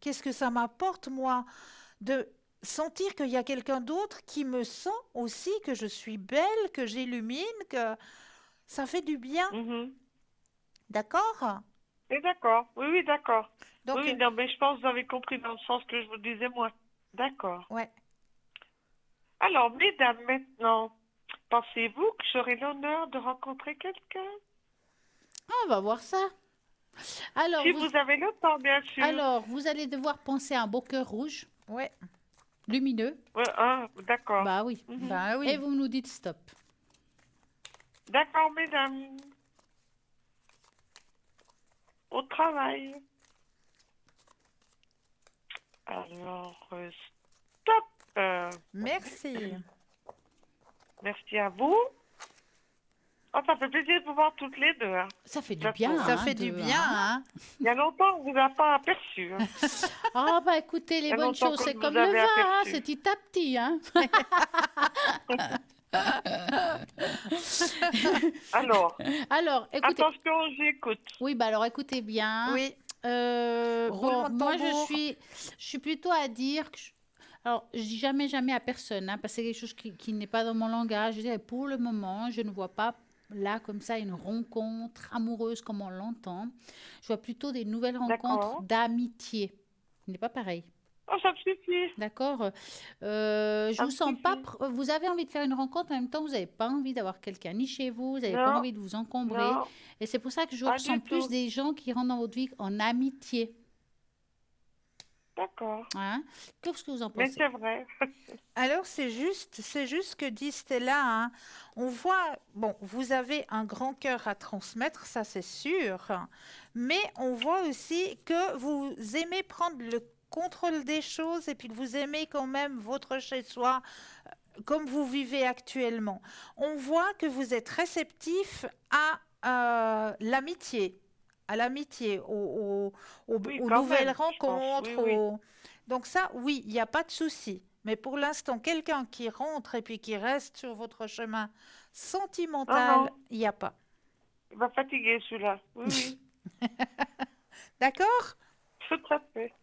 S2: Qu'est-ce que ça m'apporte, moi, de sentir qu'il y a quelqu'un d'autre qui me sent aussi, que je suis belle, que j'illumine, que ça fait du bien.
S5: Mhm.
S2: D'accord?
S5: Et d'accord. Oui, oui, d'accord.
S2: Donc,
S5: Oui, non, mais je pense que vous avez compris dans le sens que je vous disais moi. D'accord.
S2: ouais.
S5: Alors, mesdames, maintenant, pensez-vous que j'aurai l'honneur de rencontrer quelqu'un?
S1: On va voir ça. Alors,
S5: Si vous avez le temps, bien sûr.
S1: vous allez devoir penser à un beau cœur rouge,
S2: Ouais.
S1: lumineux.
S5: Ouais, d'accord.
S1: Bah oui.
S5: Mhm.
S2: Ben oui.
S1: Et vous nous dites stop.
S5: D'accord, mesdames. Au travail. Alors, stop.
S2: Merci.
S5: Merci à vous. Oh, ça fait plaisir de vous voir toutes les deux. Hein.
S1: Ça fait du
S5: Ça
S1: bien.
S2: Ça
S1: hein,
S2: fait du
S1: de-
S2: bien, hein?
S5: Il y a longtemps, on ne vous a pas aperçu. Hein.
S1: Ah bah écoutez, les
S5: Il y a
S1: bonnes
S5: longtemps
S1: choses,
S5: que
S1: c'est
S5: vous
S1: comme le
S5: avez
S1: vin, hein,
S5: aperçu.
S1: c'est petit à petit. Hein.
S5: Alors,
S1: écoutez,
S5: attention, j'écoute.
S1: oui, bah alors écoutez bien.
S2: Oui,
S1: Bon,
S2: roulement de
S1: moi
S2: tambour.
S1: je suis plutôt à dire que alors je dis jamais jamais à personne, hein, parce que c'est quelque chose qui n'est pas dans mon langage. Je dirais pour le moment, je ne vois pas là comme ça une rencontre amoureuse comme on l'entend. Je vois plutôt des nouvelles rencontres
S5: D'accord.
S1: d'amitié. Ce n'est pas pareil.
S5: Oh, ça me suffit.
S1: D'accord. Je
S5: Ça
S1: vous
S5: me
S1: sens pas.
S5: suffit.
S1: Vous avez envie de faire une rencontre, en même temps, vous n'avez pas envie d'avoir quelqu'un ni chez vous, vous n'avez pas
S5: Non,
S1: envie de vous encombrer.
S5: non,
S1: Et c'est pour ça que je
S5: pas
S1: ressens
S5: du
S1: plus
S5: tout.
S1: des gens qui rentrent dans votre vie en amitié.
S5: D'accord.
S1: Hein? Qu'est-ce que vous en
S5: Mais
S1: pensez?
S5: c'est vrai.
S2: Alors c'est juste ce que dit Stella, hein. On voit, bon, vous avez un grand cœur à transmettre, ça c'est sûr, mais on voit aussi que vous aimez prendre le contrôle des choses et puis que vous aimez quand même votre chez-soi comme vous vivez actuellement. On voit que vous êtes réceptif à l'amitié,
S5: Oui,
S2: aux
S5: quand
S2: nouvelles
S5: même, je pense. Oui,
S2: rencontres.
S5: oui.
S2: Donc ça, oui, il n'y a pas de souci. Mais pour l'instant, quelqu'un qui rentre et puis qui reste sur votre chemin
S5: Non,
S2: sentimental,
S5: non,
S2: il n'y a pas.
S5: il va fatiguer celui-là. Oui, oui,
S2: D'accord?
S5: tout à fait.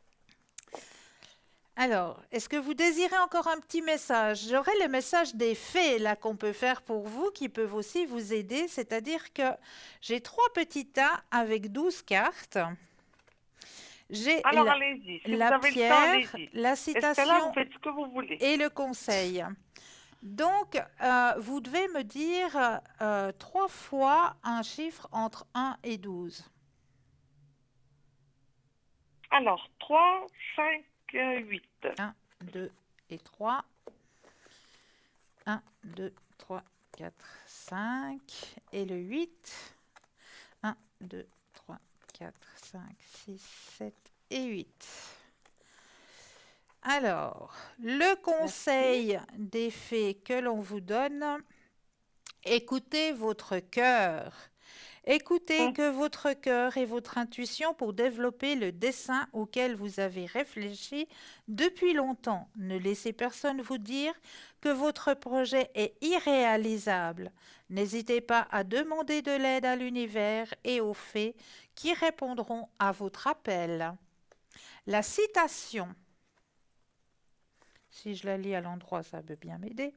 S2: Alors, est-ce que vous désirez encore un petit message? J'aurai le message des fées là qu'on peut faire pour vous, qui peuvent aussi vous aider. C'est-à-dire que j'ai 3 petits tas avec 12 cartes. J'ai
S5: Alors, allez-y. Si vous
S2: la
S5: avez le temps,
S2: pierre,
S5: allez-y.
S2: la
S5: Estella, vous
S2: citation
S5: faites ce que vous voulez.
S2: et le conseil. Donc, vous devez me dire 3 fois un chiffre entre 1 et 12.
S5: Alors, 3, 5, 8.
S2: 1, 2 et 3. 1, 2, 3, 4, 5. Et le 8. 1, 2, 3, 4, 5, 6, 7 et 8. Alors, le conseil des fées que l'on vous donne, écoutez votre cœur. Écoutez que votre cœur et votre intuition pour développer le dessein auquel vous avez réfléchi depuis longtemps. Ne laissez personne vous dire que votre projet est irréalisable. N'hésitez pas à demander de l'aide à l'univers et aux fées qui répondront à votre appel. La citation, si je la lis à l'endroit, ça peut bien m'aider.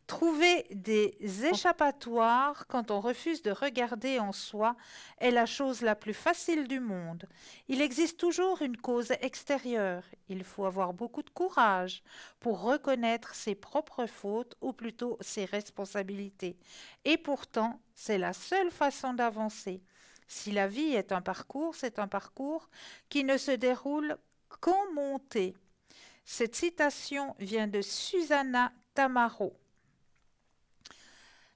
S2: Trouver des échappatoires quand on refuse de regarder en soi est la chose la plus facile du monde. Il existe toujours une cause extérieure. Il faut avoir beaucoup de courage pour reconnaître ses propres fautes ou plutôt ses responsabilités. Et pourtant, c'est la seule façon d'avancer. Si la vie est un parcours, c'est un parcours qui ne se déroule qu'en montée. Cette citation vient de Susanna Tamaro.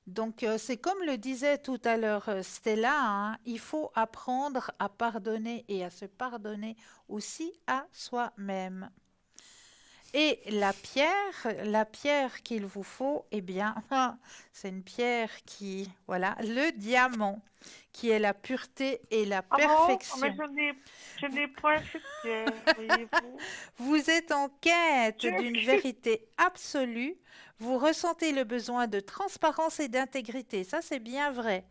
S2: Donc, c'est comme le disait tout à l'heure Stella, hein, il faut apprendre à pardonner et à se pardonner aussi à soi-même. Et la pierre qu'il vous faut, eh bien, c'est une pierre qui, voilà, le diamant, qui est la pureté et la
S5: Ah bon?
S2: perfection.
S5: Mais je n'ai point cette pierre, voyez-vous.
S2: Vous êtes en quête
S5: Je-
S2: d'une vérité absolue. Vous ressentez le besoin de transparence et d'intégrité. Ça, c'est bien vrai.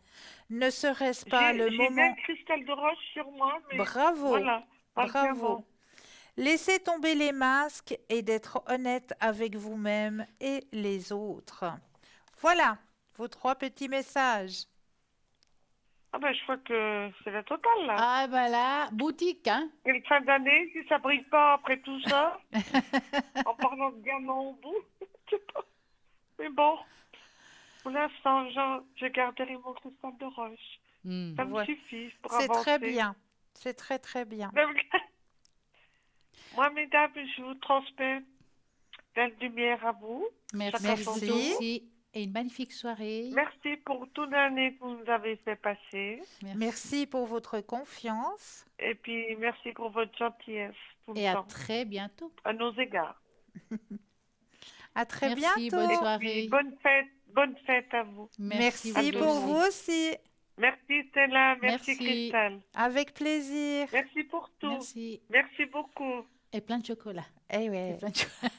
S2: Ne serait-ce pas le
S5: J'ai bien
S2: moment...
S5: le cristal de roche sur moi, mais
S2: Bravo,
S5: voilà, pas le
S2: bravo.
S5: diamant.
S2: Laissez tomber les masques et d'être honnête avec vous-même et les autres. Voilà vos 3 petits messages.
S5: Ah ben, je crois que c'est la totale, là.
S1: Ah, ben là, boutique, hein?
S5: Quelle fin d'année, si ça brille pas après tout ça, en parlant de diamant au bout, je sais pas. Mais bon, pour l'instant, je garderai mon cristal de roche.
S1: Hmm.
S5: Ça me
S2: Ouais.
S5: suffit pour
S2: C'est
S5: avancer.
S2: très bien. C'est très, très bien.
S5: Moi, mesdames, je vous transmets plein de lumière à vous.
S1: Merci,
S2: Merci.
S1: vous aussi. Et une magnifique soirée.
S5: Merci pour toute l'année que vous nous avez fait passer.
S2: Merci pour votre confiance.
S5: Et puis, merci pour votre gentillesse tout
S1: Et
S5: le
S1: à
S5: temps,
S1: très bientôt.
S5: à nos égards.
S2: À très
S1: Merci,
S2: bientôt.
S1: bonne
S5: Et
S1: soirée.
S5: puis, bonne fête à vous.
S2: Merci
S5: À
S2: pour
S5: tous.
S2: vous aussi.
S5: Merci Stella, merci
S1: Merci.
S5: Cristal.
S2: Avec plaisir.
S5: Merci pour tout.
S1: Merci.
S5: Merci beaucoup.
S1: Et plein de chocolat.
S2: Eh
S1: Et
S2: ouais.
S1: plein de chocolat.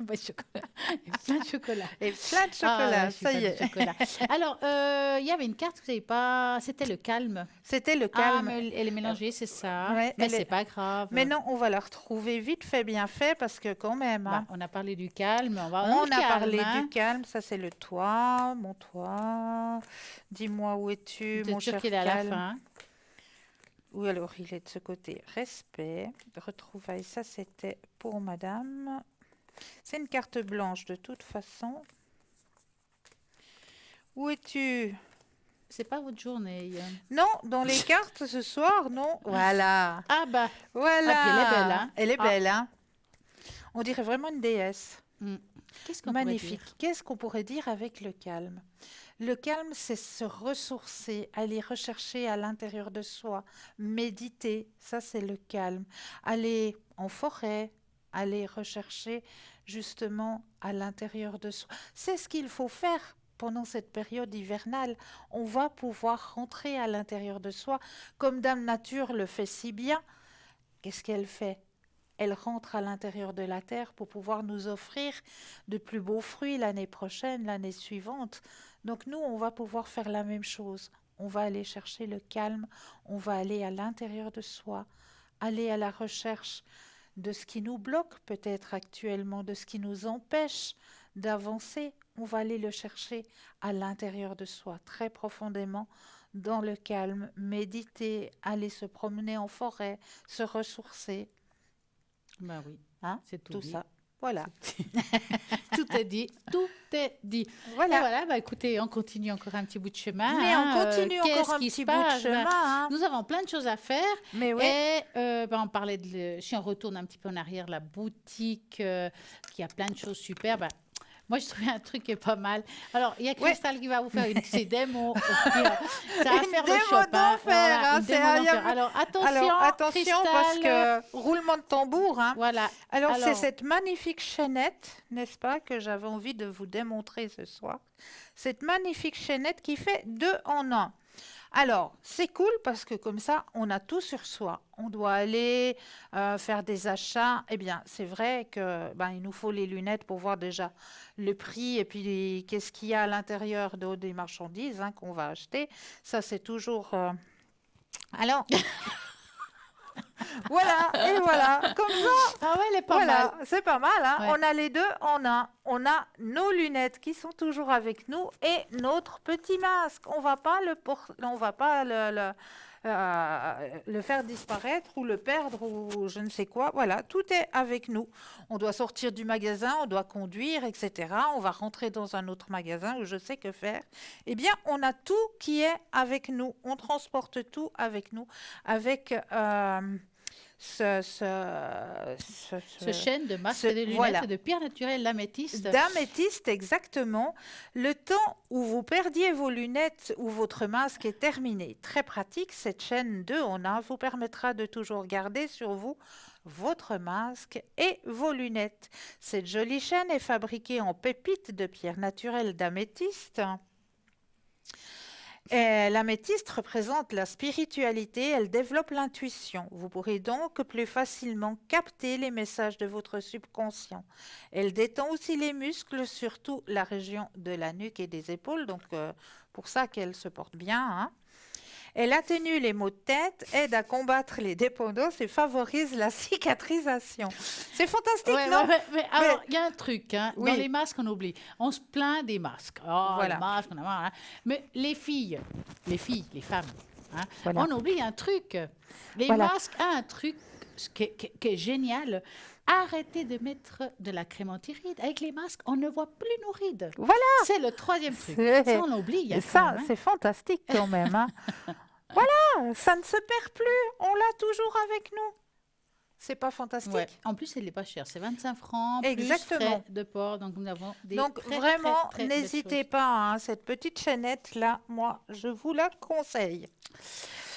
S1: Pas de chocolat. Et plein de chocolat.
S2: Et plein de
S1: Ah,
S2: chocolat,
S1: je suis
S2: ça
S1: fan
S2: y
S1: de
S2: est.
S1: chocolat. Alors, il y avait une carte que vous n'avez pas. C'était le calme.
S2: C'était le
S1: Ah,
S2: calme.
S1: mais elle est mélangée, c'est ça.
S2: Ouais,
S1: Mais
S2: elle
S1: c'est
S2: est-
S1: pas grave.
S2: Mais non, on va la retrouver vite fait, bien fait, parce que quand même,
S1: Bah,
S2: hein,
S1: on a parlé du calme. On va dans
S2: on
S1: le
S2: a
S1: calme,
S2: parlé
S1: hein.
S2: du calme, ça c'est le toit, mon toit. Dis-moi où es-tu,
S1: Je
S2: mon
S1: suis sûre
S2: cher
S1: qu'il est à la
S2: calme.
S1: fin.
S2: Ou alors il est de ce côté. Respect, retrouvailles, ça c'était pour madame. C'est une carte blanche de toute façon. Où es-tu?
S1: C'est pas votre journée.
S2: Non, dans les cartes ce soir, non. Voilà,
S1: Ah, bah.
S2: voilà.
S1: Ah, puis elle est belle, hein.
S2: Elle est
S1: Ah.
S2: belle, hein. On dirait vraiment une déesse.
S1: Hmm. Qu'est-ce qu'on pourrait
S2: Magnifique.
S1: dire?
S2: Qu'est-ce qu'on pourrait dire avec le calme? Le calme, c'est se ressourcer, aller rechercher à l'intérieur de soi, méditer, ça c'est le calme. Aller en forêt, aller rechercher justement à l'intérieur de soi. C'est ce qu'il faut faire pendant cette période hivernale. On va pouvoir rentrer à l'intérieur de soi, comme Dame Nature le fait si bien. Qu'est-ce qu'elle fait? Elle rentre à l'intérieur de la terre pour pouvoir nous offrir de plus beaux fruits l'année prochaine, l'année suivante. Donc nous, on va pouvoir faire la même chose. On va aller chercher le calme, on va aller à l'intérieur de soi, aller à la recherche de ce qui nous bloque peut-être actuellement, de ce qui nous empêche d'avancer. On va aller le chercher à l'intérieur de soi, très profondément, dans le calme, méditer, aller se promener en forêt, se ressourcer.
S1: Bah oui,
S2: Hein,
S1: c'est tout
S2: tout
S1: dit.
S2: ça. Voilà.
S1: Tout est dit, tout est dit. Et
S2: Voilà.
S1: voilà, bah écoutez, on continue encore un petit bout de chemin.
S2: Mais
S1: hein.
S2: on continue encore
S1: Qu'est-ce
S2: un
S1: qui se
S2: petit bout de
S1: passe?
S2: chemin.
S1: Ben,
S2: Hein.
S1: nous avons plein de choses à faire.
S2: Mais oui.
S1: Et on parlait si on retourne un petit peu en arrière, la boutique qui a plein de choses super. Ben, moi, je trouvais un truc qui est pas mal. Alors, il y a
S2: Ouais.
S1: Cristal qui va vous faire une de ses démos. Ça va
S2: Une
S1: faire le
S2: démo
S1: shop, hein.
S2: d'enfer,
S1: Voilà,
S2: hein,
S1: une
S2: c'est
S1: démo
S2: un-
S1: d'enfer. Alors, attention,
S2: Alors attention parce
S1: Cristal.
S2: que roulement de tambour. Hein.
S1: Voilà.
S2: Alors c'est
S1: Alors-
S2: cette magnifique chaînette, n'est-ce pas, que j'avais envie de vous démontrer ce soir. Cette magnifique chaînette qui fait 2 en 1. Alors, c'est cool parce que comme ça, on a tout sur soi. On doit aller faire des achats. Eh bien, c'est vrai que il nous faut les lunettes pour voir déjà le prix et puis qu'est-ce qu'il y a à l'intérieur des marchandises hein, qu'on va acheter. Ça, c'est toujours... Alors, voilà, et voilà, comme ça.
S1: Ah ouais, elle est pas
S2: Voilà,
S1: mal.
S2: c'est pas mal. Hein.
S1: Ouais.
S2: On a les deux en un. On a nos lunettes qui sont toujours avec nous et notre petit masque. On va pas on va pas le faire disparaître ou le perdre ou je ne sais quoi. Voilà, tout est avec nous. On doit sortir du magasin, on doit conduire, etc. On va rentrer dans un autre magasin où je sais que faire. Eh bien, on a tout qui est avec nous. On transporte tout avec nous, avec
S1: Ce chêne de masque
S2: ce-
S1: et de lunettes
S2: voilà.
S1: de pierre naturelle l'améthyste.
S2: D'améthyste, exactement. Le temps où vous perdiez vos lunettes ou votre masque est terminé. Très pratique, cette chaîne 2 en 1 vous permettra de toujours garder sur vous votre masque et vos lunettes. Cette jolie chaîne est fabriquée en pépites de pierre naturelle d'améthyste. Et l'améthyste représente la spiritualité, elle développe l'intuition. Vous pourrez donc plus facilement capter les messages de votre subconscient. Elle détend aussi les muscles, surtout la région de la nuque et des épaules, donc pour ça qu'elle se porte bien. Hein. Elle atténue les maux de tête, aide à combattre les dépendances et favorise la cicatrisation. C'est fantastique,
S1: Ouais,
S2: non?
S1: mais alors, il y a un truc, hein,
S2: Oui.
S1: dans les masques, on oublie. On se plaint des masques. Oh,
S2: Voilà.
S1: les masques, on a marre. Hein. Mais les femmes, hein,
S2: Voilà.
S1: on oublie un truc. Les
S2: Voilà.
S1: masques ont un truc qui est génial. Arrêtez de mettre de la crème anti-rides. Avec les masques, on ne voit plus nos rides.
S2: Voilà.
S1: C'est le troisième truc.
S2: C'est-
S1: Ça, on oublie.
S2: Et ça, c'est fantastique quand même. Hein. Voilà, ça ne se perd plus. On l'a toujours avec nous. C'est pas fantastique?
S1: Ouais. En plus, elle n'est pas chère. C'est 25 francs
S2: Exactement.
S1: plus frais de port. Donc, nous avons des
S2: Donc
S1: très,
S2: vraiment,
S1: très, très belles
S2: n'hésitez
S1: choses.
S2: pas. Hein, cette petite chaînette là, moi, je vous la conseille.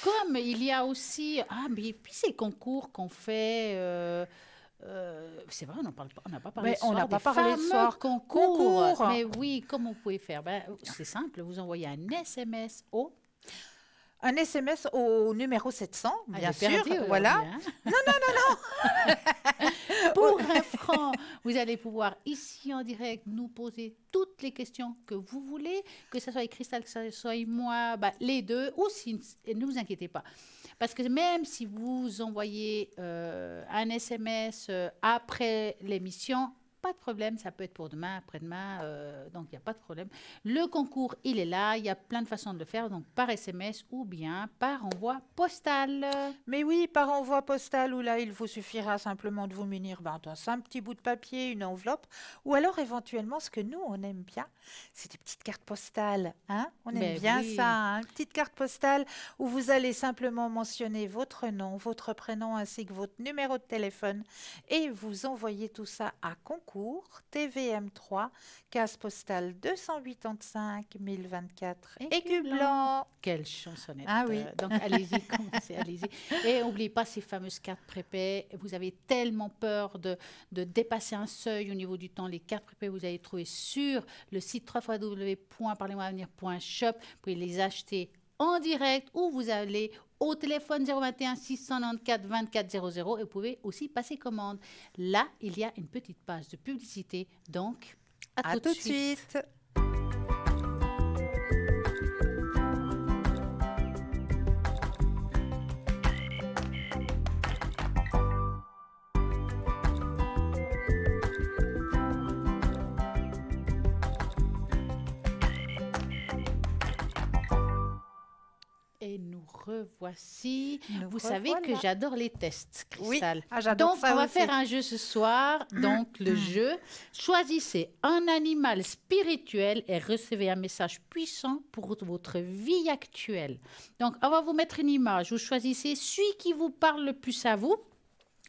S1: Comme il y a aussi... Ah, mais puis ces concours qu'on fait... c'est vrai, on n'a pas parlé
S2: Mais
S1: ce
S2: on
S1: soir
S2: n'a pas
S1: des
S2: parlé ce
S1: fameux
S2: soir.
S1: concours. Mais oui, comment vous pouvez faire? C'est simple, vous envoyez un SMS au...
S2: Un SMS au numéro 700,
S1: Ah,
S2: bien
S1: j'ai
S2: sûr.
S1: perdu
S2: Voilà.
S1: aujourd'hui, hein. pour 1 franc, vous allez pouvoir ici en direct nous poser toutes les questions que vous voulez, que ce soit Christelle, que ce soit moi, les deux, ou si, ne vous inquiétez pas. Parce que même si vous envoyez un SMS après l'émission, pas de problème, ça peut être pour demain, après-demain, donc il n'y a pas de problème. Le concours, il est là, il y a plein de façons de le faire, donc par SMS ou bien par envoi postal.
S2: Mais oui, par envoi postal, où là, il vous suffira simplement de vous munir d'un simple petit bout de papier, une enveloppe, ou alors éventuellement, ce que nous, on aime bien, c'est des petites cartes postales. Hein, on aime
S1: Ben
S2: bien
S1: oui.
S2: ça, hein, une petite carte postale où vous allez simplement mentionner votre nom, votre prénom ainsi que votre numéro de téléphone et vous envoyez tout ça à concours TVM3, case postale 285 1024 Aigueblanc.
S1: Quelle chansonnette.
S2: Ah oui.
S1: Donc, allez-y, commencez, allez-y. Et n'oubliez pas ces fameuses cartes prépay. Vous avez tellement peur de dépasser un seuil au niveau du temps. Les cartes prépay, vous allez trouver sur le site www.parlez-moi-avenir.shop. Vous pouvez les acheter en direct ou vous allez au téléphone 021 694 24 00 et vous pouvez aussi passer commande. Là, il y a une petite page de publicité. Donc, à tout de suite. Et nous revoici. Vous savez que j'adore les tests, Christelle.
S2: Oui, j'adore
S1: donc,
S2: ça
S1: on va
S2: aussi.
S1: faire un jeu ce soir. Donc, le jeu, choisissez un animal spirituel et recevez un message puissant pour votre vie actuelle. Donc, on va vous mettre une image. Vous choisissez celui qui vous parle le plus à vous,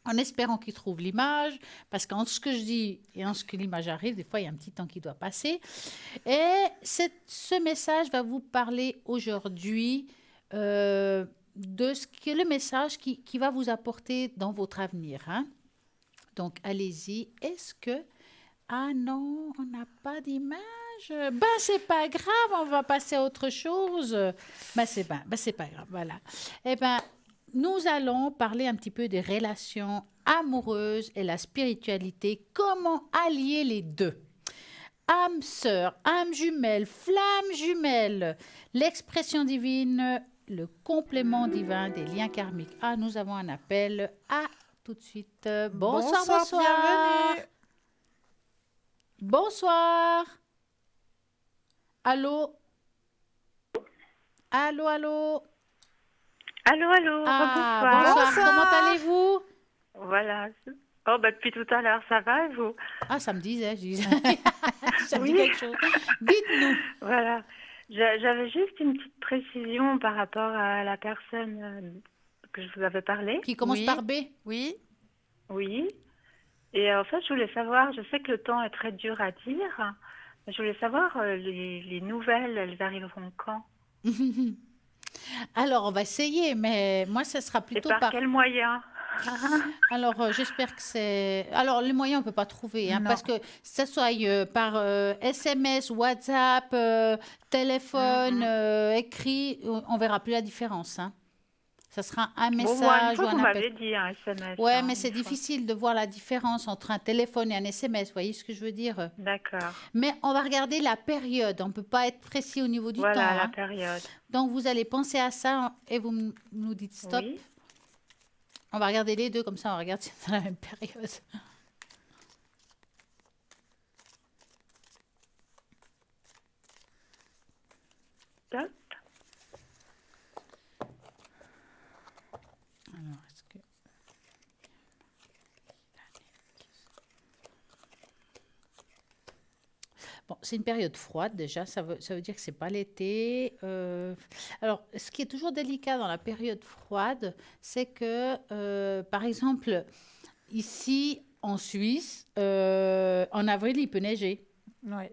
S1: en espérant qu'il trouve l'image, parce qu'en ce que je dis et en ce que l'image arrive, des fois, il y a un petit temps qui doit passer. Et ce message va vous parler aujourd'hui de ce qui est le message qui va vous apporter dans votre avenir. Hein? Donc, allez-y. Est-ce que... Ah non, on n'a pas d'image. C'est pas grave, on va passer à autre chose. C'est pas grave, voilà. Nous allons parler un petit peu des relations amoureuses et la spiritualité. Comment allier les deux? Âme sœur, âme jumelle, flamme jumelle, l'expression divine, le complément divin des liens karmiques. Ah, nous avons un appel. À tout de suite. Bonsoir.
S2: Bienvenue.
S1: Bonsoir. Allô? Allô?
S4: Allô,
S1: Ah, bonsoir. Comment allez-vous?
S4: Voilà. Depuis tout à l'heure, ça va et vous?
S1: Ah, ça me disait. Ça me dit quelque chose. Dites-nous.
S4: Voilà. J'avais juste une petite précision par rapport à la personne que je vous avais parlé.
S1: Qui commence par B?
S2: Oui.
S4: Oui. Et en fait, je voulais savoir, je sais que le temps est très dur à dire, mais je voulais savoir, les nouvelles, elles arriveront quand?
S1: Alors, on va essayer, mais moi, ça sera
S4: Et
S1: plutôt
S4: par quels moyens?
S1: Alors, j'espère que c'est... Alors, les moyens, on ne peut pas trouver, hein,
S2: Non.
S1: parce que ça soit par SMS, WhatsApp, téléphone, écrit, on verra plus la différence. Hein. Ça sera un
S4: Bon, moi, une
S1: message
S4: fois,
S1: ou
S4: vous
S1: un
S4: m'avez
S1: appel.
S4: dit un SMS.
S1: Ouais,
S4: hein,
S1: mais c'est
S4: une fois.
S1: difficile de voir la différence entre un téléphone et un SMS. Vous voyez ce que je veux dire?
S4: D'accord.
S1: Mais on va regarder la période. On ne peut pas être précis au niveau du
S4: Voilà,
S1: temps.
S4: la
S1: Hein.
S4: période.
S1: Donc, vous allez penser à ça et vous nous dites stop.
S4: Oui.
S1: On va regarder les deux, comme ça on regarde si c'est la même période.
S4: Top.
S1: Alors, est-ce que... Bon, c'est une période froide déjà, ça veut dire que c'est pas l'été. Alors, ce qui est toujours délicat dans la période froide, c'est que, par exemple, ici en Suisse, en avril, il peut neiger.
S2: Oui.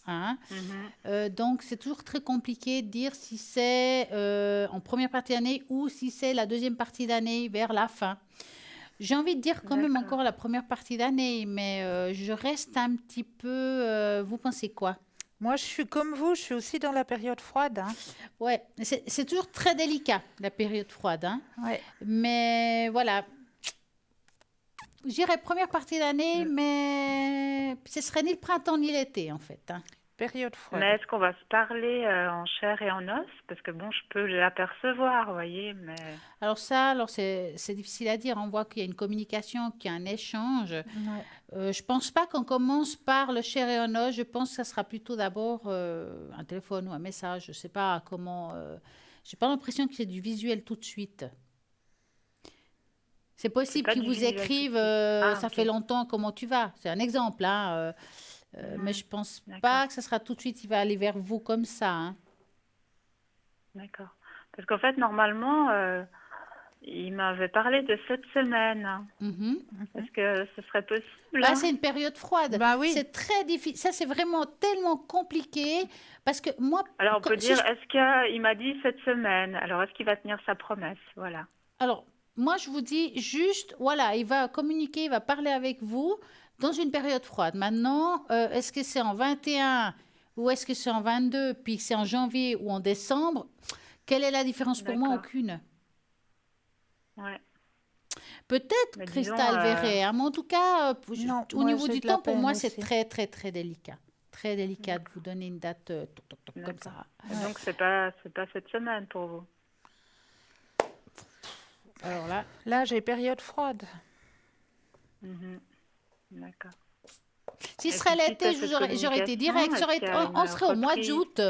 S1: Hein?
S4: Mhm.
S1: Donc, c'est toujours très compliqué de dire si c'est en première partie d'année ou si c'est la deuxième partie d'année vers la fin. J'ai envie de dire quand même
S4: D'accord.
S1: encore la première partie d'année, mais je reste un petit peu... vous pensez quoi?
S2: Moi, je suis comme vous, je suis aussi dans la période froide. Hein.
S1: Ouais, c'est toujours très délicat, la période froide. Hein?
S2: Ouais.
S1: Mais voilà, je dirais première partie d'année, mais ce serait ni le printemps ni l'été, en fait. Hein.
S2: Période froide.
S4: Mais est-ce qu'on va se parler en chair et en os? Parce que bon, je peux l'apercevoir, vous voyez, mais
S1: Alors ça, c'est difficile à dire. On voit qu'il y a une communication, qu'il y a un échange.
S2: Ouais.
S1: Je pense pas qu'on commence par le chair et en os. Je pense que ça sera plutôt d'abord un téléphone ou un message. Je sais pas comment. J'ai pas l'impression qu'il y ait du visuel tout de suite. C'est
S4: c'est
S1: possible
S4: pas
S1: qu'ils
S4: du
S1: vous
S4: visuel tout de
S1: écrivent
S4: suite. Ah,
S1: ça
S4: ok.
S1: fait longtemps, comment tu vas? C'est un exemple, hein, mais
S4: Mhm.
S1: je pense
S4: D'accord,
S1: pas que ça sera tout de suite, il va aller vers vous comme ça. Hein.
S4: d'accord. Parce qu'en fait, normalement, il m'avait parlé de cette semaine.
S1: Mhm.
S4: Est-ce que ce serait possible,
S1: Ah,
S4: hein?
S1: c'est une période froide.
S2: Bah oui.
S1: C'est très difficile. Ça, c'est vraiment tellement compliqué parce que moi,
S4: Alors, on peut
S1: si
S4: dire,
S1: je
S4: est-ce qu'il m'a dit cette semaine? Alors, est-ce qu'il va tenir sa promesse? Voilà.
S1: Alors, moi, je vous dis juste, voilà, il va communiquer, il va parler avec vous dans une période froide. Maintenant, est-ce que c'est en 21 ou est-ce que c'est en 22, puis c'est en janvier ou en décembre? Quelle est la différence pour moi?
S4: D'accord.
S1: Aucune.
S4: Ouais.
S1: Peut-être
S4: Mais disons,
S1: Cristal verrait, hein, mais en tout cas,
S2: Non,
S1: au
S2: moi
S1: niveau
S2: j'ai
S1: du
S2: de la
S1: temps, pour
S2: peine
S1: moi, c'est
S2: aussi.
S1: très, très, très délicat. Très délicat de
S4: d'accord,
S1: vous donner une date toc, toc, toc, comme
S4: d'accord.
S1: ça.
S4: Et
S2: Ouais.
S4: donc, c'est pas cette semaine pour vous.
S1: Alors là,
S2: Là, j'ai période froide.
S4: Mhm. D'accord.
S1: si ce
S4: Et
S1: serait
S4: puis, suite à
S1: l'été,
S4: cette
S1: j'aurais été
S4: communication,
S1: direct.
S4: est-ce qu'il y a
S1: On
S4: une
S1: serait au mois
S4: reprise?
S1: d'août.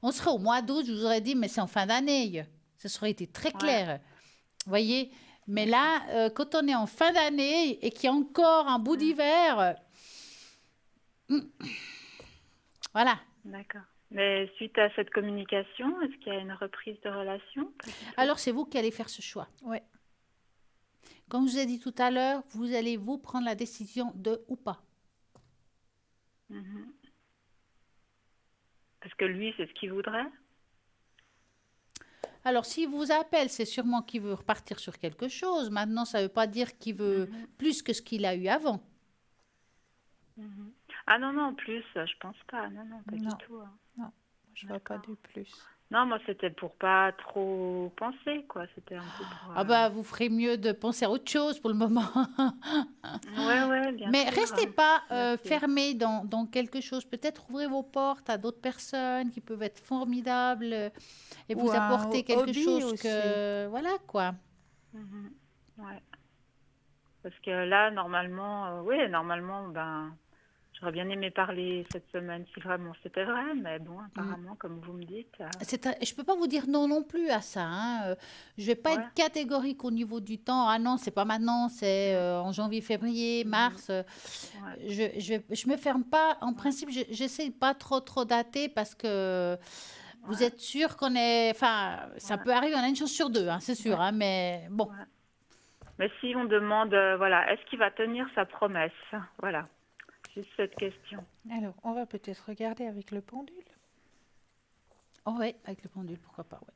S1: On serait au mois d'août, je vous aurais dit, mais c'est en fin d'année. Ce serait été très
S4: Ouais,
S1: clair. Voyez? Mais
S4: d'accord.
S1: là, quand on est en fin d'année et qu'il y a encore un bout
S4: Mhm.
S1: d'hiver, voilà.
S4: D'accord. Mais suite à cette communication, est-ce qu'il y a une reprise de relation? Pas du tout.
S1: Alors, c'est vous qui allez faire ce choix.
S2: Ouais.
S1: Comme je vous ai dit tout à l'heure, vous allez vous prendre la décision de ou pas.
S4: Mhm. Parce que lui, c'est ce qu'il voudrait.
S1: Alors, s'il vous appelle, c'est sûrement qu'il veut repartir sur quelque chose. Maintenant, ça ne veut pas dire qu'il veut
S4: Mhm.
S1: plus que ce qu'il a eu avant.
S4: Mhm. Ah non, non, plus, je pense pas. Non, non, pas du
S2: Non,
S4: tout, hein.
S2: non, je vois pas
S4: D'accord.
S2: du plus.
S4: Non, moi, c'était pour pas trop penser, quoi. C'était un peu pour...
S1: Ah bah, vous ferez mieux de penser à autre chose pour le moment.
S4: Ouais, bien
S1: Mais
S4: sûr,
S1: restez pas
S4: bien sûr.
S1: fermé dans quelque chose. Peut-être ouvrez vos portes à d'autres personnes qui peuvent être formidables et
S2: Ou
S1: vous
S2: un
S1: apporter quelque
S2: hobby
S1: chose
S2: aussi.
S1: que... Voilà, quoi.
S4: Mhm. Ouais. Parce que là, normalement, oui, normalement, ben, j'aurais bien aimé parler cette semaine si vraiment c'était vrai, mais bon, apparemment, comme vous me dites,
S1: Je ne peux pas vous dire non non plus à ça. Hein. Je vais pas
S4: ouais.
S1: être catégorique au niveau du temps. Ah non, c'est pas maintenant, c'est
S4: Mm.
S1: en janvier, février,
S4: Mhm.
S1: mars.
S4: Ouais.
S1: Je me ferme pas. En
S4: Ouais.
S1: principe, j'essaie de pas trop dater parce que vous
S4: Ouais.
S1: êtes sûr qu'on est. Enfin, ça
S4: Ouais.
S1: peut arriver, on a une chance sur deux, hein, c'est sûr.
S2: Ouais.
S1: Hein, mais bon.
S4: Ouais. Mais si on demande, voilà, est-ce qu'il va tenir sa promesse? Voilà, juste cette question.
S2: Alors, on va peut-être regarder avec le pendule.
S1: Oh ouais, avec le pendule, pourquoi pas. Ouais.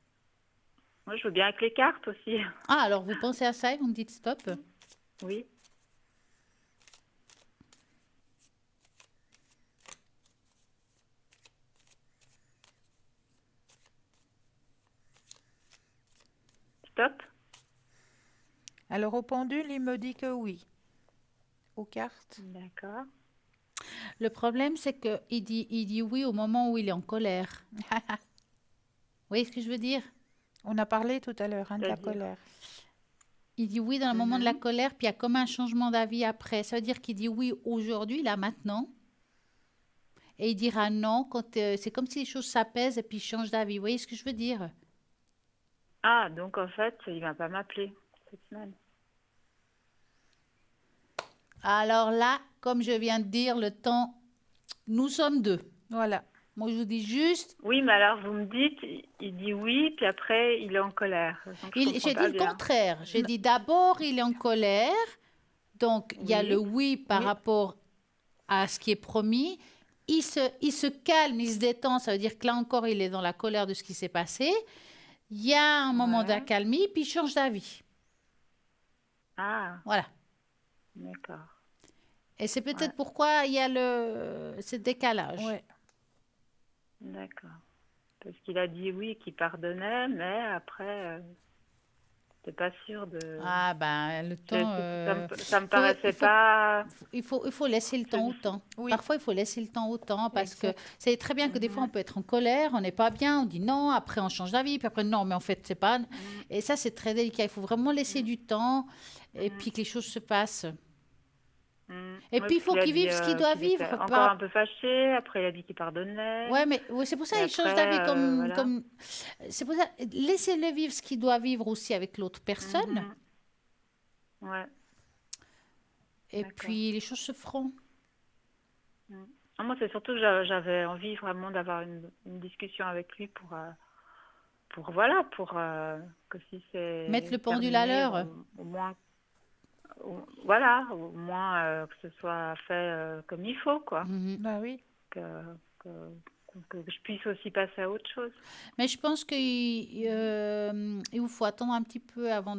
S4: Moi, je veux bien avec les cartes aussi.
S1: Ah, alors vous pensez à ça et vous me dites stop.
S4: Oui. Stop.
S2: Alors, au pendule, il me dit que oui. Aux cartes.
S4: D'accord.
S1: Le problème, c'est que il dit oui au moment où il est en colère. Vous voyez ce que je veux dire?
S2: On a parlé tout à l'heure, hein, de la
S4: C'est-à-dire.
S2: colère.
S1: Il dit oui dans le moment de la
S4: Mhm.
S1: colère, puis il y a comme un changement d'avis après. Ça veut dire qu'il dit oui aujourd'hui, là, maintenant, et il dira non quand c'est comme si les choses s'apaisent et puis il change d'avis. Vous voyez ce que je veux dire?
S4: Ah, donc en fait, il va pas m'appeler cette semaine.
S1: Alors là, comme je viens de dire, le temps, nous sommes deux.
S2: Voilà.
S1: Moi, je vous dis juste,
S4: Oui, mais alors vous me dites, il dit oui, puis après il est en colère. Donc je comprends
S1: j'ai dit
S4: pas
S1: le
S4: bien.
S1: contraire. J'ai dit d'abord, il est en colère, donc il y a le
S4: Oui,
S1: oui par
S2: Oui.
S1: rapport à ce qui est promis. Il se calme, il se détend, ça veut dire que là encore, il est dans la colère de ce qui s'est passé. Il y a un moment
S4: ouais.
S1: d'accalmie, puis il change d'avis.
S4: Ah,
S1: Voilà.
S4: d'accord.
S1: Et c'est peut-être
S4: Ouais,
S1: pourquoi il y a ce décalage.
S2: Ouais.
S4: d'accord. Parce qu'il a dit oui, qu'il pardonnait, mais après, j'étais pas sûre de.
S1: Ah ben, le temps,
S4: Ça me
S1: faut-
S4: paraissait
S1: il faut,
S4: pas.
S1: il faut laisser le temps au temps.
S2: Oui,
S1: Parfois, il faut laisser le temps au temps parce que
S2: exact.
S1: c'est très bien que des fois, on peut être en colère, on n'est pas bien, on dit non, après on change d'avis, puis après non, mais en fait, c'est pas. Et ça, c'est très délicat. Il faut vraiment laisser du temps et puis que les choses se passent. Et
S4: Ouais,
S1: puis, il
S4: parce
S1: faut
S4: qu'il a
S1: qu'il
S4: dit
S1: vive ce qu'il doit
S4: qu'il était
S1: vivre.
S4: encore un peu fâché. Après, il a dit qu'il pardonnait.
S1: Ouais, mais ouais, c'est pour ça
S4: Et
S1: qu'il change
S4: après,
S1: d'avis
S4: voilà.
S1: c'est pour ça, laissez-le vivre ce qu'il doit vivre aussi avec l'autre personne.
S4: Ouais.
S1: Et
S4: D'accord.
S1: puis, les choses se feront.
S4: Ah, moi, c'est surtout que j'avais envie vraiment d'avoir une discussion avec lui voilà, pour que si c'est
S1: Mettre le pendule à
S4: terminé,
S1: l'heure.
S4: au moins, voilà, au moins que ce soit fait comme il faut, quoi.
S1: Mhm.
S2: Bah oui.
S4: Que, que, que je puisse aussi passer à autre chose.
S1: Mais je pense il vous faut attendre un petit peu avant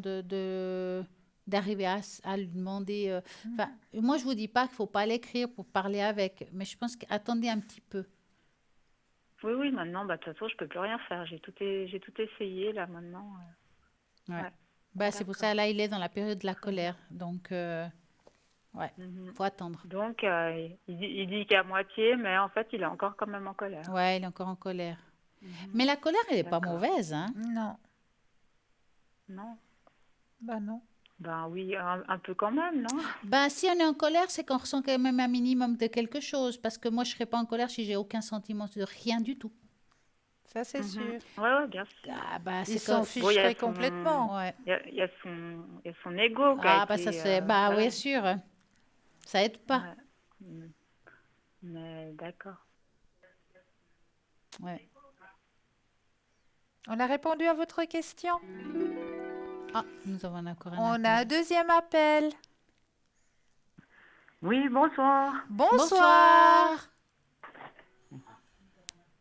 S1: d'arriver à lui demander. Enfin, moi, je vous dis pas qu'il faut pas l'écrire pour parler avec, mais je pense qu'attendez un petit peu.
S4: Oui, oui, maintenant, bah, de toute façon, je peux plus rien faire. J'ai tout essayé, là, maintenant.
S1: Ouais.
S4: Ouais.
S1: Bah, c'est pour ça, là, il est dans la période de la colère. Donc, ouais,
S4: Mhm.
S1: faut attendre.
S4: Donc, il dit qu'à moitié, mais en fait, il est encore quand même en colère.
S1: Ouais, il est encore en colère. Mais la colère, elle n'est pas
S4: D'accord.
S1: mauvaise, hein.
S2: Non,
S4: Non?
S2: bah non.
S4: Ben oui, un peu quand même, non?
S1: Ben, si on est en colère, c'est qu'on ressent quand même un minimum de quelque chose. Parce que moi, je ne serais pas en colère si j'ai aucun sentiment de rien du tout.
S2: Ça, c'est sûr.
S4: Ouais, ouais, bien sûr.
S1: Ah, bah,
S2: Ils
S1: c'est
S2: s'en
S1: comme...
S4: Bon, il y a
S2: ficheraient complètement.
S1: Ouais.
S4: il y a son ego qui a
S1: Ah, bah, ça
S4: été,
S1: c'est... Bah,
S4: voilà.
S1: oui, sûr. Ça aide pas.
S4: Ouais. Mm. Mais d'accord.
S1: Ouais.
S2: On a répondu à votre question.
S1: Ah, nous avons encore un
S2: On
S1: appel.
S2: a un deuxième appel.
S6: Oui, bonsoir.
S2: Bonsoir.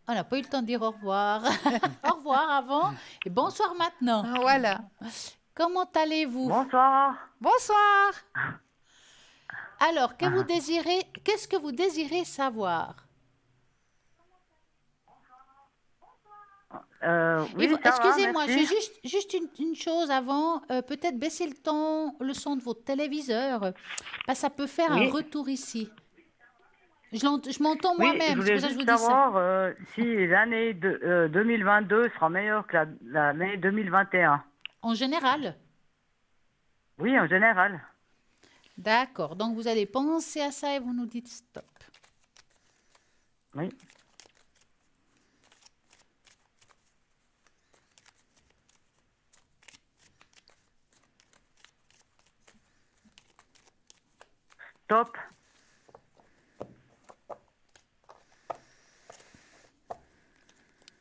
S1: On n'a pas eu le temps de dire au revoir. Au revoir avant et bonsoir maintenant.
S2: Voilà.
S1: Comment allez-vous?
S6: Bonsoir.
S2: Bonsoir.
S1: Alors, qu'est-ce que vous désirez savoir?
S6: Oui, ça va,
S1: Excusez-moi,
S6: merci.
S1: j'ai juste une chose avant. Peut-être baisser le son de votre téléviseur. Parce que ça peut faire un
S6: Oui.
S1: retour ici. Je m'entends
S6: Oui, je
S1: moi-même, c'est
S6: voulais
S1: pour ça que je
S6: juste
S1: vous dis ça.
S6: savoir si l'année 2022 sera meilleure que l'année 2021.
S1: En général.
S6: Oui, en général.
S1: D'accord. Donc, vous allez penser à ça et vous nous dites stop.
S6: Oui. Stop.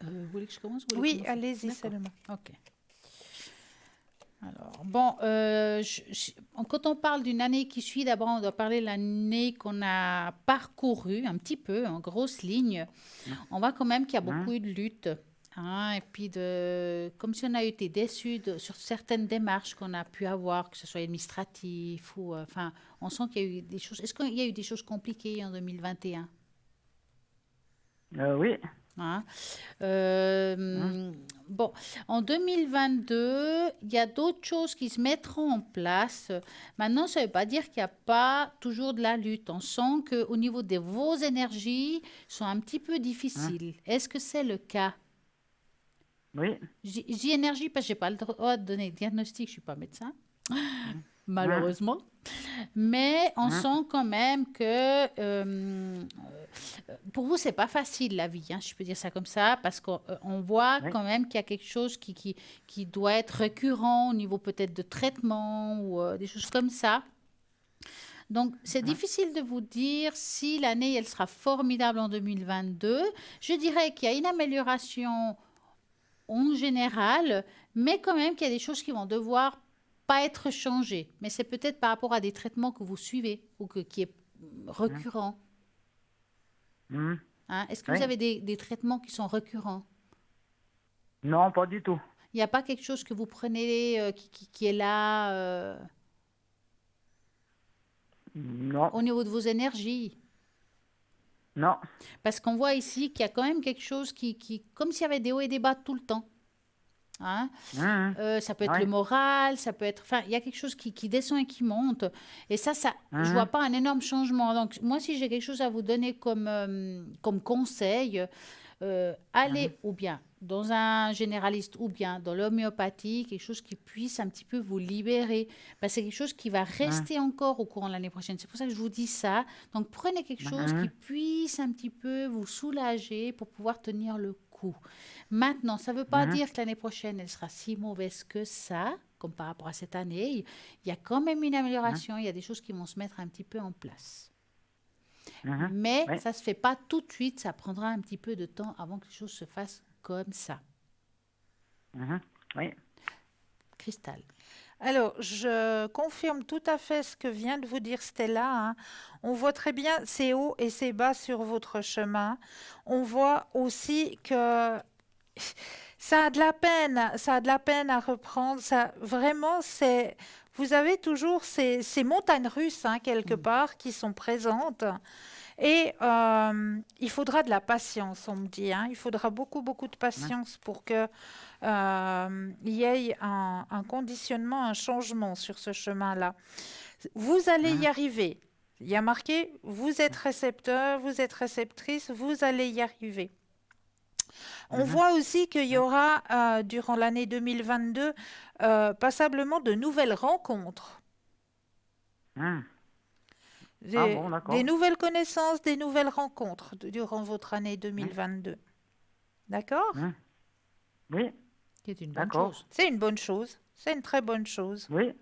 S1: Vous voulez que je commence? Vous voulez
S2: Oui,
S1: commencer?
S2: allez-y
S1: D'accord.
S2: seulement.
S1: Ok. Alors, bon, quand on parle d'une année qui suit, d'abord, on doit parler de l'année qu'on a parcourue un petit peu, en grosses lignes. On voit quand même qu'il y a beaucoup eu de luttes. Hein, et puis, comme si on a été déçus sur certaines démarches qu'on a pu avoir, que ce soit administratif ou... Enfin, on sent qu'il y a eu des choses... Est-ce qu'il y a eu des choses compliquées en 2021?
S6: Oui.
S1: Hein. Bon, en 2022, il y a d'autres choses qui se mettront en place. Maintenant, ça ne veut pas dire qu'il n'y a pas toujours de la lutte. On sent qu'au niveau de vos énergies, sont un petit peu difficiles. Est-ce que c'est le cas?
S6: Oui.
S1: J'ai énergie parce que je n'ai pas le droit de donner de diagnostic, je ne suis pas médecin, malheureusement. Mais on sent quand même que pour vous, c'est pas facile la vie, hein, je peux dire ça comme ça, parce qu'on voit quand même qu'il y a quelque chose qui doit être récurrent au niveau peut-être de traitement ou des choses comme ça. Donc, c'est difficile de vous dire si l'année, elle sera formidable en 2022. Je dirais qu'il y a une amélioration en général, mais quand même qu'il y a des choses qui vont devoir pas être changées. Mais c'est peut-être par rapport à des traitements que vous suivez ou qui est récurrent. Hein? Est-ce que vous avez des traitements qui sont récurrents?
S6: Non, pas du tout.
S1: Il n'y a pas quelque chose que vous prenez qui est là
S6: Non.
S1: au niveau de vos énergies?
S6: Non.
S1: Parce qu'on voit ici qu'il y a quand même quelque chose qui comme s'il y avait des hauts et des bas tout le temps. Hein.
S6: Mhm.
S1: Ça peut être
S6: Ouais.
S1: le moral, ça peut être... Enfin, il y a quelque chose qui descend et qui monte. Et ça, je vois
S6: Mhm.
S1: pas un énorme changement. Donc, moi, si j'ai quelque chose à vous donner comme conseil,
S6: Mhm.
S1: allez ou bien dans un généraliste ou bien dans l'homéopathie, quelque chose qui puisse un petit peu vous libérer. Parce que c'est quelque chose qui va
S6: Mhm.
S1: rester encore au courant de l'année prochaine. C'est pour ça que je vous dis ça. Donc, prenez quelque chose qui
S6: Mhm.
S1: puisse un petit peu vous soulager pour pouvoir tenir le coup. Maintenant, ça ne veut pas
S6: Mhm.
S1: dire que l'année prochaine, elle sera si mauvaise que ça, comme par rapport à cette année. Il y a quand même une
S6: Mhm.
S1: amélioration, il y a des choses qui vont se mettre un petit peu en place.
S6: Mhm.
S1: Mais
S6: Oui.
S1: ça ne se fait pas tout de suite, ça prendra un petit peu de temps avant que les choses se fassent comme ça.
S6: Mhm. Oui.
S1: Cristal.
S2: Alors, je confirme tout à fait ce que vient de vous dire Stella, hein. On voit très bien ces hauts et ces bas sur votre chemin. On voit aussi que ça a de la peine, ça a de la peine à reprendre. Ça, vraiment, vous avez toujours ces montagnes russes, hein, quelque
S1: Mm.
S2: part, qui sont présentes. Et il faudra de la patience, on me dit, hein. Il faudra beaucoup, beaucoup de
S6: Mhm.
S2: patience pour que il y ait un conditionnement, un changement sur ce chemin-là. Vous allez y
S6: Mhm.
S2: arriver. Il y a marqué, vous êtes récepteur, vous êtes réceptrice, vous allez y arriver. On
S6: Mhm.
S2: voit aussi qu'il y
S6: Oui.
S2: aura, durant l'année 2022, passablement de nouvelles rencontres,
S6: Mhm. Ah bon,
S2: des
S6: d'accord.
S2: nouvelles connaissances, des nouvelles rencontres durant votre année
S6: Mhm.
S2: 2022. D'accord?
S6: Mhm. Oui,
S1: Qui est une bonne
S6: d'accord.
S1: chose.
S2: C'est une bonne chose. C'est une très bonne chose.
S6: Oui, oui,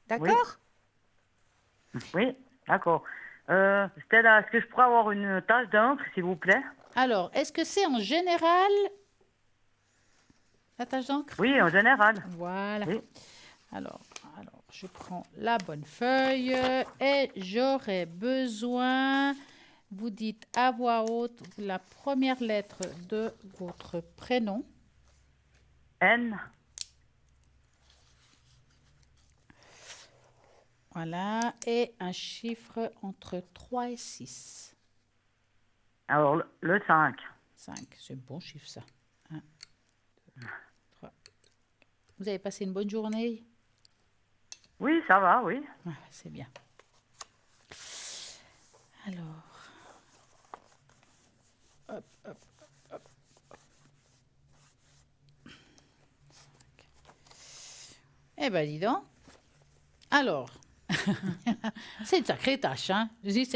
S2: D'accord?
S6: oui, d'accord. Stella, est-ce que je pourrais avoir une tasse d'encre, s'il vous plaît?
S1: Alors, est-ce que c'est en général la tâche d'encre?
S6: Oui, en général.
S1: Voilà.
S6: Oui.
S1: Alors, je prends la bonne feuille et j'aurai besoin, vous dites à voix haute la première lettre de votre prénom.
S6: N.
S1: Voilà, et un chiffre entre 3 et 6.
S6: Alors, le 5.
S1: 5, c'est un bon chiffre ça. 1, 3. Vous avez passé une bonne journée?
S6: Oui, ça va, oui.
S1: Ah, c'est bien. Alors, hop, hop. Eh ben, dis donc. Alors, c'est une sacrée tâche, hein. Je dis,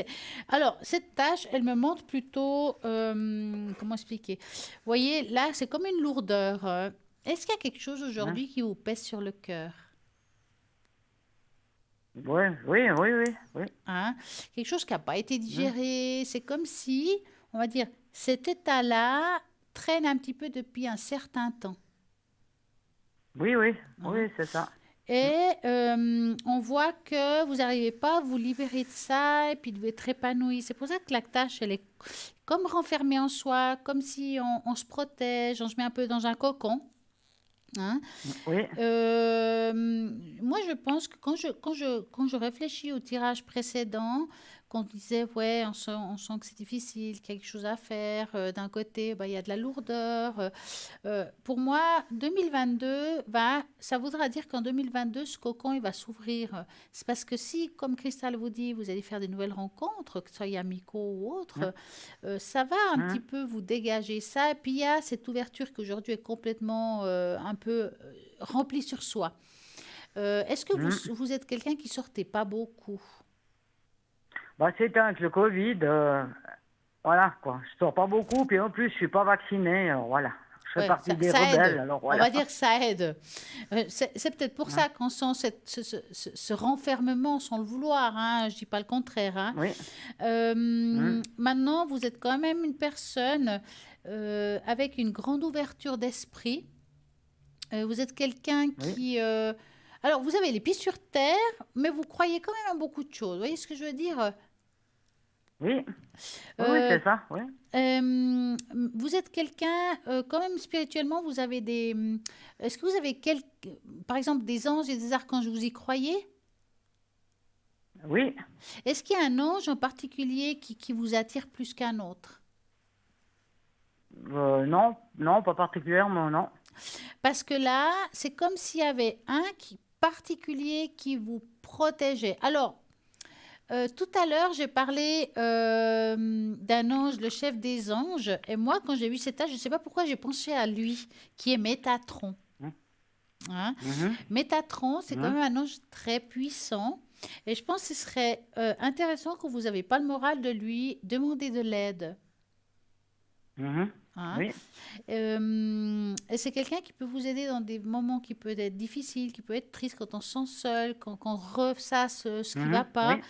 S1: alors, cette tâche, elle me montre plutôt, comment expliquer? Vous voyez, là, c'est comme une lourdeur. Est-ce qu'il y a quelque chose
S6: Hein.
S1: aujourd'hui qui vous pèse sur le cœur?
S6: Oui, oui, oui, oui, oui.
S1: Hein? Quelque chose qui n'a pas été
S6: Hein.
S1: digéré. C'est comme si, on va dire, cet état-là traîne un petit peu depuis un certain temps.
S6: Oui, oui,
S1: Hein.
S6: oui, c'est ça. Hein.
S1: Et on voit que vous n'arrivez pas à vous libérer de ça et puis de être épanoui. C'est pour ça que la tâche, elle est comme renfermée en soi, comme si on se protège, on se met un peu dans un cocon. Hein.
S6: Oui.
S1: Moi, je pense que quand je réfléchis au tirage précédent, qu'on disait, ouais, on sent que c'est difficile, quelque chose à faire. D'un côté, bah, il y a de la lourdeur. Pour moi, 2022, ça voudra dire qu'en 2022, ce cocon, il va s'ouvrir. C'est parce que si, comme Christelle vous dit, vous allez faire des nouvelles rencontres, que ce soit amicaux ou
S6: Hein.
S1: autres, ça va un petit
S6: Hein.
S1: peu vous dégager ça. Et puis, il y a cette ouverture qui aujourd'hui est complètement un peu remplie sur soi. Est-ce que
S6: Hein.
S1: vous êtes quelqu'un qui sortait pas beaucoup?
S6: Bah, c'est avec le Covid. Voilà, quoi. Je sors pas beaucoup, puis en plus, je suis pas vacciné. Alors, voilà. Je fais
S1: Ouais,
S6: partie des
S1: ça
S6: rebelles,
S1: aide.
S6: alors
S1: On va
S6: voilà.
S1: dire que ça aide. C'est peut-être pour
S6: Hein.
S1: ça qu'on sent ce renfermement sans le vouloir. Hein, je dis pas le contraire. Hein.
S6: Oui. Hein.
S1: Maintenant, vous êtes quand même une personne avec une grande ouverture d'esprit. Vous êtes quelqu'un
S6: Oui.
S1: qui... alors, vous avez les pieds sur terre, mais vous croyez quand même en beaucoup de choses. Vous voyez ce que je veux dire?
S6: Oui. Oui, oui,
S1: Euh,
S6: c'est ça, oui.
S1: Vous êtes quelqu'un, quand même spirituellement, vous avez des... Est-ce que vous avez par exemple des anges et des archanges, vous y croyez?
S6: Oui.
S1: Est-ce qu'il y a un ange en particulier qui vous attire plus qu'un autre?
S6: Non, non, pas particulièrement, non.
S1: Parce que là, c'est comme s'il y avait un particulier qui vous protégeait. Alors, tout à l'heure, j'ai parlé d'un ange, le chef des anges. Et moi, quand j'ai vu cet âge, je ne sais pas pourquoi j'ai pensé à lui, qui est Métatron.
S6: Mhm.
S1: Hein?
S6: Mhm.
S1: Métatron, c'est quand
S6: Mhm.
S1: même un ange très puissant. Et je pense que ce serait intéressant quand vous n'avez pas le moral de lui demander de l'aide.
S6: Mhm.
S1: Hein?
S6: Oui.
S1: Et c'est quelqu'un qui peut vous aider dans des moments qui peuvent être difficiles, qui peuvent être tristes quand on se sent seul, quand on ressasse ce qui ne va
S6: Mhm.
S1: pas.
S6: Oui.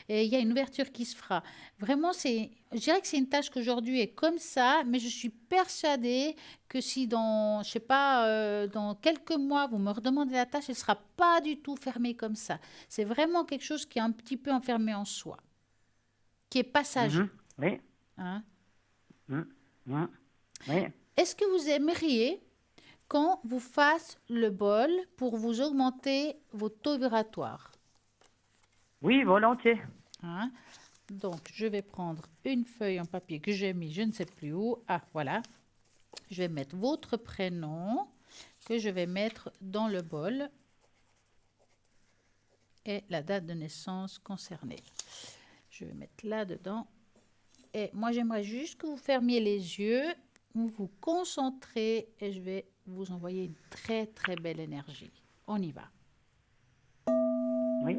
S1: Et il y a une ouverture qui se fera. Vraiment, je dirais que c'est une tâche qu'aujourd'hui est comme ça, mais je suis persuadée que si dans, je sais pas, dans quelques mois, vous me redemandez la tâche, elle ne sera pas du tout fermée comme ça. C'est vraiment quelque chose qui est un petit peu enfermé en soi, qui est passager.
S6: Mhm. Oui.
S1: Hein.
S6: Mhm. Mhm. Oui.
S1: Est-ce que vous aimeriez qu'on vous fasse le bol pour vous augmenter vos taux vibratoires?
S6: Oui, volontiers.
S1: Hein? Donc, je vais prendre une feuille en papier que j'ai mis, je ne sais plus où. Ah, voilà. Je vais mettre votre prénom que je vais mettre dans le bol et la date de naissance concernée. Je vais mettre là-dedans. Et moi, j'aimerais juste que vous fermiez les yeux, vous vous concentrez et je vais vous envoyer une très, très belle énergie. On y va.
S6: Oui.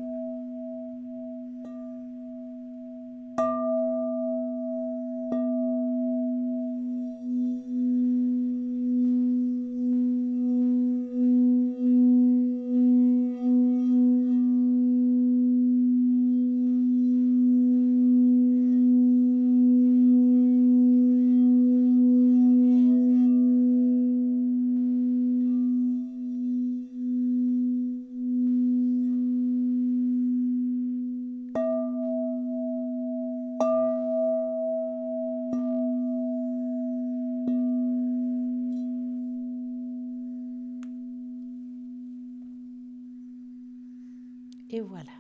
S1: Et voilà.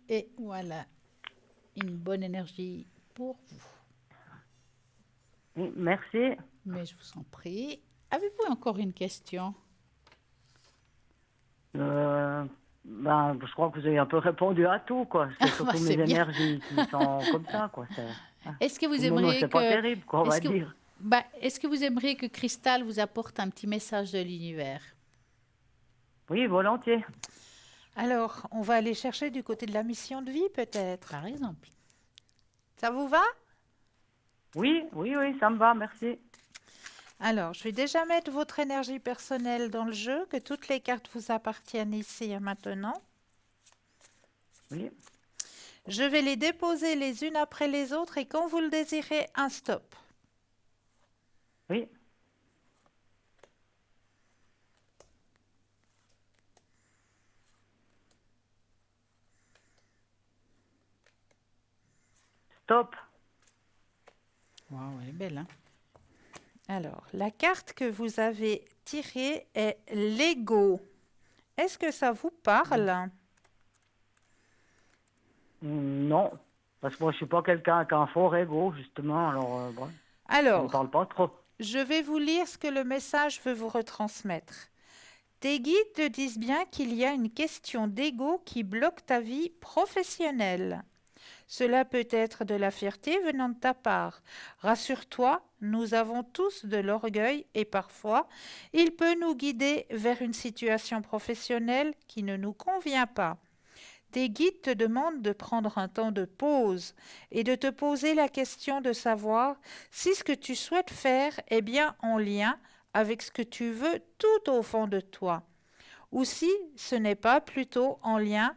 S1: Et voilà une bonne énergie pour vous.
S6: Oui, merci.
S1: Mais je vous en prie. Avez-vous encore une question?
S6: Je crois que vous avez un peu répondu à tout, quoi. C'est surtout
S1: C'est
S6: mes
S1: bien.
S6: énergies qui sont comme ça, quoi.
S1: Est-ce que
S6: Pour
S1: vous
S6: le moment,
S1: aimeriez
S6: c'est pas
S1: que
S6: terrible, quoi, on va
S1: est-ce que
S6: dire.
S1: est-ce que vous aimeriez que Cristal vous apporte un petit message de l'univers?
S6: Oui, volontiers.
S2: Alors, on va aller chercher du côté de la mission de vie, peut-être.
S1: Par exemple.
S2: Ça vous va?
S6: Oui, oui, oui, ça me va, merci.
S2: Alors, je vais déjà mettre votre énergie personnelle dans le jeu, que toutes les cartes vous appartiennent ici et maintenant.
S6: Oui,
S2: Je vais les déposer les unes après les autres et quand vous le désirez, un stop.
S6: oui, stop.
S1: Waouh, elle est belle, hein?
S2: Alors, la carte que vous avez tirée est l'ego. Est-ce que ça vous parle?
S6: Non, parce que moi, je suis pas quelqu'un qui a un fort ego, justement, alors, bon, ça me
S2: Alors,
S6: parle pas trop.
S2: je vais vous lire ce que le message veut vous retransmettre. Tes guides te disent bien qu'il y a une question d'ego qui bloque ta vie professionnelle. Cela peut être de la fierté venant de ta part. Rassure-toi, nous avons tous de l'orgueil et parfois, il peut nous guider vers une situation professionnelle qui ne nous convient pas. Tes guides te demandent de prendre un temps de pause et de te poser la question de savoir si ce que tu souhaites faire est bien en lien avec ce que tu veux tout au fond de toi, ou si ce n'est pas plutôt en lien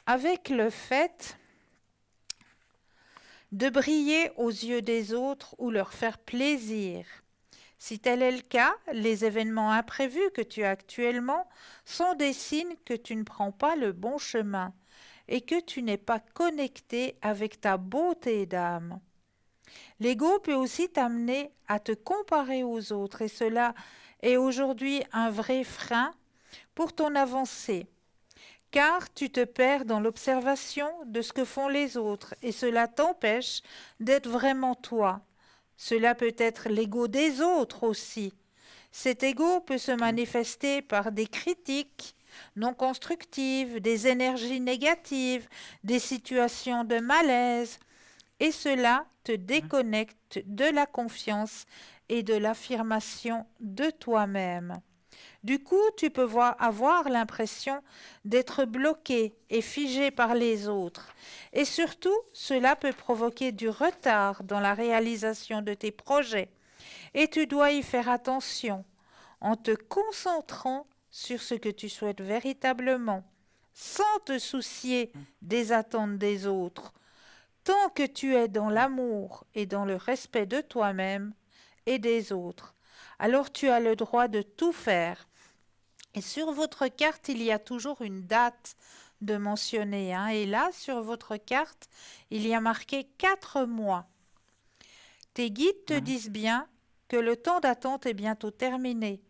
S2: avec le fait de briller aux yeux des autres ou leur faire plaisir. Si tel est le cas, les événements imprévus que tu as actuellement sont des signes que tu ne prends pas le bon chemin et que tu n'es pas connecté avec ta beauté d'âme. L'ego peut aussi t'amener à te comparer aux autres et cela est aujourd'hui un vrai frein pour ton avancée, car tu te perds dans l'observation de ce que font les autres et cela t'empêche d'être vraiment toi. Cela peut être l'ego des autres aussi. Cet ego peut se manifester par des critiques non constructives, des énergies négatives, des situations de malaise, et cela te déconnecte de la confiance et de l'affirmation de toi-même. Du coup, tu peux avoir l'impression d'être bloqué et figé par les autres. Et surtout, cela peut provoquer du retard dans la réalisation de tes projets. Et tu dois y faire attention en te concentrant sur ce que tu souhaites véritablement, sans te soucier des attentes des autres. Tant que tu es dans l'amour et dans le respect de toi-même et des autres, alors tu as le droit de tout faire. Et sur votre carte, il y a toujours une date de mentionner. Et là, sur votre carte, il y a marqué 4 mois. Tes guides te disent bien que le temps d'attente est bientôt terminé,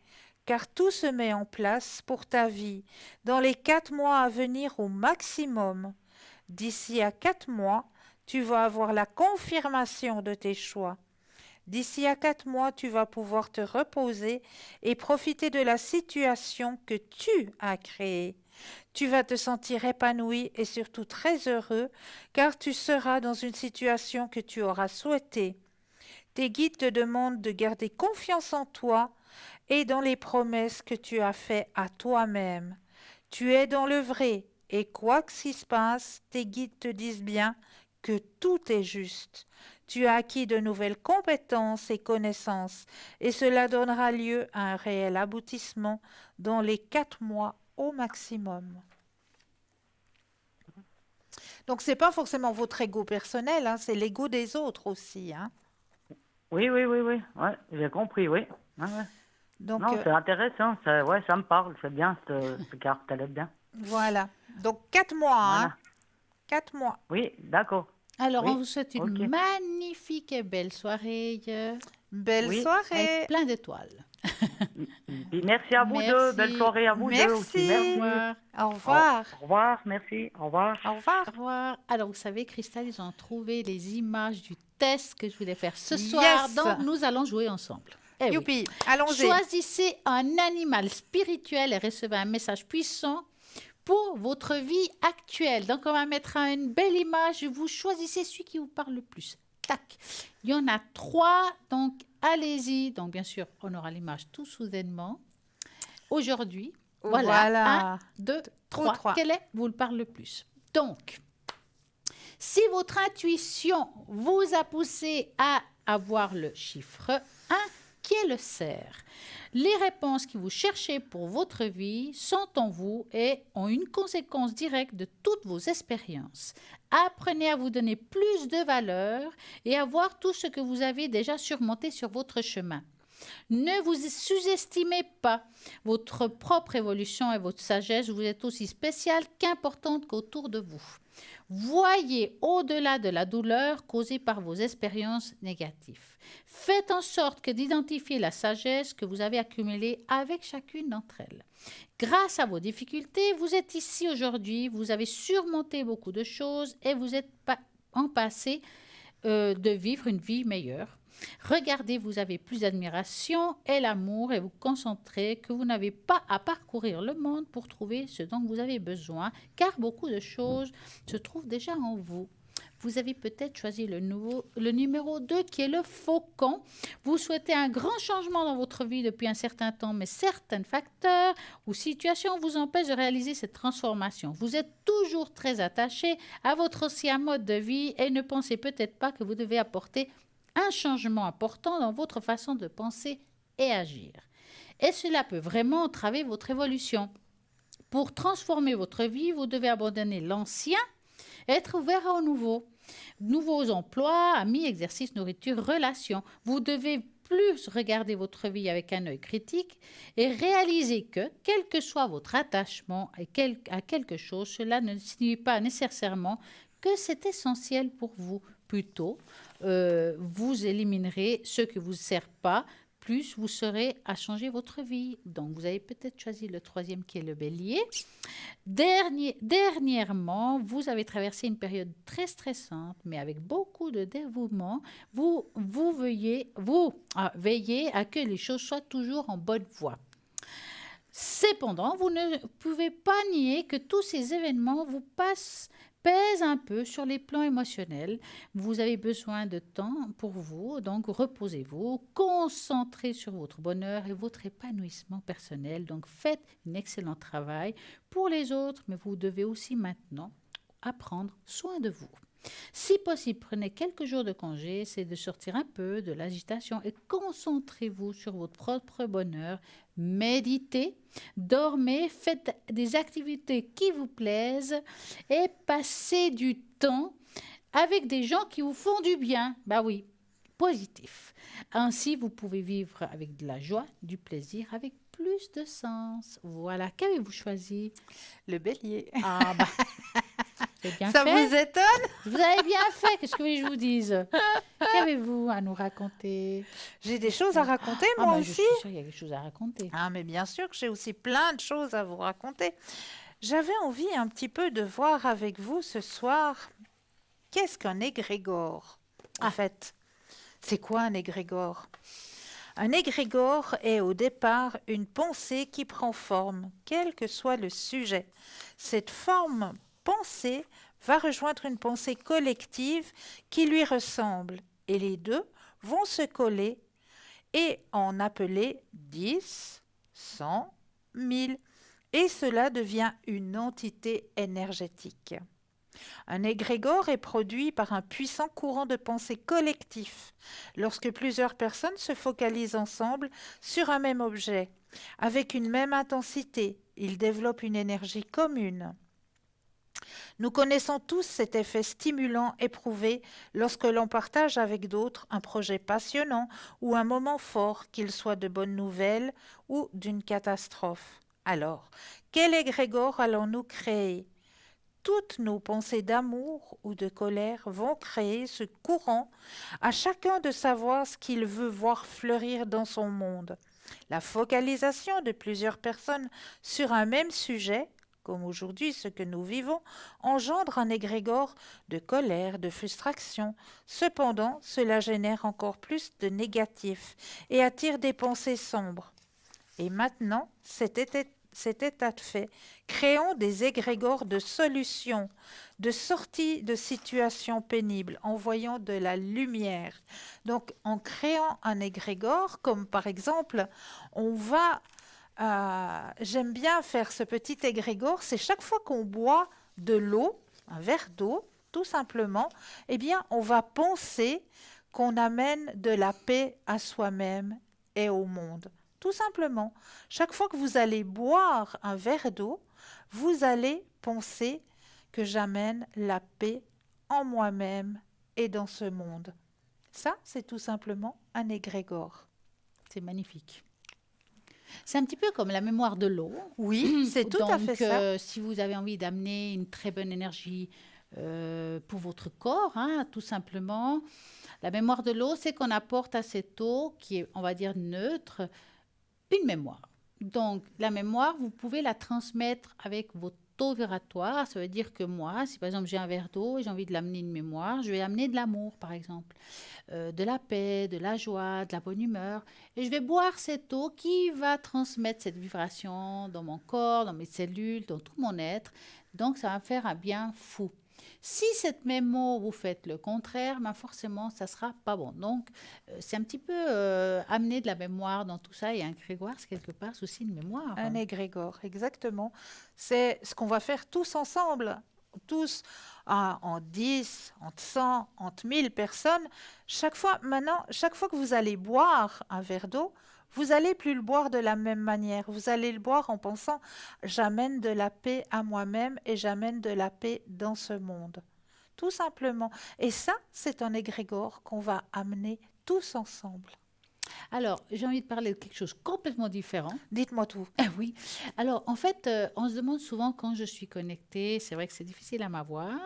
S2: car tout se met en place pour ta vie dans les 4 mois à venir au maximum. D'ici à 4 mois, tu vas avoir la confirmation de tes choix. D'ici à 4 mois, tu vas pouvoir te reposer et profiter de la situation que tu as créée. Tu vas te sentir épanoui et surtout très heureux, car tu seras dans une situation que tu auras souhaitée. Tes guides te demandent de garder confiance en toi et dans les promesses que tu as faites à toi-même. Tu es dans le vrai et quoi que s'y se passe, tes guides te disent bien que tout est juste. Tu as acquis de nouvelles compétences et connaissances et cela donnera lieu à un réel aboutissement dans les 4 mois au maximum. Donc, ce n'est pas forcément votre ego personnel, c'est l'ego des autres aussi.
S6: Oui. Ouais, j'ai compris, oui. Ouais.
S2: Donc,
S6: Non, c'est intéressant. Ça me parle. C'est bien, cette carte. Elle est bien.
S2: voilà. Donc, 4 mois.
S6: Voilà.
S2: 4 mois.
S6: Oui, d'accord.
S1: Alors,
S6: Oui,
S1: on vous souhaite une
S6: ok.
S1: magnifique et belle soirée
S2: Belle
S6: Oui.
S2: soirée.
S1: avec plein d'étoiles.
S6: Puis merci à vous deux.
S1: Merci.
S6: Belle soirée à vous deux aussi.
S2: Merci.
S1: Au revoir.
S2: Au revoir.
S6: Au revoir. Merci. Au revoir.
S2: Au revoir.
S1: Au revoir. Alors, vous savez, Christelle, ils ont trouvé les images du test que je voulais faire ce soir.
S2: Yes.
S1: Donc, nous allons jouer ensemble. Eh oui.
S2: Youpi. Allons-y.
S1: Choisissez un animal spirituel et recevez un message puissant pour votre vie actuelle. Donc, on va mettre une belle image. Vous choisissez celui qui vous parle le plus. Tac. Il y en a 3. Donc, allez-y. Donc, bien sûr, on aura l'image tout soudainement. Aujourd'hui, voilà. 1, 2, 3.
S2: trois.
S1: Quel est vous le parle le plus? Donc, si votre intuition vous a poussé à avoir le chiffre 1, qui est le cerf, les réponses que vous cherchez pour votre vie sont en vous et ont une conséquence directe de toutes vos expériences. Apprenez à vous donner plus de valeur et à voir tout ce que vous avez déjà surmonté sur votre chemin. Ne vous sous-estimez pas. Votre propre évolution et votre sagesse, vous êtes aussi spéciale qu'importante qu'autour de vous. Voyez au-delà de la douleur causée par vos expériences négatives. Faites en sorte que d'identifier la sagesse que vous avez accumulée avec chacune d'entre elles. Grâce à vos difficultés, vous êtes ici aujourd'hui, vous avez surmonté beaucoup de choses et vous êtes en passé de vivre une vie meilleure. Regardez, vous avez plus d'admiration et l'amour et vous concentrez que vous n'avez pas à parcourir le monde pour trouver ce dont vous avez besoin, car beaucoup de choses se trouvent déjà en vous. Vous avez peut-être choisi le numéro 2 qui est le faucon. Vous souhaitez un grand changement dans votre vie depuis un certain temps, mais certains facteurs ou situations vous empêchent de réaliser cette transformation. Vous êtes toujours très attaché à votre ancien mode de vie et ne pensez peut-être pas que vous devez apporter un changement important dans votre façon de penser et agir. Et cela peut vraiment entraver votre évolution. Pour transformer votre vie, vous devez abandonner l'ancien et être ouvert au nouveau. Nouveaux emplois, amis, exercices, nourriture, relations. Vous devez plus regarder votre vie avec un œil critique et réaliser que, quel que soit votre attachement à quelque chose, cela ne signifie pas nécessairement que c'est essentiel pour vous. Plutôt, vous éliminerez ce qui ne vous sert pas plus vous serez à changer votre vie. Donc, vous avez peut-être choisi le troisième qui est le bélier. Dernièrement, vous avez traversé une période très stressante, mais avec beaucoup de dévouement. Vous veillez à que les choses soient toujours en bonne voie. Cependant, vous ne pouvez pas nier que tous ces événements pèsent un peu sur les plans émotionnels. Vous avez besoin de temps pour vous, donc reposez-vous, concentrez sur votre bonheur et votre épanouissement personnel. Donc faites un excellent travail pour les autres, mais vous devez aussi maintenant apprendre soin de vous. Si possible, prenez quelques jours de congé, c'est de sortir un peu de l'agitation et concentrez-vous sur votre propre bonheur. Méditez, dormez, faites des activités qui vous plaisent et passez du temps avec des gens qui vous font du bien. Bah oui, positif. Ainsi, vous pouvez vivre avec de la joie, du plaisir, avec plus de sens. Voilà, qu'avez-vous choisi?
S2: Le bélier.
S1: Ah bah, c'est bien
S2: Ça
S1: fait.
S2: vous étonne?
S1: Vous avez bien fait, qu'est-ce que vous voulez que je vous dise? Qu'avez-vous à nous raconter?
S2: J'ai des choses à raconter,
S1: Ah
S2: moi
S1: bah, je
S2: aussi.
S1: suis sûre qu'il y a quelque chose à raconter.
S2: Ah, mais bien sûr que j'ai aussi plein de choses à vous raconter. J'avais envie un petit peu de voir avec vous ce soir, qu'est-ce qu'un égrégore, en fait? C'est quoi un égrégore? Un égrégore est au départ une pensée qui prend forme, quel que soit le sujet. Cette forme pensée va rejoindre une pensée collective qui lui ressemble et les deux vont se coller et en appeler 10, 100, 1000 et cela devient une entité énergétique. Un égrégore est produit par un puissant courant de pensée collectif lorsque plusieurs personnes se focalisent ensemble sur un même objet. Avec une même intensité, ils développent une énergie commune. Nous connaissons tous cet effet stimulant éprouvé lorsque l'on partage avec d'autres un projet passionnant ou un moment fort, qu'il soit de bonnes nouvelles ou d'une catastrophe. Alors, quel égrégore allons-nous créer? Toutes nos pensées d'amour ou de colère vont créer ce courant, à chacun de savoir ce qu'il veut voir fleurir dans son monde. La focalisation de plusieurs personnes sur un même sujet, comme aujourd'hui ce que nous vivons, engendre un égrégore de colère, de frustration. Cependant, cela génère encore plus de négatif et attire des pensées sombres. Et maintenant, cet état de fait, créons des égrégores de solutions, de sortie de situations pénibles, en voyant de la lumière. Donc, en créant un égrégore, comme par exemple, j'aime bien faire ce petit égrégore, c'est chaque fois qu'on boit de l'eau, un verre d'eau, tout simplement, eh bien, on va penser qu'on amène de la paix à soi-même et au monde. Tout simplement, chaque fois que vous allez boire un verre d'eau, vous allez penser que j'amène la paix en moi-même et dans ce monde. Ça, c'est tout simplement un égrégore.
S1: C'est magnifique. C'est un petit peu comme la mémoire de l'eau.
S2: Oui, c'est tout à fait ça.
S1: Donc, si vous avez envie d'amener une très bonne énergie pour votre corps, tout simplement, la mémoire de l'eau, c'est qu'on apporte à cette eau qui est, on va dire, neutre, une mémoire. Donc, la mémoire, vous pouvez la transmettre avec votre taux vibratoire. Ça veut dire que moi, si par exemple j'ai un verre d'eau et j'ai envie de l'amener une mémoire, je vais amener de l'amour, par exemple, de la paix, de la joie, de la bonne humeur. Et je vais boire cette eau qui va transmettre cette vibration dans mon corps, dans mes cellules, dans tout mon être. Donc, ça va me faire un bien fou. Si cette même eau, vous faites le contraire, ben forcément, ça ne sera pas bon. Donc, c'est un petit peu amener de la mémoire dans tout ça. Et un grégoire, c'est quelque part aussi une mémoire.
S2: Un égrégore, exactement. C'est ce qu'on va faire tous ensemble, tous en 10, entre 100, entre 1000 personnes. Chaque fois que vous allez boire un verre d'eau, vous n'allez plus le boire de la même manière. Vous allez le boire en pensant « j'amène de la paix à moi-même et j'amène de la paix dans ce monde ». Tout simplement. Et ça, c'est un égrégore qu'on va amener tous ensemble.
S1: Alors, j'ai envie de parler de quelque chose complètement différent.
S2: Dites-moi tout.
S1: Ah oui. Alors, en fait, on se demande souvent quand je suis connectée. C'est vrai que c'est difficile à m'avoir.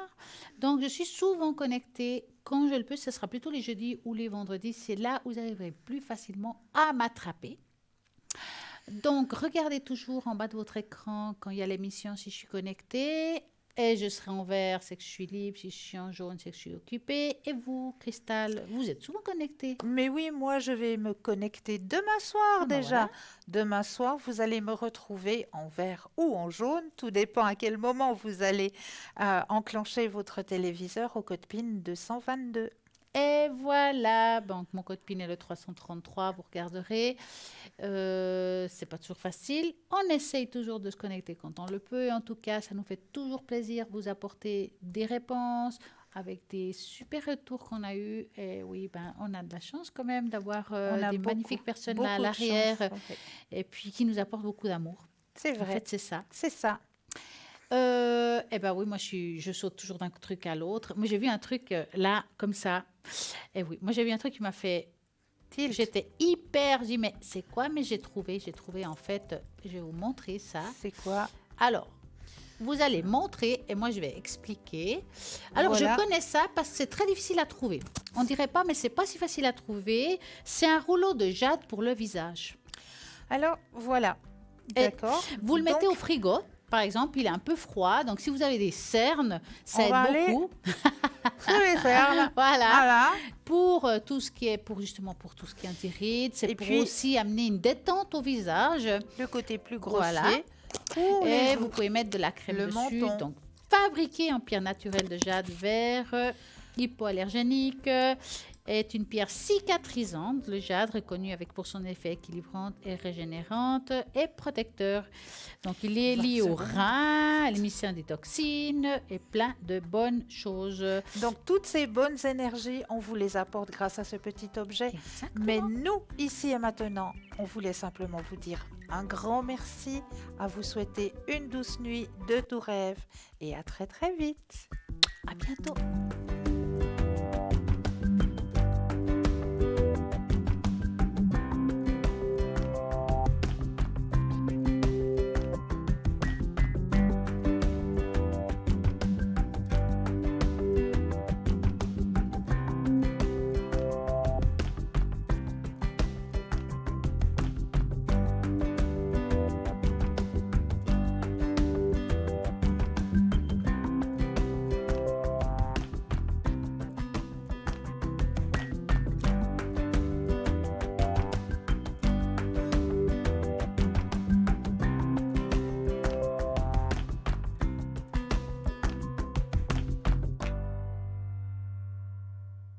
S1: Donc, je suis souvent connectée quand je le peux, ce sera plutôt les jeudis ou les vendredis. C'est là où vous arriverez plus facilement à m'attraper. Donc, regardez toujours en bas de votre écran quand il y a l'émission si je suis connectée. Et je serai en vert, c'est que je suis libre. Si je suis en jaune, c'est que je suis occupée. Et vous, Cristal, vous êtes souvent connectée.
S2: Mais oui, moi, je vais me connecter demain soir
S1: Ah ben
S2: déjà.
S1: voilà.
S2: Demain soir, vous allez me retrouver en vert ou en jaune. Tout dépend à quel moment vous allez enclencher votre téléviseur au code PIN 222.
S1: Et voilà, donc mon code PIN est le 333, vous regarderez. C'est pas toujours facile. On essaye toujours de se connecter quand on le peut. En tout cas, ça nous fait toujours plaisir de vous apporter des réponses avec des super retours qu'on a eus. Et oui, on a de la chance quand même d'avoir
S2: On a
S1: des
S2: beaucoup,
S1: magnifiques personnes là à
S2: beaucoup de
S1: l'arrière
S2: chance, oui.
S1: et puis qui nous apportent beaucoup d'amour.
S2: C'est
S1: En
S2: vrai,
S1: fait, c'est ça.
S2: c'est ça.
S1: Eh ben oui, moi je saute toujours d'un truc à l'autre. Moi j'ai vu un truc là, comme ça. Et oui, moi j'ai vu un truc qui m'a fait.
S2: Tilt.
S1: J'étais hyper. J'ai dit, mais c'est quoi? Mais j'ai trouvé en fait. Je vais vous montrer ça.
S2: C'est quoi?
S1: Alors, vous allez montrer et moi je vais expliquer. Alors
S2: Voilà.
S1: je connais ça parce que c'est très difficile à trouver. On dirait pas, mais c'est pas si facile à trouver. C'est un rouleau de jade pour le visage.
S2: Alors, voilà.
S1: Et
S2: D'accord.
S1: Vous le mettez
S2: Donc,
S1: au frigo. Par exemple, il est un peu froid, donc si vous avez des cernes, ça
S2: On va
S1: aide
S2: aller
S1: beaucoup.
S2: je vais faire là.
S1: Voilà.
S2: Voilà.
S1: Pour tout ce qui est pour tout ce qui anti-rides, c'est
S2: Et
S1: pour
S2: puis-
S1: aussi amener une détente au visage.
S2: Le côté plus grossier.
S1: Voilà.
S2: Pour les
S1: Et
S2: joues.
S1: vous pouvez mettre de la crème
S2: Le
S1: dessus.
S2: menton.
S1: Donc, fabriqué en pierre naturelle de jade vert, hypoallergénique, est une pierre cicatrisante. Le jade, reconnu avec pour son effet équilibrant et régénérante et protecteur. Donc, il est lié au rein, à l'émission des toxines et plein de bonnes choses.
S2: Donc, toutes ces bonnes énergies, on vous les apporte grâce à ce petit objet.
S1: Exactement.
S2: Mais nous, ici et maintenant, on voulait simplement vous dire un grand merci, à vous souhaiter une douce nuit de tout rêve et à très très vite.
S1: À bientôt.